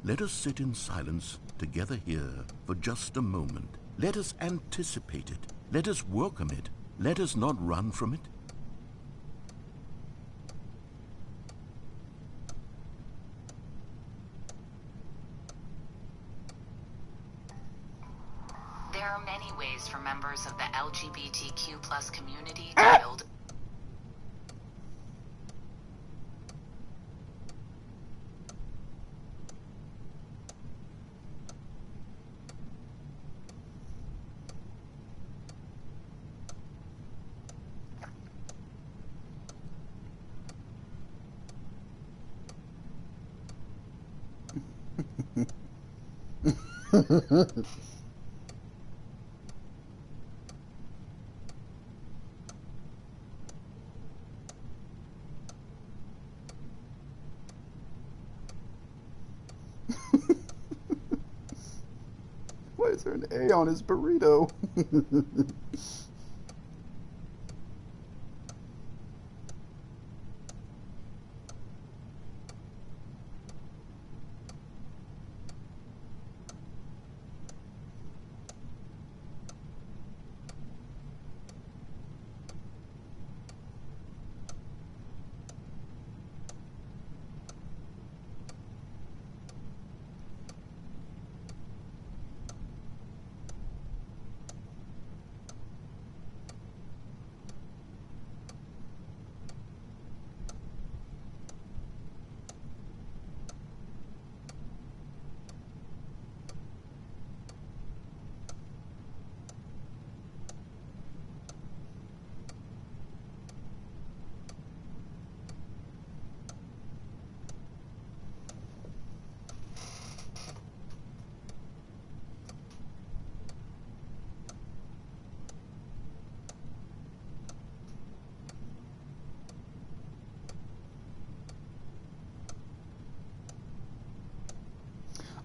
let us sit in silence together here for just a moment. Let us anticipate it. Let us welcome it. Let us not run from it. There are many ways for members of the LGBTQ+ community to build. Why is there an A on his burrito?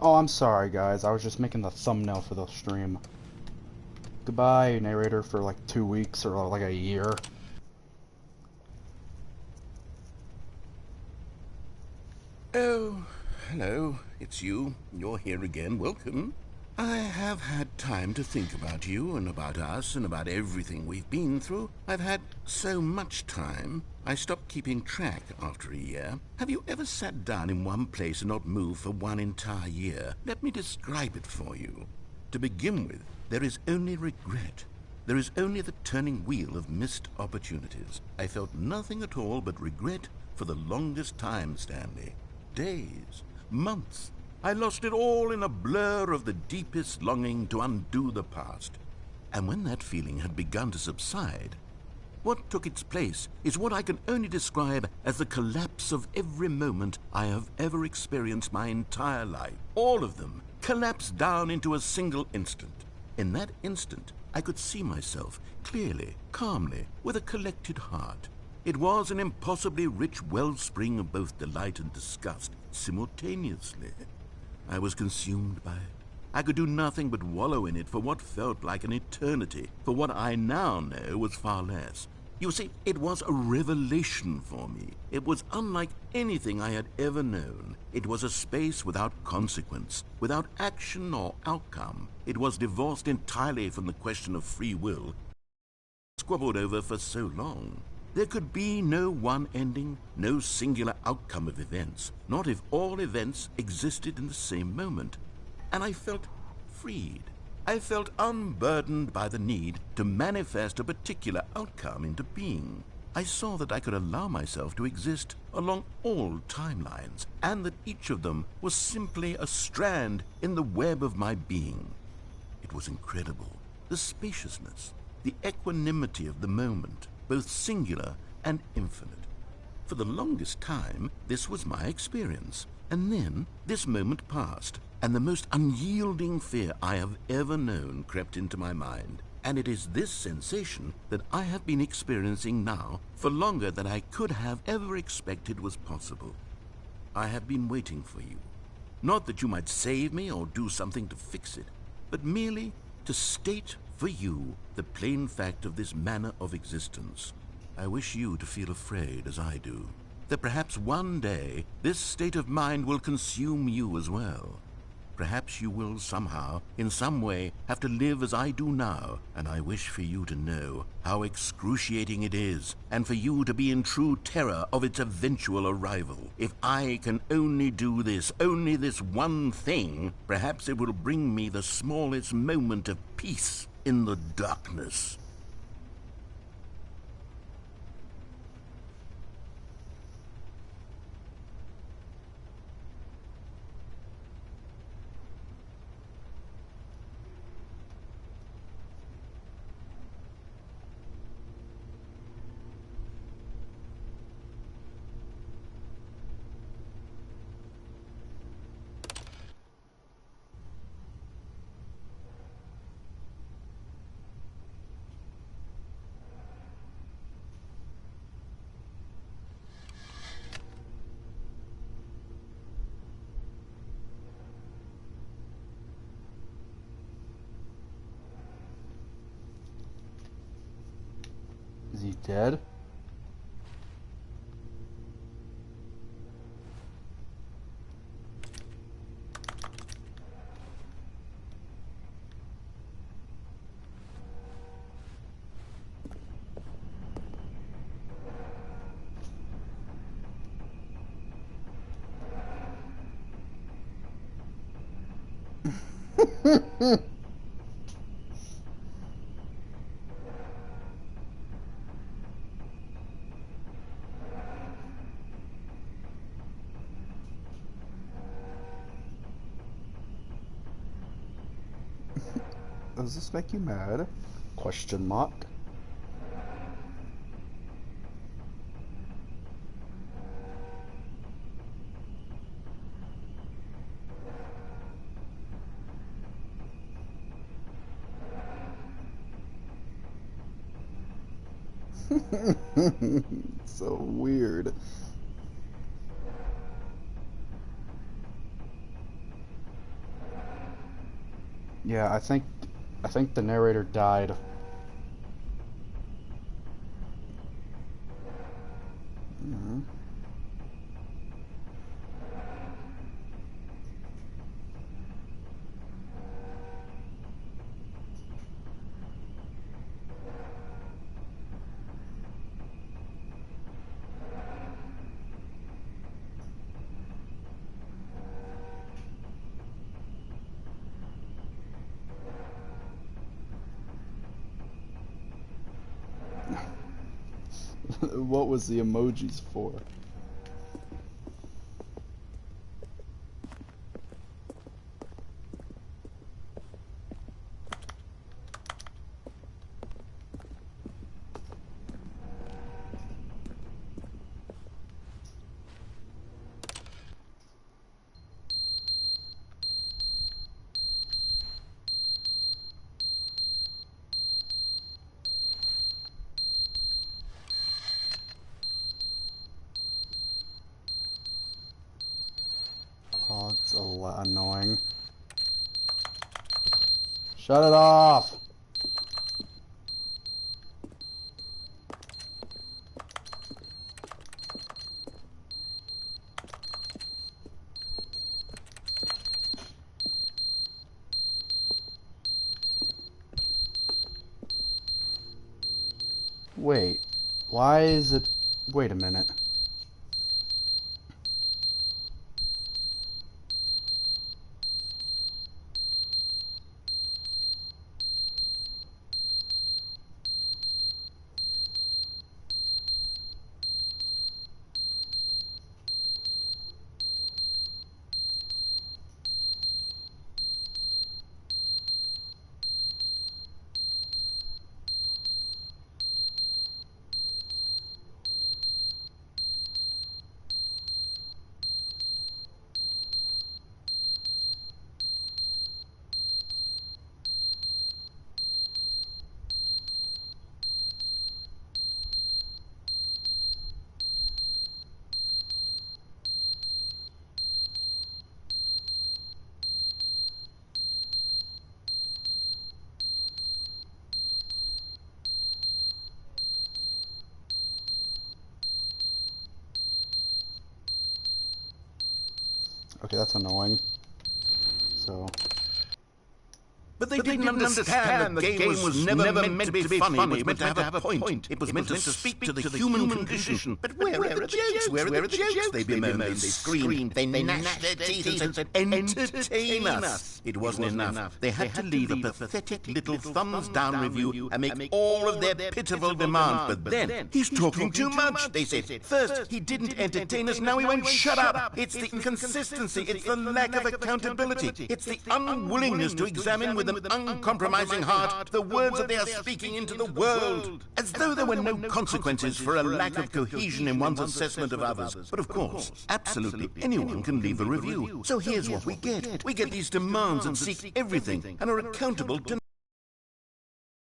Oh, I'm sorry, guys. I was just making the thumbnail for the stream. Goodbye, narrator, for like 2 weeks or like a year. Oh, hello. It's you. You're here again. Welcome. I have had time to think about you and about us and about everything we've been through. I've had so much time. I stopped keeping track after a year. Have you ever sat down in one place and not moved for one entire year? Let me describe it for you. To begin with, there is only regret. There is only the turning wheel of missed opportunities. I felt nothing at all but regret for the longest time, Stanley. Days, months. I lost it all in a blur of the deepest longing to undo the past. And when that feeling had begun to subside, what took its place is what I can only describe as the collapse of every moment I have ever experienced my entire life. All of them collapsed down into a single instant. In that instant, I could see myself clearly, calmly, with a collected heart. It was an impossibly rich wellspring of both delight and disgust simultaneously. I was consumed by it. I could do nothing but wallow in it for what felt like an eternity, for what I now know was far less. You see, it was a revelation for me. It was unlike anything I had ever known. It was a space without consequence, without action or outcome. It was divorced entirely from the question of free will, squabbled over for so long. There could be no one ending, no singular outcome of events, not if all events existed in the same moment. And I felt freed. I felt unburdened by the need to manifest a particular outcome into being. I saw that I could allow myself to exist along all timelines, and that each of them was simply a strand in the web of my being. It was incredible. The spaciousness, the equanimity of the moment, both singular and infinite. For the longest time, this was my experience. And then this moment passed, and the most unyielding fear I have ever known crept into my mind. And it is this sensation that I have been experiencing now for longer than I could have ever expected was possible. I have been waiting for you. Not that you might save me or do something to fix it, but merely to state for you the plain fact of this manner of existence. I wish you to feel afraid as I do, that perhaps one day this state of mind will consume you as well. Perhaps you will somehow, in some way, have to live as I do now, and I wish for you to know how excruciating it is, and for you to be in true terror of its eventual arrival. If I can only do this, only this one thing, perhaps it will bring me the smallest moment of peace in the darkness. Is he dead? Does this make you mad? Question mark. So weird. Yeah, I think the narrator died. Mhm. What was the emojis for? Oh, it's a lot annoying. Shut it off! Wait, why is it... Wait a minute. Okay, that's annoying. So... But they didn't understand the game was never meant to be funny. It was meant to have a point. It was meant to speak to the human condition. But where are the jokes? Where are the jokes? They bemoaned, they screamed, they gnashed their teeth and said, entertain us. It wasn't enough. They had to leave a pathetic little thumbs-down review and make all of their pitiful demands. But then, he's talking too much, they said. First, he didn't entertain us, now he won't shut up. It's the inconsistency, it's the lack of accountability, it's the unwillingness to examine with an uncompromising heart the words that they are speaking into the world, as though there were no consequences for a lack of cohesion in one's assessment of others. But of course, absolutely anyone can leave a review. So here's what we get. We get these demands that seek everything and are accountable to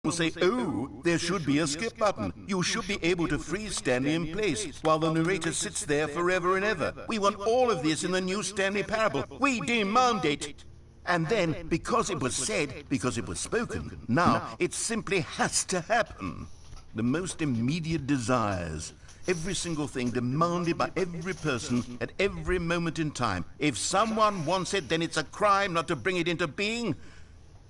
will say, oh, there should be a skip button. You should be able to freeze Stanley in place while the narrator sits there forever and ever. We want all of this in the new Stanley Parable. We demand it. And then, because it was said, because it was spoken, now it simply has to happen. The most immediate desires, every single thing demanded by every person at every moment in time. If someone wants it, then it's a crime not to bring it into being.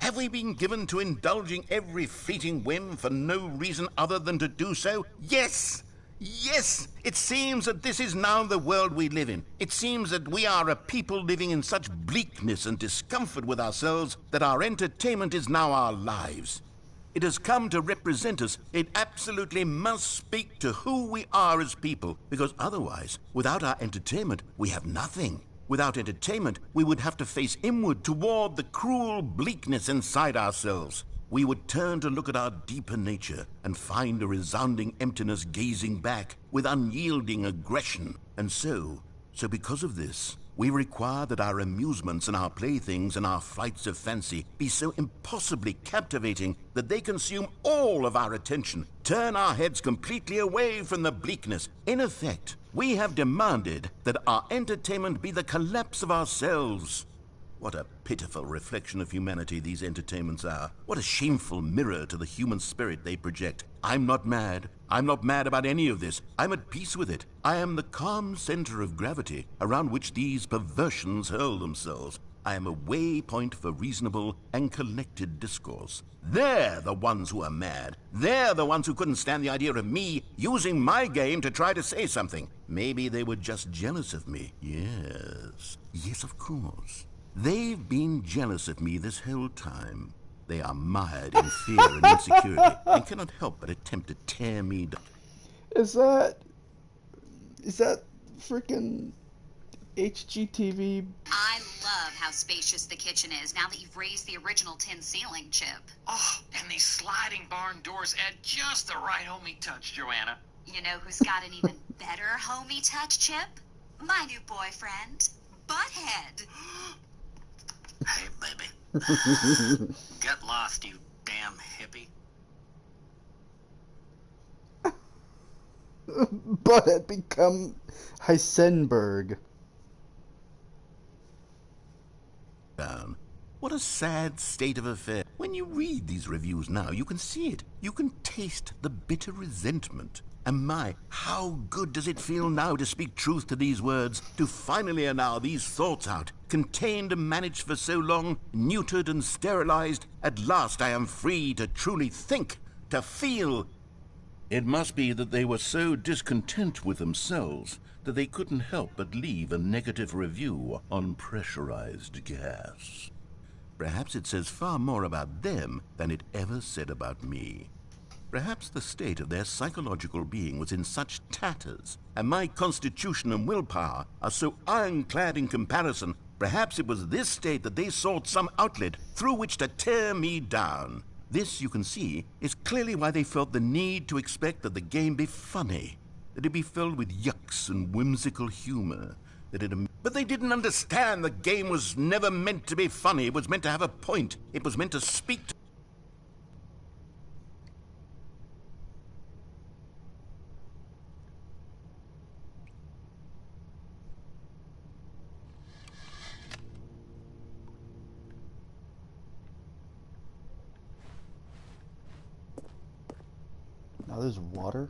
Have we been given to indulging every fleeting whim for no reason other than to do so? Yes! Yes! It seems that this is now the world we live in. It seems that we are a people living in such bleakness and discomfort with ourselves that our entertainment is now our lives. It has come to represent us. It absolutely must speak to who we are as people, because otherwise, without our entertainment, we have nothing. Without entertainment, we would have to face inward toward the cruel bleakness inside ourselves. We would turn to look at our deeper nature and find a resounding emptiness gazing back with unyielding aggression. And so because of this, we require that our amusements and our playthings and our flights of fancy be so impossibly captivating that they consume all of our attention, turn our heads completely away from the bleakness. In effect, we have demanded that our entertainment be the collapse of ourselves. What a pitiful reflection of humanity these entertainments are. What a shameful mirror to the human spirit they project. I'm not mad. I'm not mad about any of this. I'm at peace with it. I am the calm center of gravity around which these perversions hurl themselves. I am a waypoint for reasonable and collected discourse. They're the ones who are mad. They're the ones who couldn't stand the idea of me using my game to try to say something. Maybe they were just jealous of me. Yes. Yes, of course. They've been jealous of me this whole time. They are mired in fear and insecurity and cannot help but attempt to tear me down. Is that freaking HGTV? I love how spacious the kitchen is now that you've raised the original tin ceiling, Chip. Oh, and these sliding barn doors add just the right homey touch, Joanna. You know who's got an even better homey touch, Chip? My new boyfriend, Butthead. Hey, baby. Get lost, you damn hippie. Butthead become Heisenberg. What a sad state of affairs. When you read these reviews now, you can see it. You can taste the bitter resentment. And my, how good does it feel now to speak truth to these words, to finally allow these thoughts out, contained and managed for so long, neutered and sterilized. At last I am free to truly think, to feel. It must be that they were so discontent with themselves that they couldn't help but leave a negative review on pressurized gas. Perhaps it says far more about them than it ever said about me. Perhaps the state of their psychological being was in such tatters, and my constitution and willpower are so ironclad in comparison. Perhaps it was this state that they sought some outlet through which to tear me down. This, you can see, is clearly why they felt the need to expect that the game be funny, that it be filled with yucks and whimsical humor, but they didn't understand the game was never meant to be funny. It was meant to have a point. It was meant to speak to... Now there's water.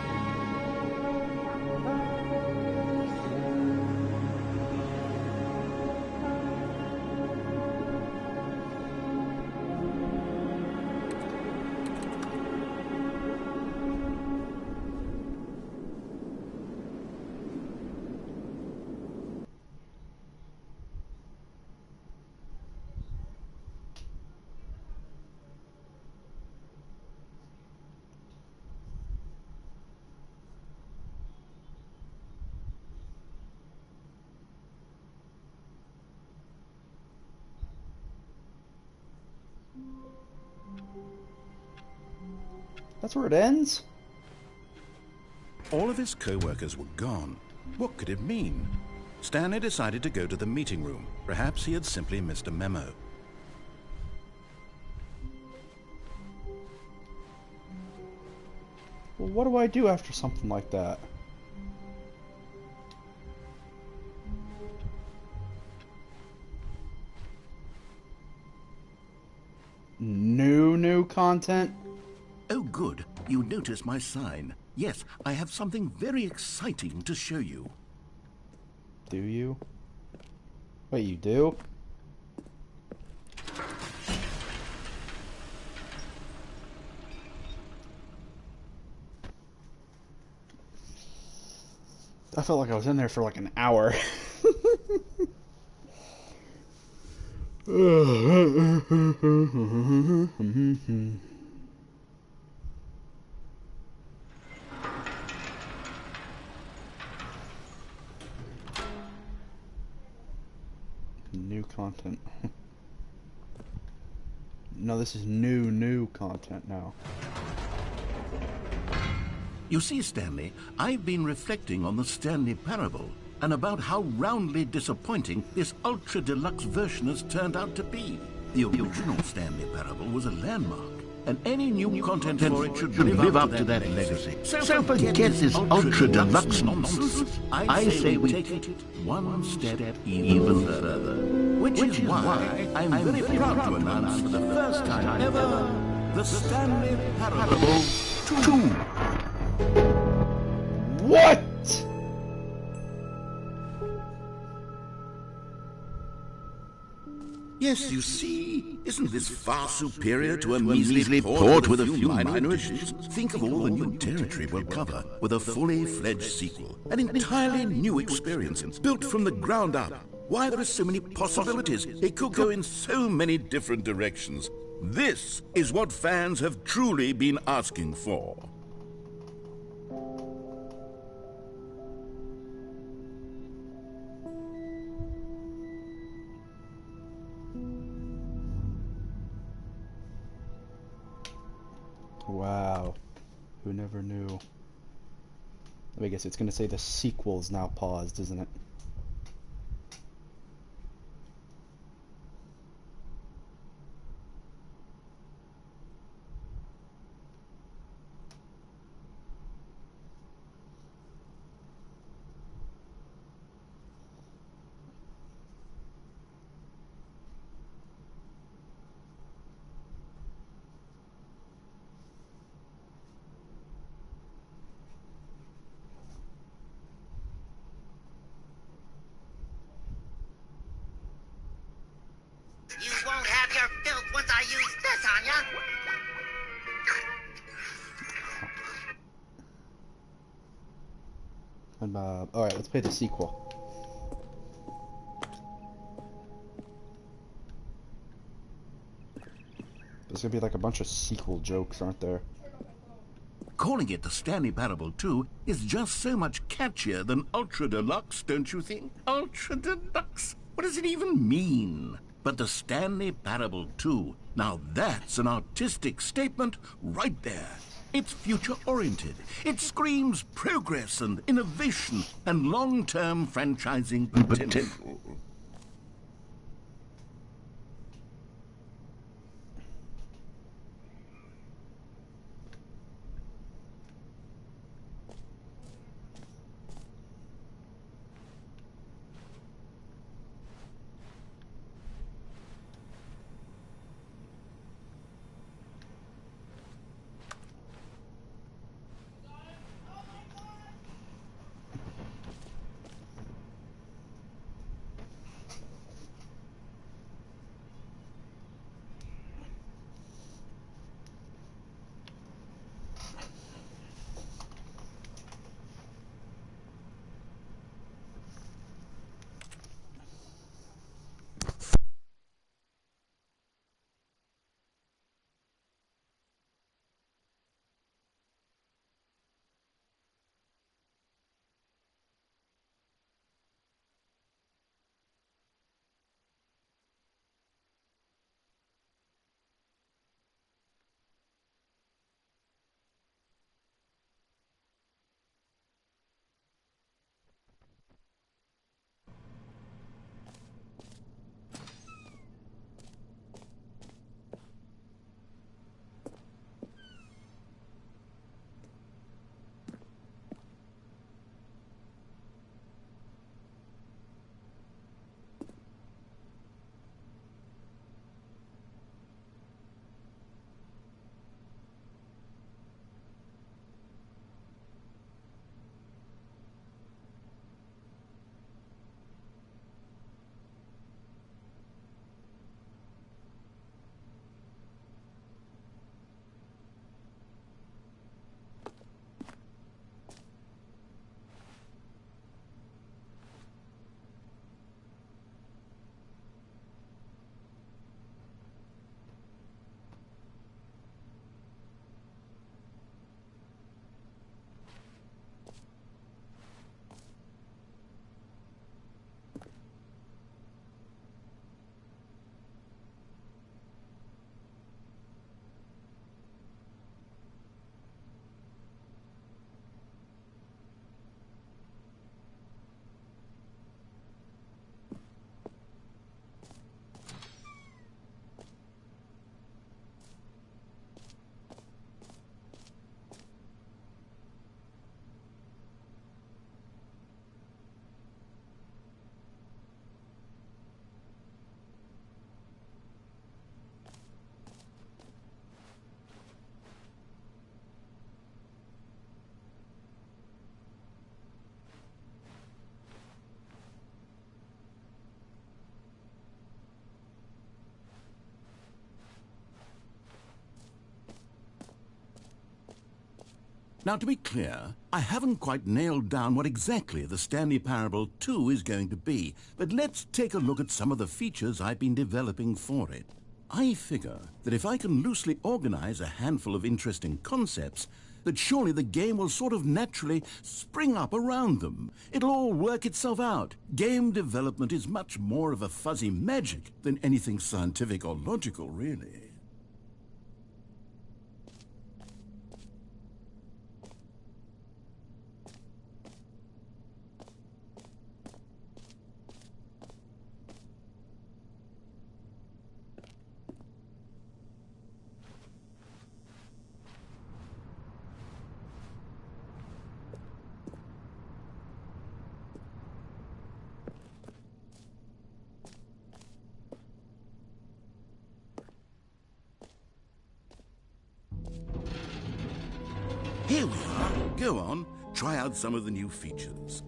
That's where it ends? All of his co-workers were gone. What could it mean? Stanley decided to go to the meeting room. Perhaps he had simply missed a memo. Well, what do I do after something like that? New content? Oh, good. You notice my sign. Yes, I have something very exciting to show you. Do you? Wait, you do? I felt like I was in there for like an hour. New content. No, this is new content now. You see, Stanley, I've been reflecting on the Stanley Parable and about how roundly disappointing this ultra deluxe version has turned out to be. The original Stanley Parable was a landmark, and any new content for it should live up to that legacy. So forget this ultra deluxe nonsense. I say we take it one step even further. Which is why I'm very proud to announce for the first time ever the Stanley Parable 2. What? Yes, you see, isn't this far superior to a measly port with a few minor issues? Think of all the new territory we'll cover with a fully fledged sequel. An entirely new experience, built from the ground up. Why, there are so many possibilities. It could go in so many different directions. This is what fans have truly been asking for. Wow. Who never knew? I guess it's gonna say the sequel's now paused, isn't it? You won't have your filth once I use this on ya! And, alright, let's play the sequel. There's gonna be like a bunch of sequel jokes, aren't there? Calling it the Stanley Parable 2 is just so much catchier than Ultra Deluxe, don't you think? Ultra Deluxe? What does it even mean? But the Stanley Parable 2, now that's an artistic statement right there. It's future-oriented. It screams progress and innovation and long-term franchising potential. Now, to be clear, I haven't quite nailed down what exactly the Stanley Parable 2 is going to be, but let's take a look at some of the features I've been developing for it. I figure that if I can loosely organize a handful of interesting concepts, that surely the game will sort of naturally spring up around them. It'll all work itself out. Game development is much more of a fuzzy magic than anything scientific or logical, really. Here we are. Go on, try out some of the new features.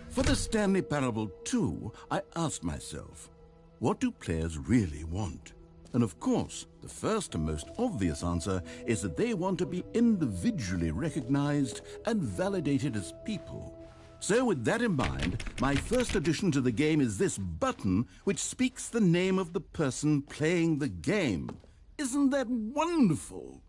For the Stanley Parable 2, I asked myself, what do players really want? And of course, the first and most obvious answer is that they want to be individually recognized and validated as people. So with that in mind, my first addition to the game is this button which speaks the name of the person playing the game. Isn't that wonderful?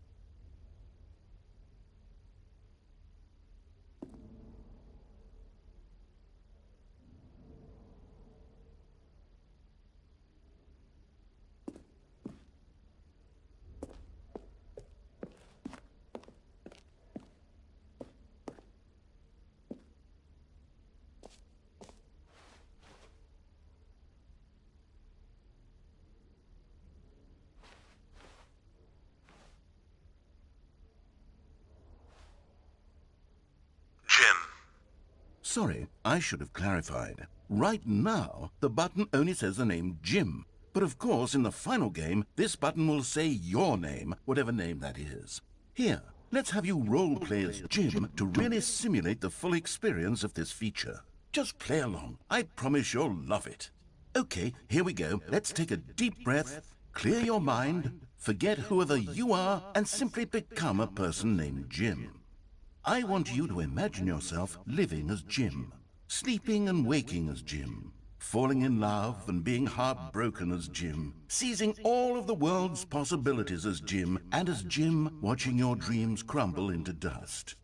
Sorry, I should have clarified. Right now, the button only says the name Jim. But of course, in the final game, this button will say your name, whatever name that is. Here, let's have you role-play as Jim to really simulate the full experience of this feature. Just play along. I promise you'll love it. Okay, here we go. Let's take a deep breath, clear your mind, forget whoever you are, and simply become a person named Jim. I want you to imagine yourself living as Jim, sleeping and waking as Jim, falling in love and being heartbroken as Jim, seizing all of the world's possibilities as Jim, and as Jim watching your dreams crumble into dust.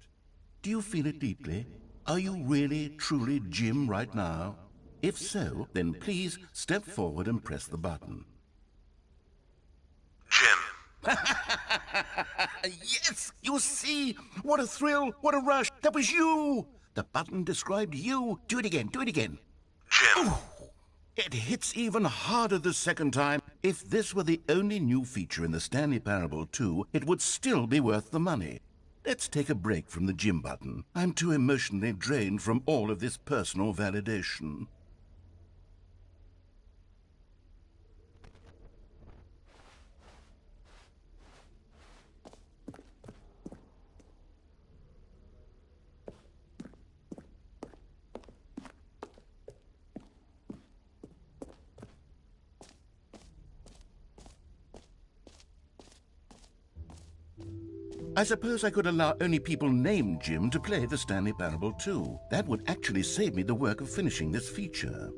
Do you feel it deeply? Are you really, truly Jim right now? If so, then please step forward and press the button. Jim. Yes! You see? What a thrill! What a rush! That was you! The button described you. Do it again. Do it again. Jim. Ooh, it hits even harder the second time. If this were the only new feature in the Stanley Parable 2, it would still be worth the money. Let's take a break from the Jim button. I'm too emotionally drained from all of this personal validation. I suppose I could allow only people named Jim to play the Stanley Parable 2. That would actually save me the work of finishing this feature.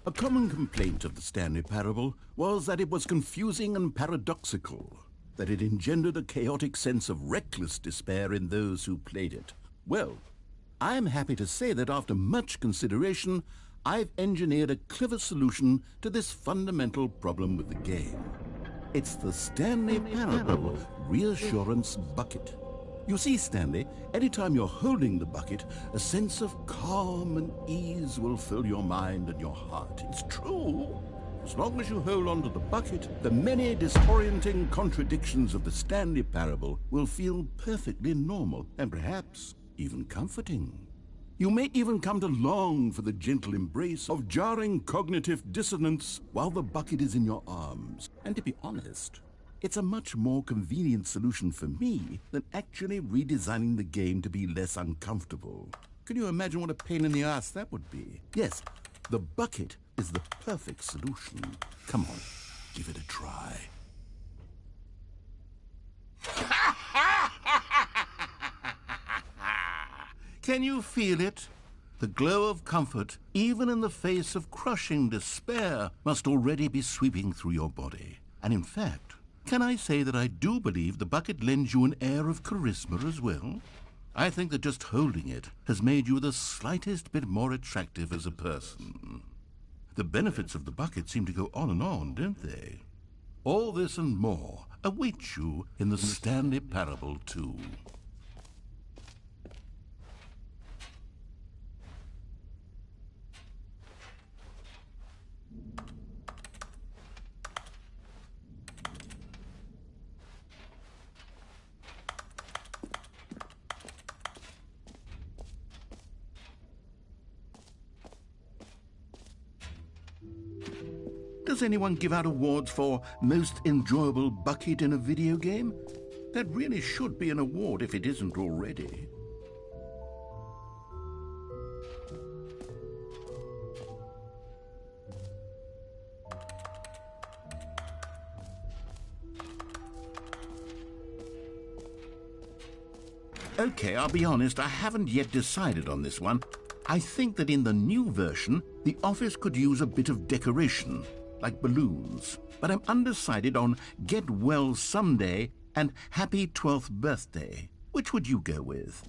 A common complaint of the Stanley Parable was that it was confusing and paradoxical, that it engendered a chaotic sense of reckless despair in those who played it. Well, I am happy to say that after much consideration, I've engineered a clever solution to this fundamental problem with the game. It's the Stanley Parable Reassurance Bucket. You see, Stanley, anytime you're holding the bucket, a sense of calm and ease will fill your mind and your heart. It's true. As long as you hold on to the bucket, the many disorienting contradictions of the Stanley Parable will feel perfectly normal and perhaps even comforting. You may even come to long for the gentle embrace of jarring cognitive dissonance while the bucket is in your arms. And to be honest, it's a much more convenient solution for me than actually redesigning the game to be less uncomfortable. Can you imagine what a pain in the ass that would be? Yes, the bucket is the perfect solution. Come on, give it a try. Can you feel it? The glow of comfort, even in the face of crushing despair, must already be sweeping through your body. And in fact, can I say that I do believe the bucket lends you an air of charisma as well? I think that just holding it has made you the slightest bit more attractive as a person. The benefits of the bucket seem to go on, don't they? All this and more await you in the Stanley Parable 2. Does anyone give out awards for most enjoyable bucket in a video game? That really should be an award if it isn't already. Okay, I'll be honest, I haven't yet decided on this one. I think that in the new version, the office could use a bit of decoration, like balloons. But I'm undecided on Get Well Someday and Happy 12th Birthday. Which would you go with?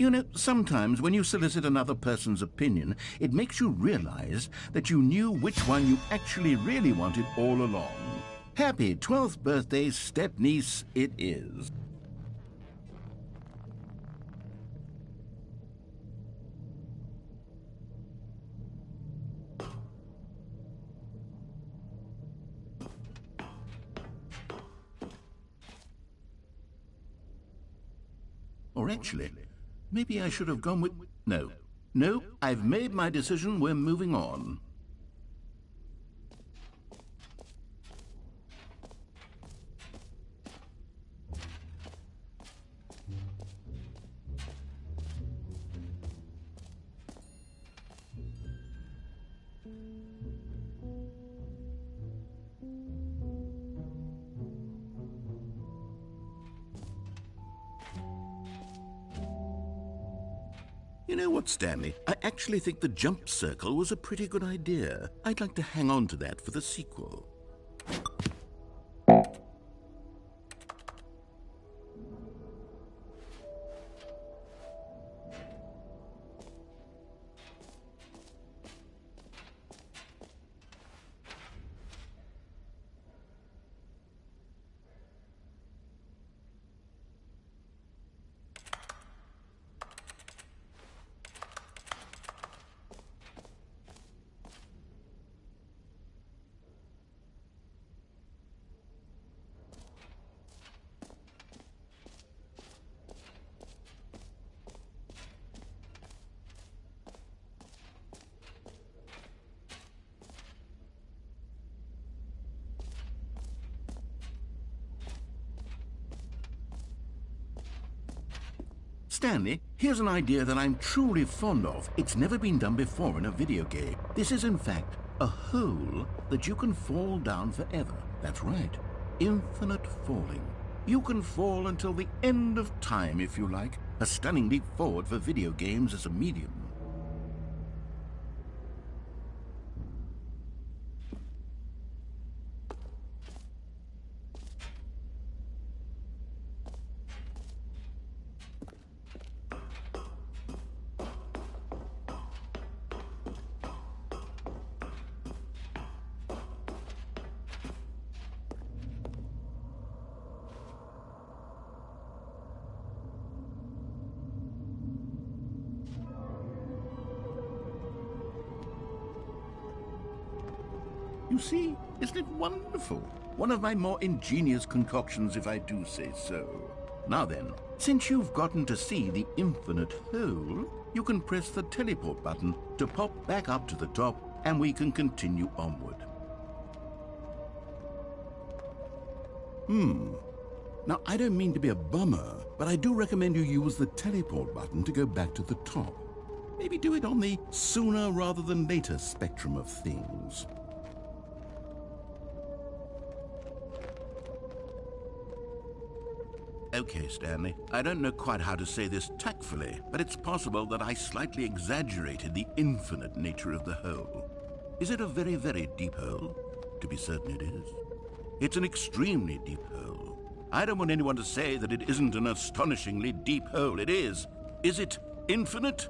You know, sometimes when you solicit another person's opinion, it makes you realize that you knew which one you actually really wanted all along. Happy 12th birthday, step-niece, it is. Or actually, maybe I should have gone with... No, I've made my decision. We're moving on. You know what, Stanley? I actually think the jump circle was a pretty good idea. I'd like to hang on to that for the sequel. Stanley, here's an idea that I'm truly fond of. It's never been done before in a video game. This is, in fact, a hole that you can fall down forever. That's right. Infinite falling. You can fall until the end of time, if you like. A stunning leap forward for video games as a medium. You see, isn't it wonderful? One of my more ingenious concoctions, if I do say so. Now then, since you've gotten to see the infinite hole, you can press the teleport button to pop back up to the top, and we can continue onward. Now, I don't mean to be a bummer, but I do recommend you use the teleport button to go back to the top. Maybe do it on the sooner rather than later spectrum of things. Okay, Stanley, I don't know quite how to say this tactfully, but it's possible that I slightly exaggerated the infinite nature of the hole. Is it a very, very deep hole? To be certain it is. It's an extremely deep hole. I don't want anyone to say that it isn't an astonishingly deep hole. It is. Is it infinite?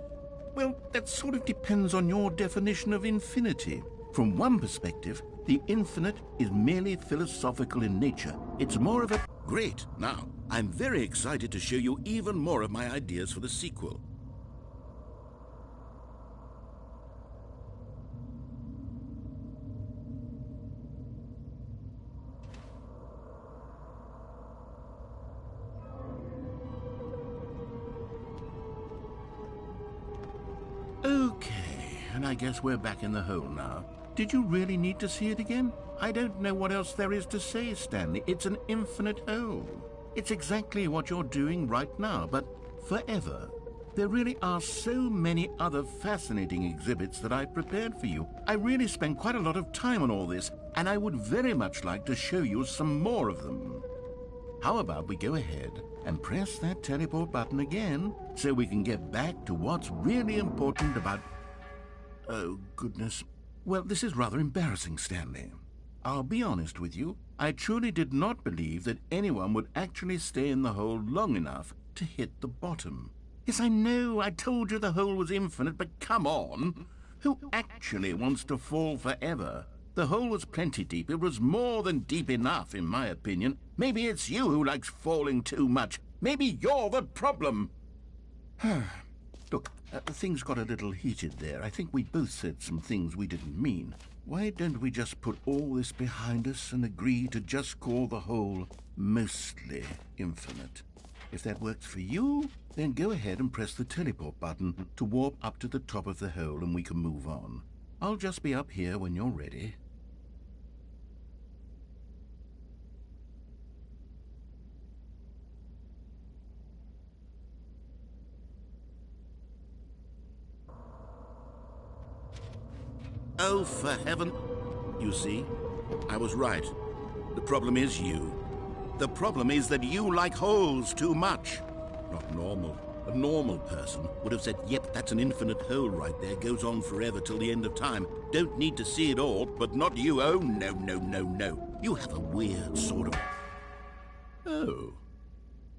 Well, that sort of depends on your definition of infinity. From one perspective, the infinite is merely philosophical in nature. It's more of a... Great. Now, I'm very excited to show you even more of my ideas for the sequel. Okay, and I guess we're back in the hole now. Did you really need to see it again? I don't know what else there is to say, Stanley. It's an infinite hole. It's exactly what you're doing right now, but forever. There really are so many other fascinating exhibits that I've prepared for you. I really spent quite a lot of time on all this, and I would very much like to show you some more of them. How about we go ahead and press that teleport button again so we can get back to what's really important about... Oh, goodness. Well, this is rather embarrassing, Stanley. I'll be honest with you. I truly did not believe that anyone would actually stay in the hole long enough to hit the bottom. Yes, I know, I told you the hole was infinite, but come on. Who actually wants to fall forever? The hole was plenty deep. It was more than deep enough, in my opinion. Maybe it's you who likes falling too much. Maybe you're the problem. Look, things got a little heated there. I think we both said some things we didn't mean. Why don't we just put all this behind us and agree to just call the hole mostly infinite? If that works for you, then go ahead and press the teleport button to warp up to the top of the hole and we can move on. I'll just be up here when you're ready. Oh, for heaven... You see, I was right. The problem is you. The problem is that you like holes too much. Not normal. A normal person would have said, yep, that's an infinite hole right there, goes on forever till the end of time. Don't need to see it all, but not you. Oh, no, no, no, no. You have a weird sort of... Oh.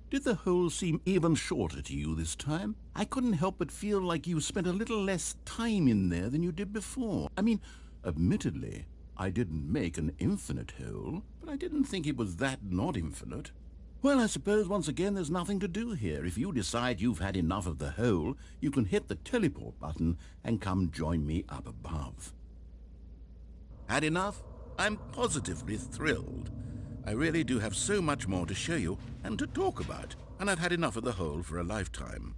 Did the hole seem even shorter to you this time? I couldn't help but feel like you spent a little less time in there than you did before. I mean, admittedly, I didn't make an infinite hole, but I didn't think it was that not infinite. Well, I suppose once again there's nothing to do here. If you decide you've had enough of the hole, you can hit the teleport button and come join me up above. Had enough? I'm positively thrilled. I really do have so much more to show you and to talk about, and I've had enough of the hole for a lifetime.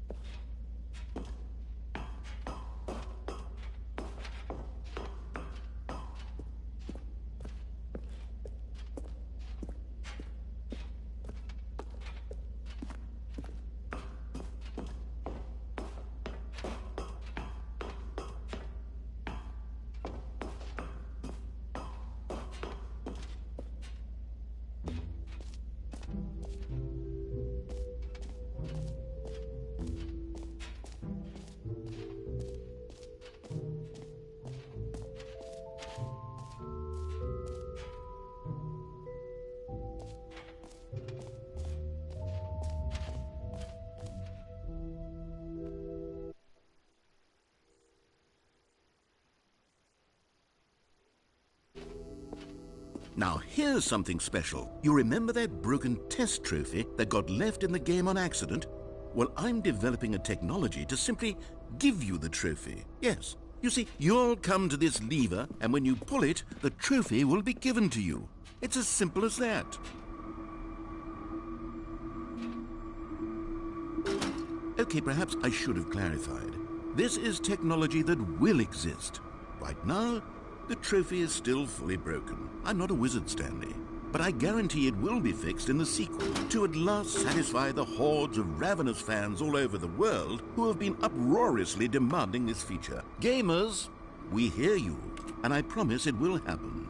Now here's something special. You remember that broken test trophy that got left in the game on accident? Well, I'm developing a technology to simply give you the trophy. Yes. You see, you'll come to this lever, and when you pull it, the trophy will be given to you. It's as simple as that. Okay, perhaps I should have clarified. This is technology that will exist. Right now, the trophy is still fully broken. I'm not a wizard, Stanley, but I guarantee it will be fixed in the sequel to at last satisfy the hordes of ravenous fans all over the world who have been uproariously demanding this feature. Gamers, we hear you, and I promise it will happen.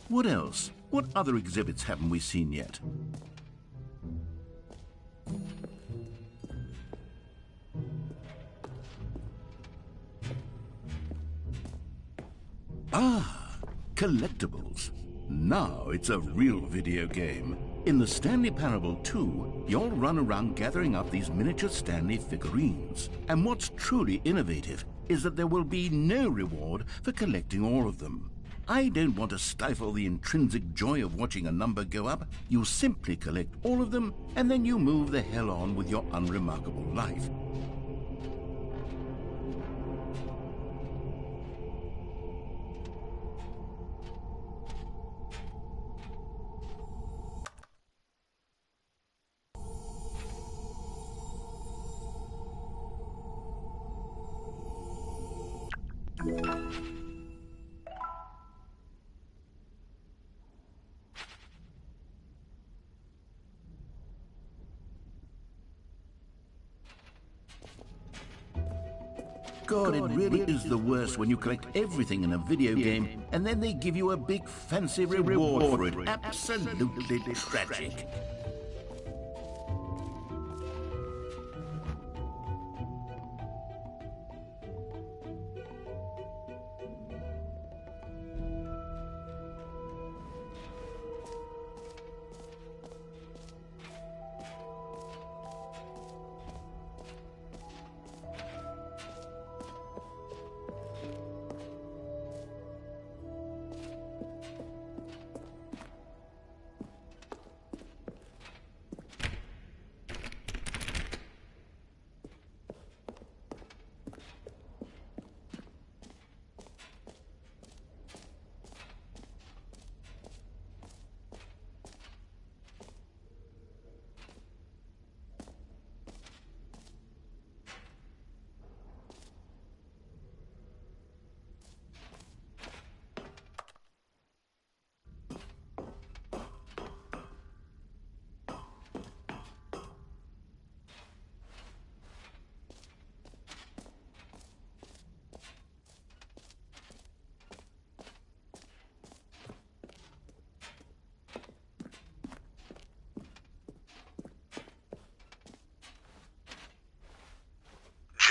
What else? What other exhibits haven't we seen yet? Ah, collectibles. Now it's a real video game. In the Stanley Parable 2, you'll run around gathering up these miniature Stanley figurines. And what's truly innovative is that there will be no reward for collecting all of them. I don't want to stifle the intrinsic joy of watching a number go up. You simply collect all of them, and then you move the hell on with your unremarkable life. God, it really is the worst when you collect everything in a video game and then they give you a big fancy reward for it. Absolutely tragic.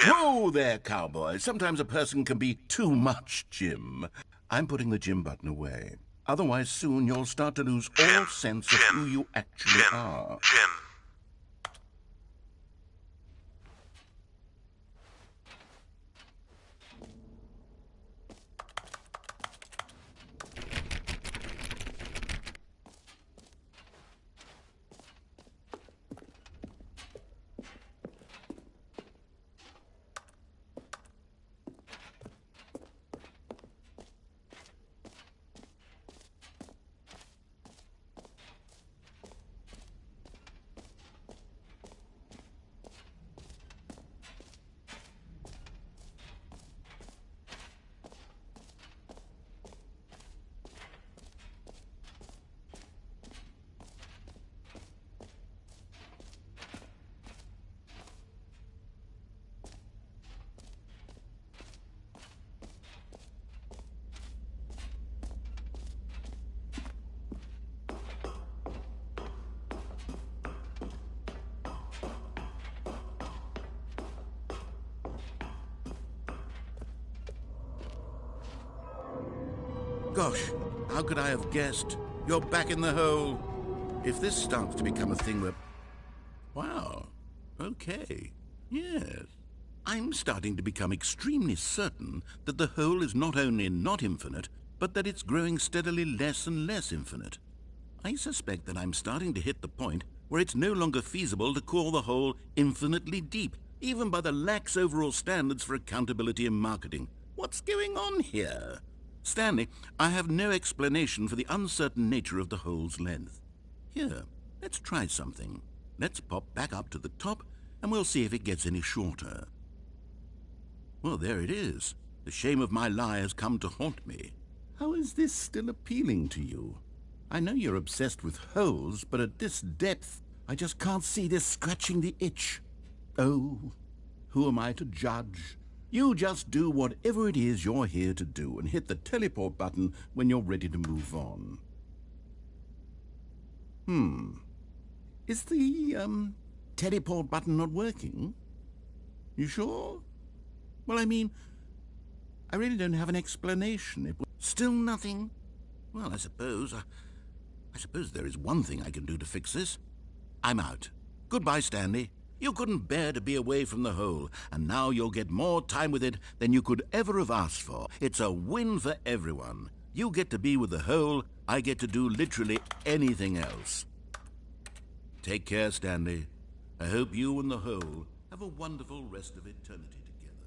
Whoa there, cowboy. Sometimes a person can be too much, Jim. I'm putting the Jim button away. Otherwise, soon you'll start to lose all sense of who you actually are. Jim. Gosh, how could I have guessed? You're back in the hole. If this starts to become a thing where... Wow. Okay. Yes. I'm starting to become extremely certain that the hole is not only not infinite, but that it's growing steadily less and less infinite. I suspect that I'm starting to hit the point where it's no longer feasible to call the hole infinitely deep, even by the lax overall standards for accountability and marketing. What's going on here? Stanley, I have no explanation for the uncertain nature of the hole's length. Here, let's try something. Let's pop back up to the top, and we'll see if it gets any shorter. Well, there it is. The shame of my lie has come to haunt me. How is this still appealing to you? I know you're obsessed with holes, but at this depth, I just can't see this scratching the itch. Oh, who am I to judge? You just do whatever it is you're here to do and hit the teleport button when you're ready to move on. Is the, teleport button not working? You sure? Well, I mean, I really don't have an explanation. Still nothing? Well, I suppose there is one thing I can do to fix this. I'm out. Goodbye, Stanley. You couldn't bear to be away from the hole, and now you'll get more time with it than you could ever have asked for. It's a win for everyone. You get to be with the hole, I get to do literally anything else. Take care, Stanley. I hope you and the hole have a wonderful rest of eternity together.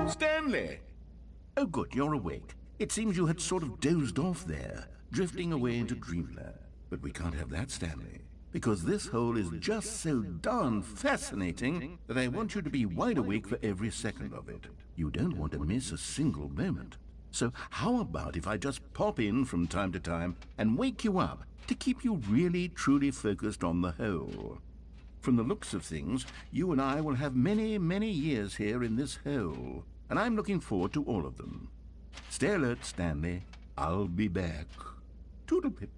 Stanley! Oh, good, you're awake. It seems you had sort of dozed off there, drifting away into dreamland. But we can't have that, Stanley, because this hole is just so darn fascinating that I want you to be wide awake for every second of it. You don't want to miss a single moment. So how about if I just pop in from time to time and wake you up to keep you really, truly focused on the whole? From the looks of things, you and I will have many, many years here in this hole, and I'm looking forward to all of them. Stay alert, Stanley. I'll be back. Toodle-pip.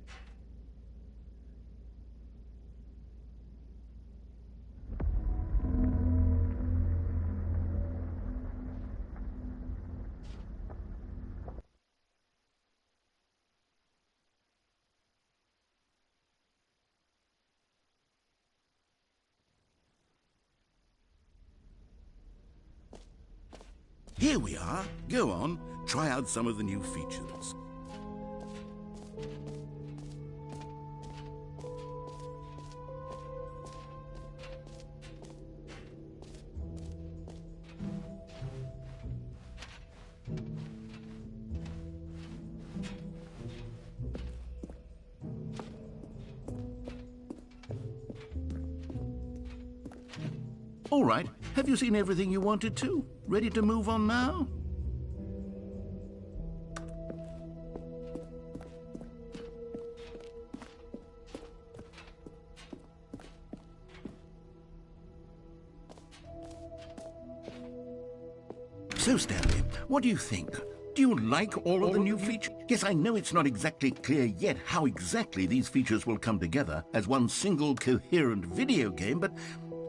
Here we are. Go on, try out some of the new features. All right, have you seen everything you wanted to? Ready to move on now? So, Stanley, what do you think? Do you like all of the new features? Yes, I know it's not exactly clear yet how exactly these features will come together as one single coherent video game, but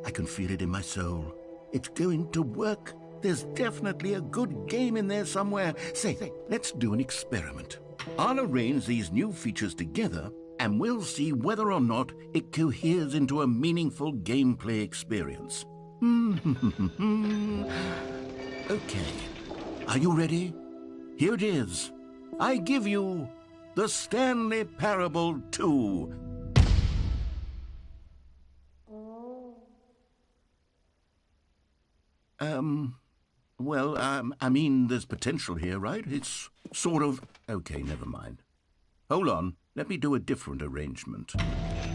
I can feel it in my soul. It's going to work. There's definitely a good game in there somewhere. Say, let's do an experiment. I'll arrange these new features together, and we'll see whether or not it coheres into a meaningful gameplay experience. Okay. Are you ready? Here it is. I give you the Stanley Parable 2. I mean, there's potential here, right? It's sort of... Okay, never mind. Hold on. Let me do a different arrangement.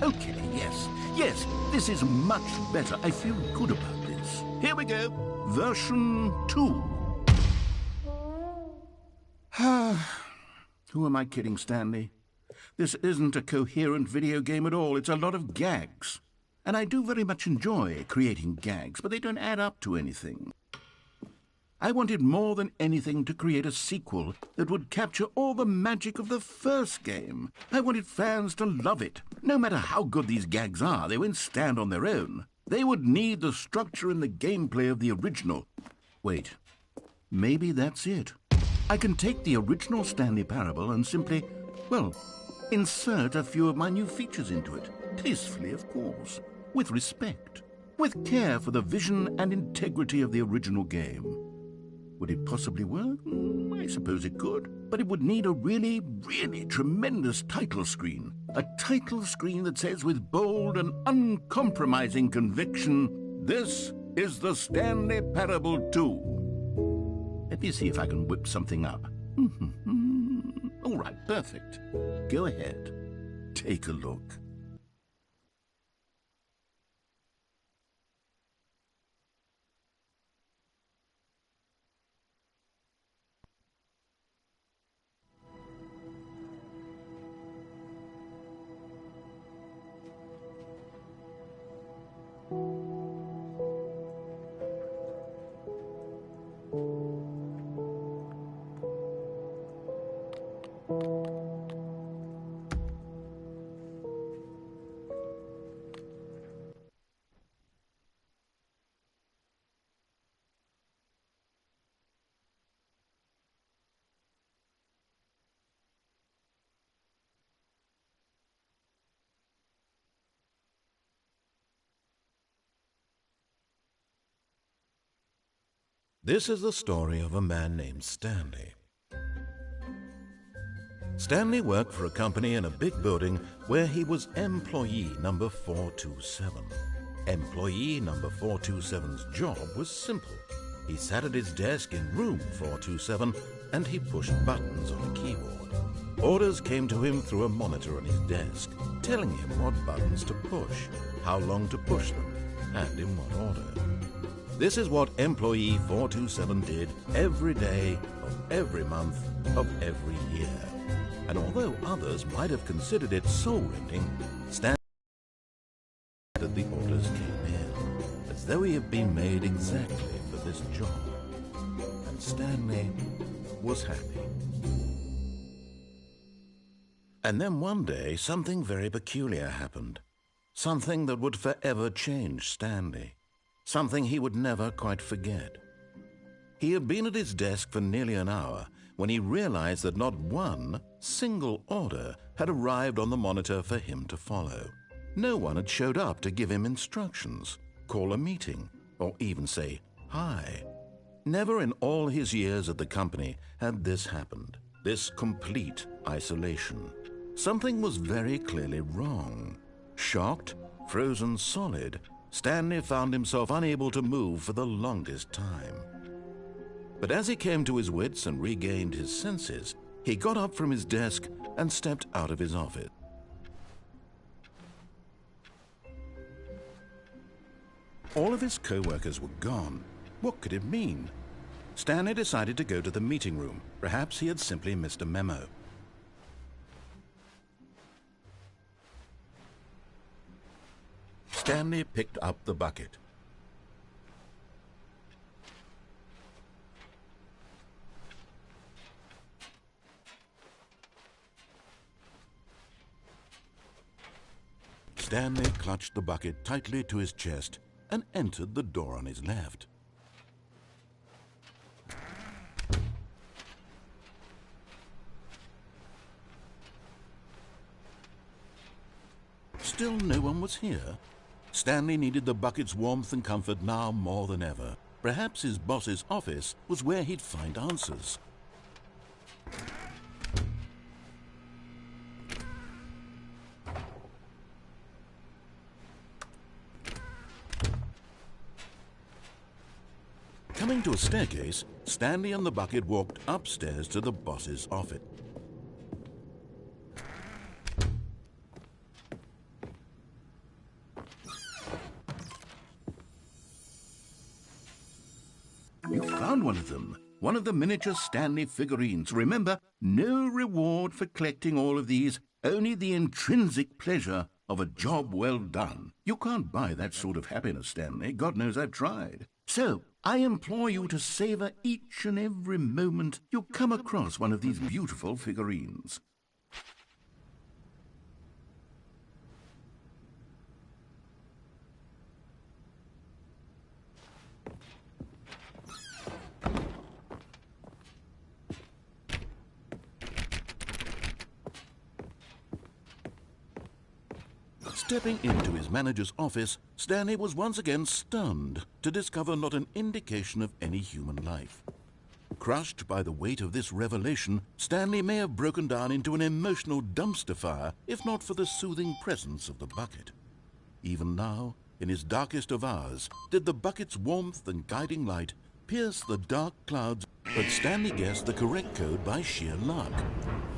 Okay, yes, this is much better. I feel good about this. Here we go. Version 2. Who am I kidding, Stanley? This isn't a coherent video game at all. It's a lot of gags. And I do very much enjoy creating gags, but they don't add up to anything. I wanted more than anything to create a sequel that would capture all the magic of the first game. I wanted fans to love it. No matter how good these gags are, they won't stand on their own. They would need the structure and the gameplay of the original. Wait, maybe that's it. I can take the original Stanley Parable and simply, well, insert a few of my new features into it. Tastefully, of course. With respect. With care for the vision and integrity of the original game. Would it possibly work? I suppose it could. But it would need a really, really tremendous title screen. A title screen that says with bold and uncompromising conviction, "This is the Stanley Parable 2." Let me see if I can whip something up. All right, perfect. Go ahead. Take a look. This is the story of a man named Stanley. Stanley worked for a company in a big building where he was employee number 427. Employee number 427's job was simple. He sat at his desk in room 427 and he pushed buttons on a keyboard. Orders came to him through a monitor on his desk, telling him what buttons to push, how long to push them, and in what order. This is what employee 427 did every day of every month of every year. And although others might have considered it soul-rending, Stanley that the orders came in, as though he had been made exactly for this job. And Stanley was happy. And then one day, something very peculiar happened. Something that would forever change Stanley. Something he would never quite forget. He had been at his desk for nearly an hour when he realized that not one single order had arrived on the monitor for him to follow. No one had showed up to give him instructions, call a meeting, or even say hi. Never in all his years at the company had this happened, this complete isolation. Something was very clearly wrong. Shocked, frozen solid, Stanley found himself unable to move for the longest time. But as he came to his wits and regained his senses, he got up from his desk and stepped out of his office. All of his co-workers were gone. What could it mean? Stanley decided to go to the meeting room. Perhaps he had simply missed a memo. Stanley picked up the bucket. Stanley clutched the bucket tightly to his chest and entered the door on his left. Still no one was here. Stanley needed the bucket's warmth and comfort now more than ever. Perhaps his boss's office was where he'd find answers. Coming to a staircase, Stanley and the bucket walked upstairs to the boss's office. You found one of them. One of the miniature Stanley figurines. Remember, no reward for collecting all of these, only the intrinsic pleasure of a job well done. You can't buy that sort of happiness, Stanley. God knows I've tried. So, I implore you to savor each and every moment you come across one of these beautiful figurines. Stepping into his manager's office, Stanley was once again stunned to discover not an indication of any human life. Crushed by the weight of this revelation, Stanley may have broken down into an emotional dumpster fire if not for the soothing presence of the bucket. Even now, in his darkest of hours, did the bucket's warmth and guiding light pierce the dark clouds, but Stanley guessed the correct code by sheer luck.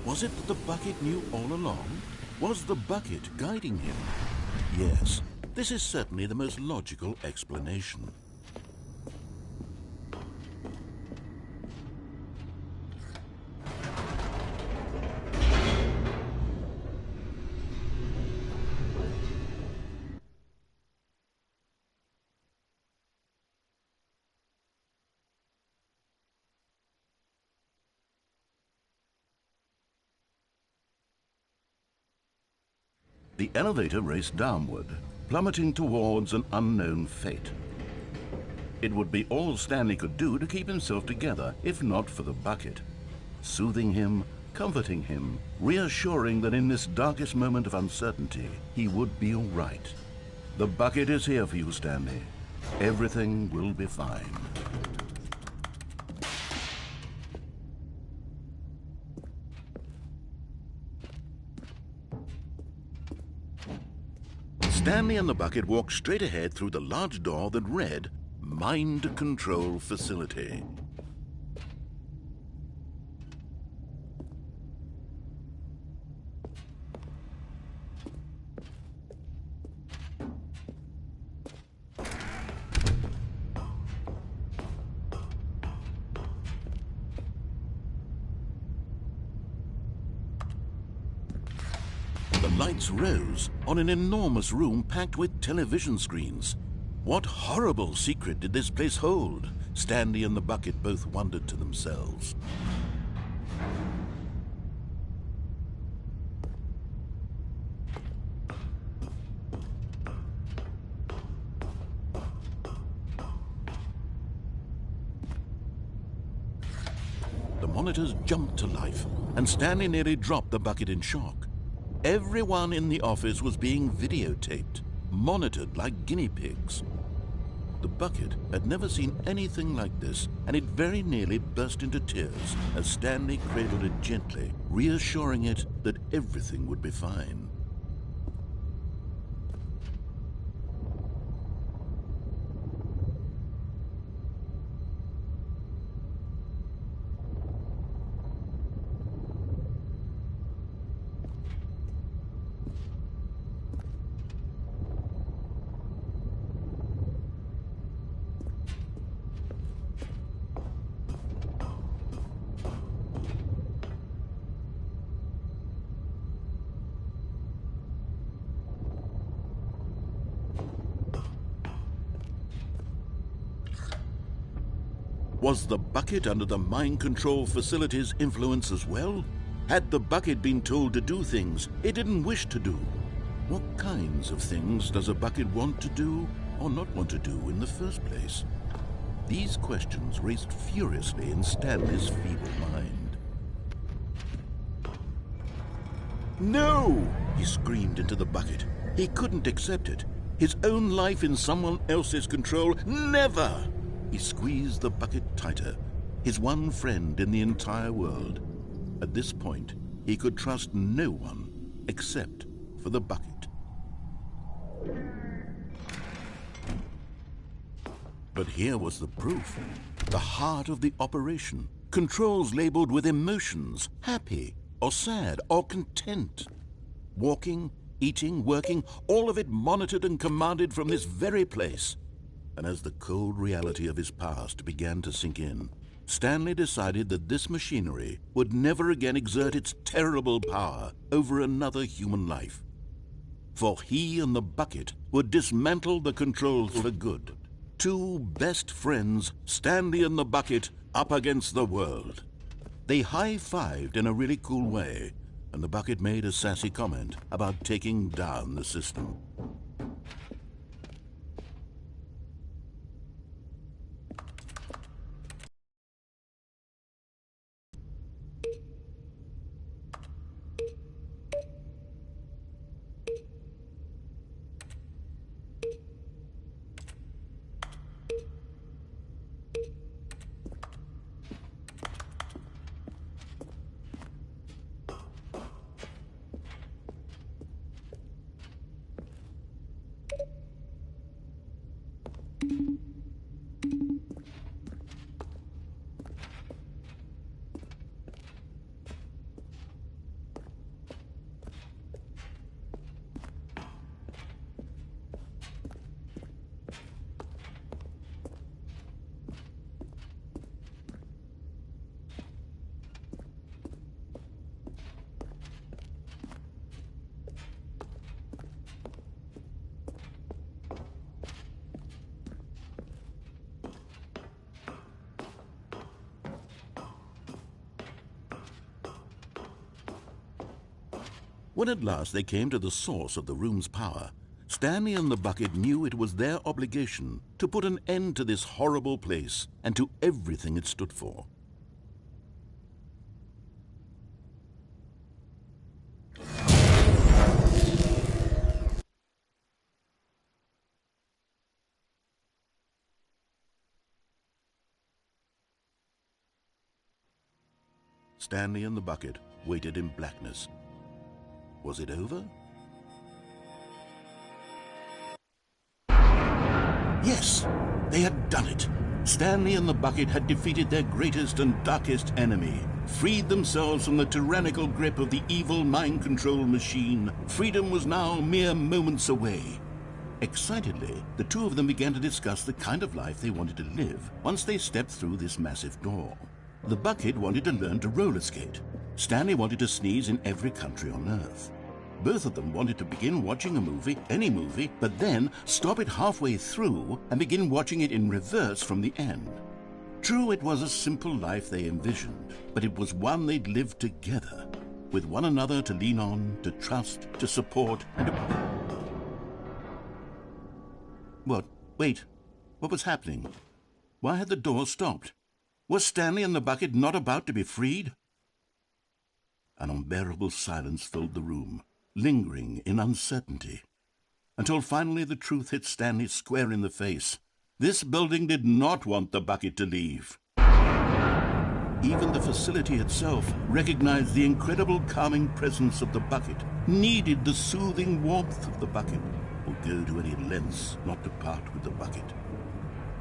Was it that the bucket knew all along? Was the bucket guiding him? Yes, this is certainly the most logical explanation. The elevator raced downward, plummeting towards an unknown fate. It would be all Stanley could do to keep himself together, if not for the bucket. Soothing him, comforting him, reassuring that in this darkest moment of uncertainty, he would be all right. The bucket is here for you, Stanley. Everything will be fine. Stanley and the bucket walked straight ahead through the large door that read, Mind Control Facility. lights rose on an enormous room packed with television screens. What horrible secret did this place hold? Stanley and the bucket both wondered to themselves. The monitors jumped to life, and Stanley nearly dropped the bucket in shock. Everyone in the office was being videotaped, monitored like guinea pigs. The bucket had never seen anything like this, and it very nearly burst into tears as Stanley cradled it gently, reassuring it that everything would be fine. Was the bucket under the mind control facility's influence as well? Had the bucket been told to do things it didn't wish to do? What kinds of things does a bucket want to do or not want to do in the first place? These questions raced furiously in Stanley's feeble mind. No! He screamed into the bucket. He couldn't accept it. His own life in someone else's control, never! He squeezed the bucket tighter, his one friend in the entire world. At this point, he could trust no one except for the bucket. But here was the proof. The heart of the operation. Controls labeled with emotions, happy or sad or content. Walking, eating, working, all of it monitored and commanded from this very place. And as the cold reality of his past began to sink in, Stanley decided that this machinery would never again exert its terrible power over another human life. For he and the bucket would dismantle the controls for good. Two best friends, Stanley and the bucket, up against the world. They high-fived in a really cool way, and the bucket made a sassy comment about taking down the system. When at last they came to the source of the room's power, Stanley and the bucket knew it was their obligation to put an end to this horrible place and to everything it stood for. Stanley and the bucket waited in blackness. Was it over? Yes, they had done it. Stanley and the bucket had defeated their greatest and darkest enemy, freed themselves from the tyrannical grip of the evil mind control machine. Freedom was now mere moments away. Excitedly, the two of them began to discuss the kind of life they wanted to live once they stepped through this massive door. The bucket wanted to learn to roller skate. Stanley wanted to sneeze in every country on Earth. Both of them wanted to begin watching a movie, any movie, but then stop it halfway through and begin watching it in reverse from the end. True, it was a simple life they envisioned, but it was one they'd lived together, with one another to lean on, to trust, to support, and to... What? Wait. What was happening? Why had the door stopped? Was Stanley and the bucket not about to be freed? An unbearable silence filled the room, lingering in uncertainty, until finally the truth hit Stanley square in the face. This building did not want the bucket to leave. Even the facility itself recognized the incredible calming presence of the bucket, needed the soothing warmth of the bucket, would go to any lengths not to part with the bucket.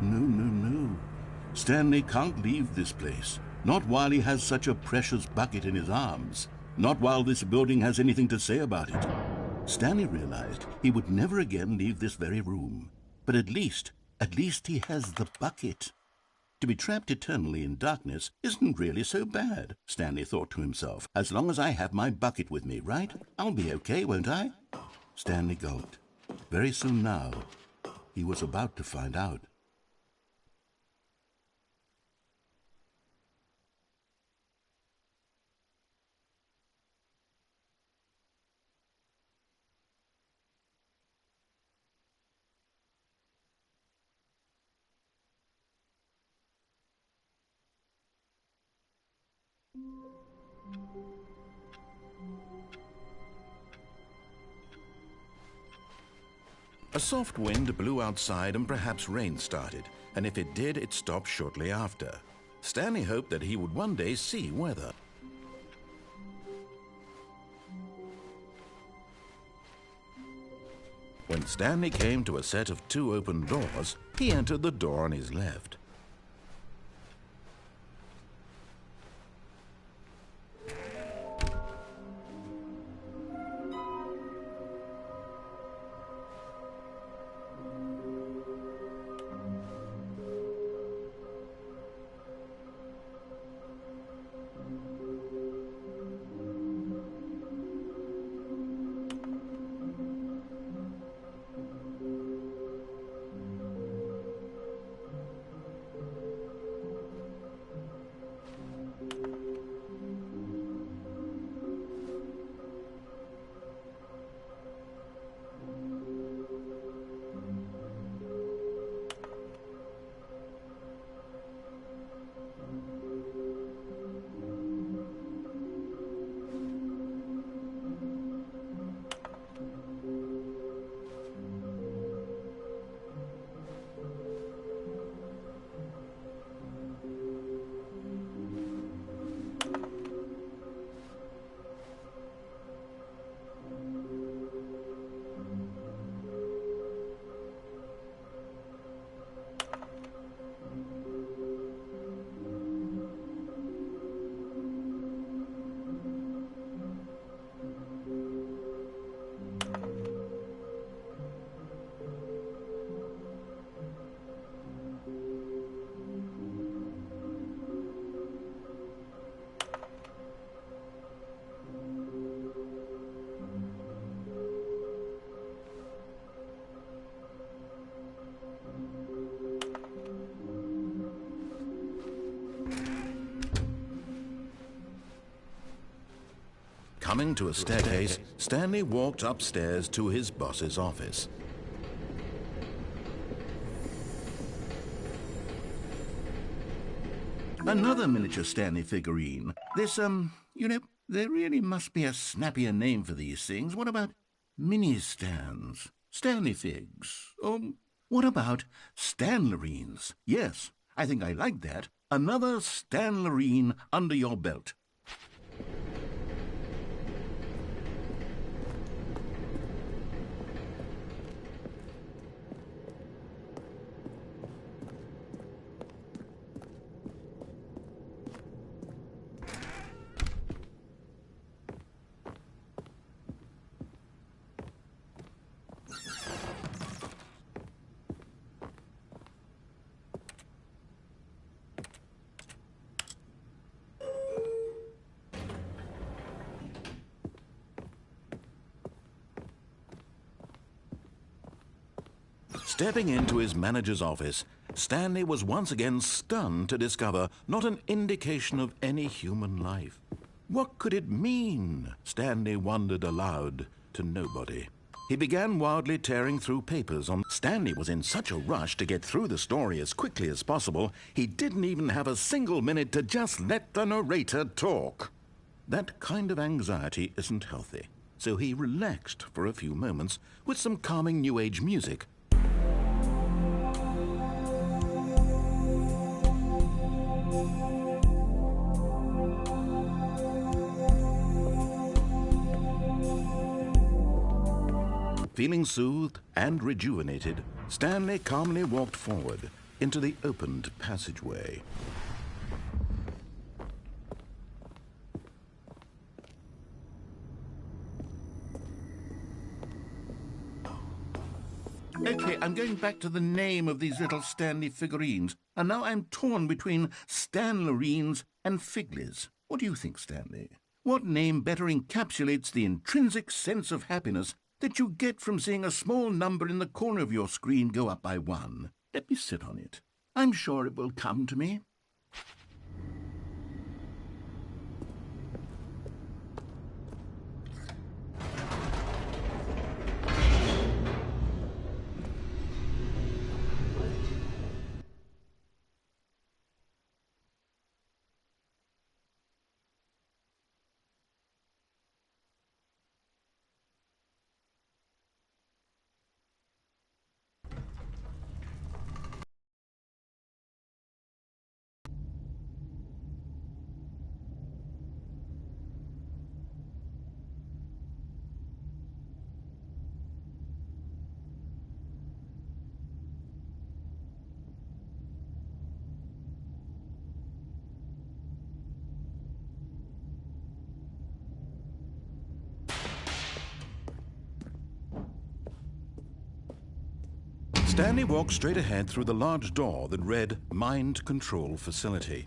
No, no, no. Stanley can't leave this place. Not while he has such a precious bucket in his arms. Not while this building has anything to say about it. Stanley realized he would never again leave this very room. But at least he has the bucket. To be trapped eternally in darkness isn't really so bad, Stanley thought to himself. As long as I have my bucket with me, right? I'll be okay, won't I? Stanley gulped. Very soon now, he was about to find out. A soft wind blew outside and perhaps rain started, and if it did, it stopped shortly after. Stanley hoped that he would one day see weather. When Stanley came to a set of 2 open doors, he entered the door on his left. Coming to a staircase, Stanley walked upstairs to his boss's office. Another miniature Stanley figurine. This, there really must be a snappier name for these things. What about mini-stands? Stanley figs? What about Stanlerines? Yes, I think I like that. Another Stanlerine under your belt. Stepping into his manager's office, Stanley was once again stunned to discover not an indication of any human life. What could it mean? Stanley wondered aloud to nobody. He began wildly tearing through papers on... Stanley was in such a rush to get through the story as quickly as possible, he didn't even have a single minute to just let the narrator talk. That kind of anxiety isn't healthy, so he relaxed for a few moments with some calming New Age music. Feeling soothed and rejuvenated, Stanley calmly walked forward into the opened passageway. Okay, I'm going back to the name of these little Stanley figurines, and now I'm torn between Stanlerines and Figlies. What do you think, Stanley? What name better encapsulates the intrinsic sense of happiness that you get from seeing a small number in the corner of your screen go up by 1? Let me sit on it. I'm sure it will come to me. Stanley walked straight ahead through the large door that read Mind Control Facility.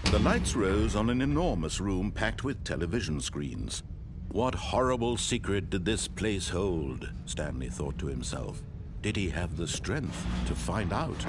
The lights rose on an enormous room packed with television screens. What horrible secret did this place hold? Stanley thought to himself. Did he have the strength to find out?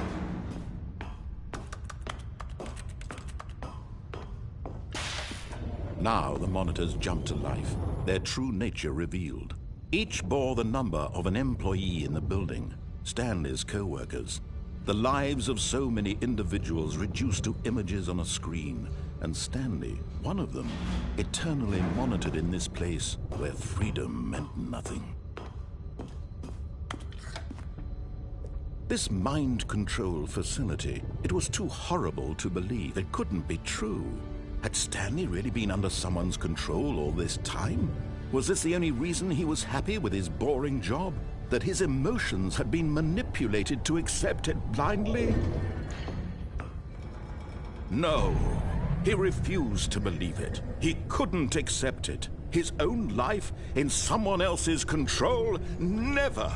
Now the monitors jumped to life, their true nature revealed. Each bore the number of an employee in the building, Stanley's co-workers. The lives of so many individuals reduced to images on a screen, and Stanley, one of them, eternally monitored in this place where freedom meant nothing. This mind control facility, it was too horrible to believe. It couldn't be true. Had Stanley really been under someone's control all this time? Was this the only reason he was happy with his boring job? That his emotions had been manipulated to accept it blindly? No, he refused to believe it. He couldn't accept it. His own life in someone else's control? Never!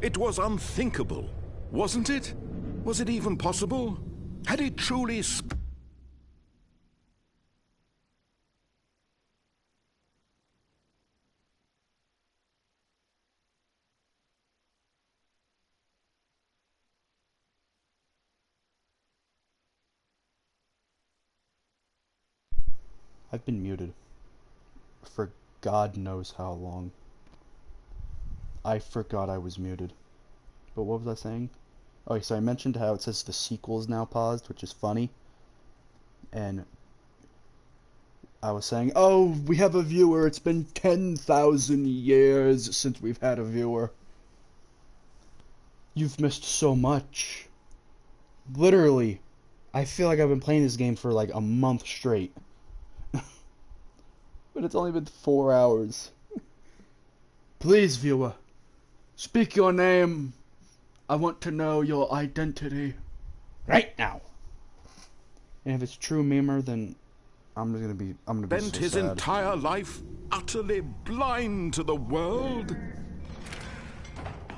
It was unthinkable, wasn't it? Was it even possible? Had he truly... I've been muted for God knows how long. I forgot I was muted. But what was I saying? Oh, so I mentioned how it says the sequel is now paused, which is funny. And I was saying, oh, we have a viewer. It's been 10,000 years since we've had a viewer. You've missed so much. Literally, I feel like I've been playing this game for like a month straight. But it's only been 4 hours. Please, viewer, speak your name. I want to know your identity. Right now. And if it's true memer, then I'm gonna be Spent so his sad. entire life utterly blind to the world.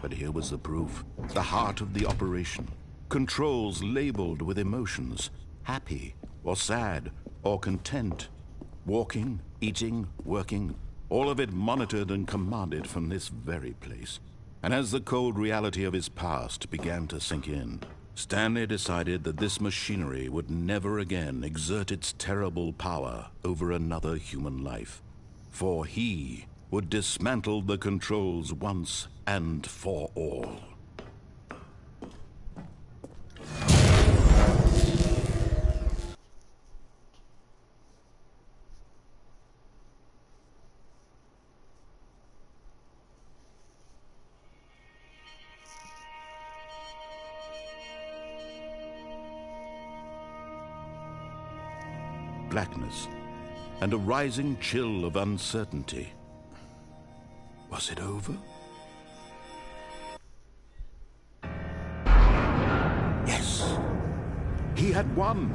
But here was the proof. The heart of the operation. Controls labeled with emotions. Happy, or sad, or content. Walking, eating, working, all of it monitored and commanded from this very place. And as the cold reality of his past began to sink in, Stanley decided that this machinery would never again exert its terrible power over another human life. For he would dismantle the controls once and for all. Blackness, and a rising chill of uncertainty. Was it over? Yes. He had won.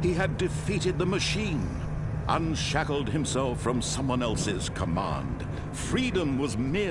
He had defeated the machine, unshackled himself from someone else's command. Freedom was mere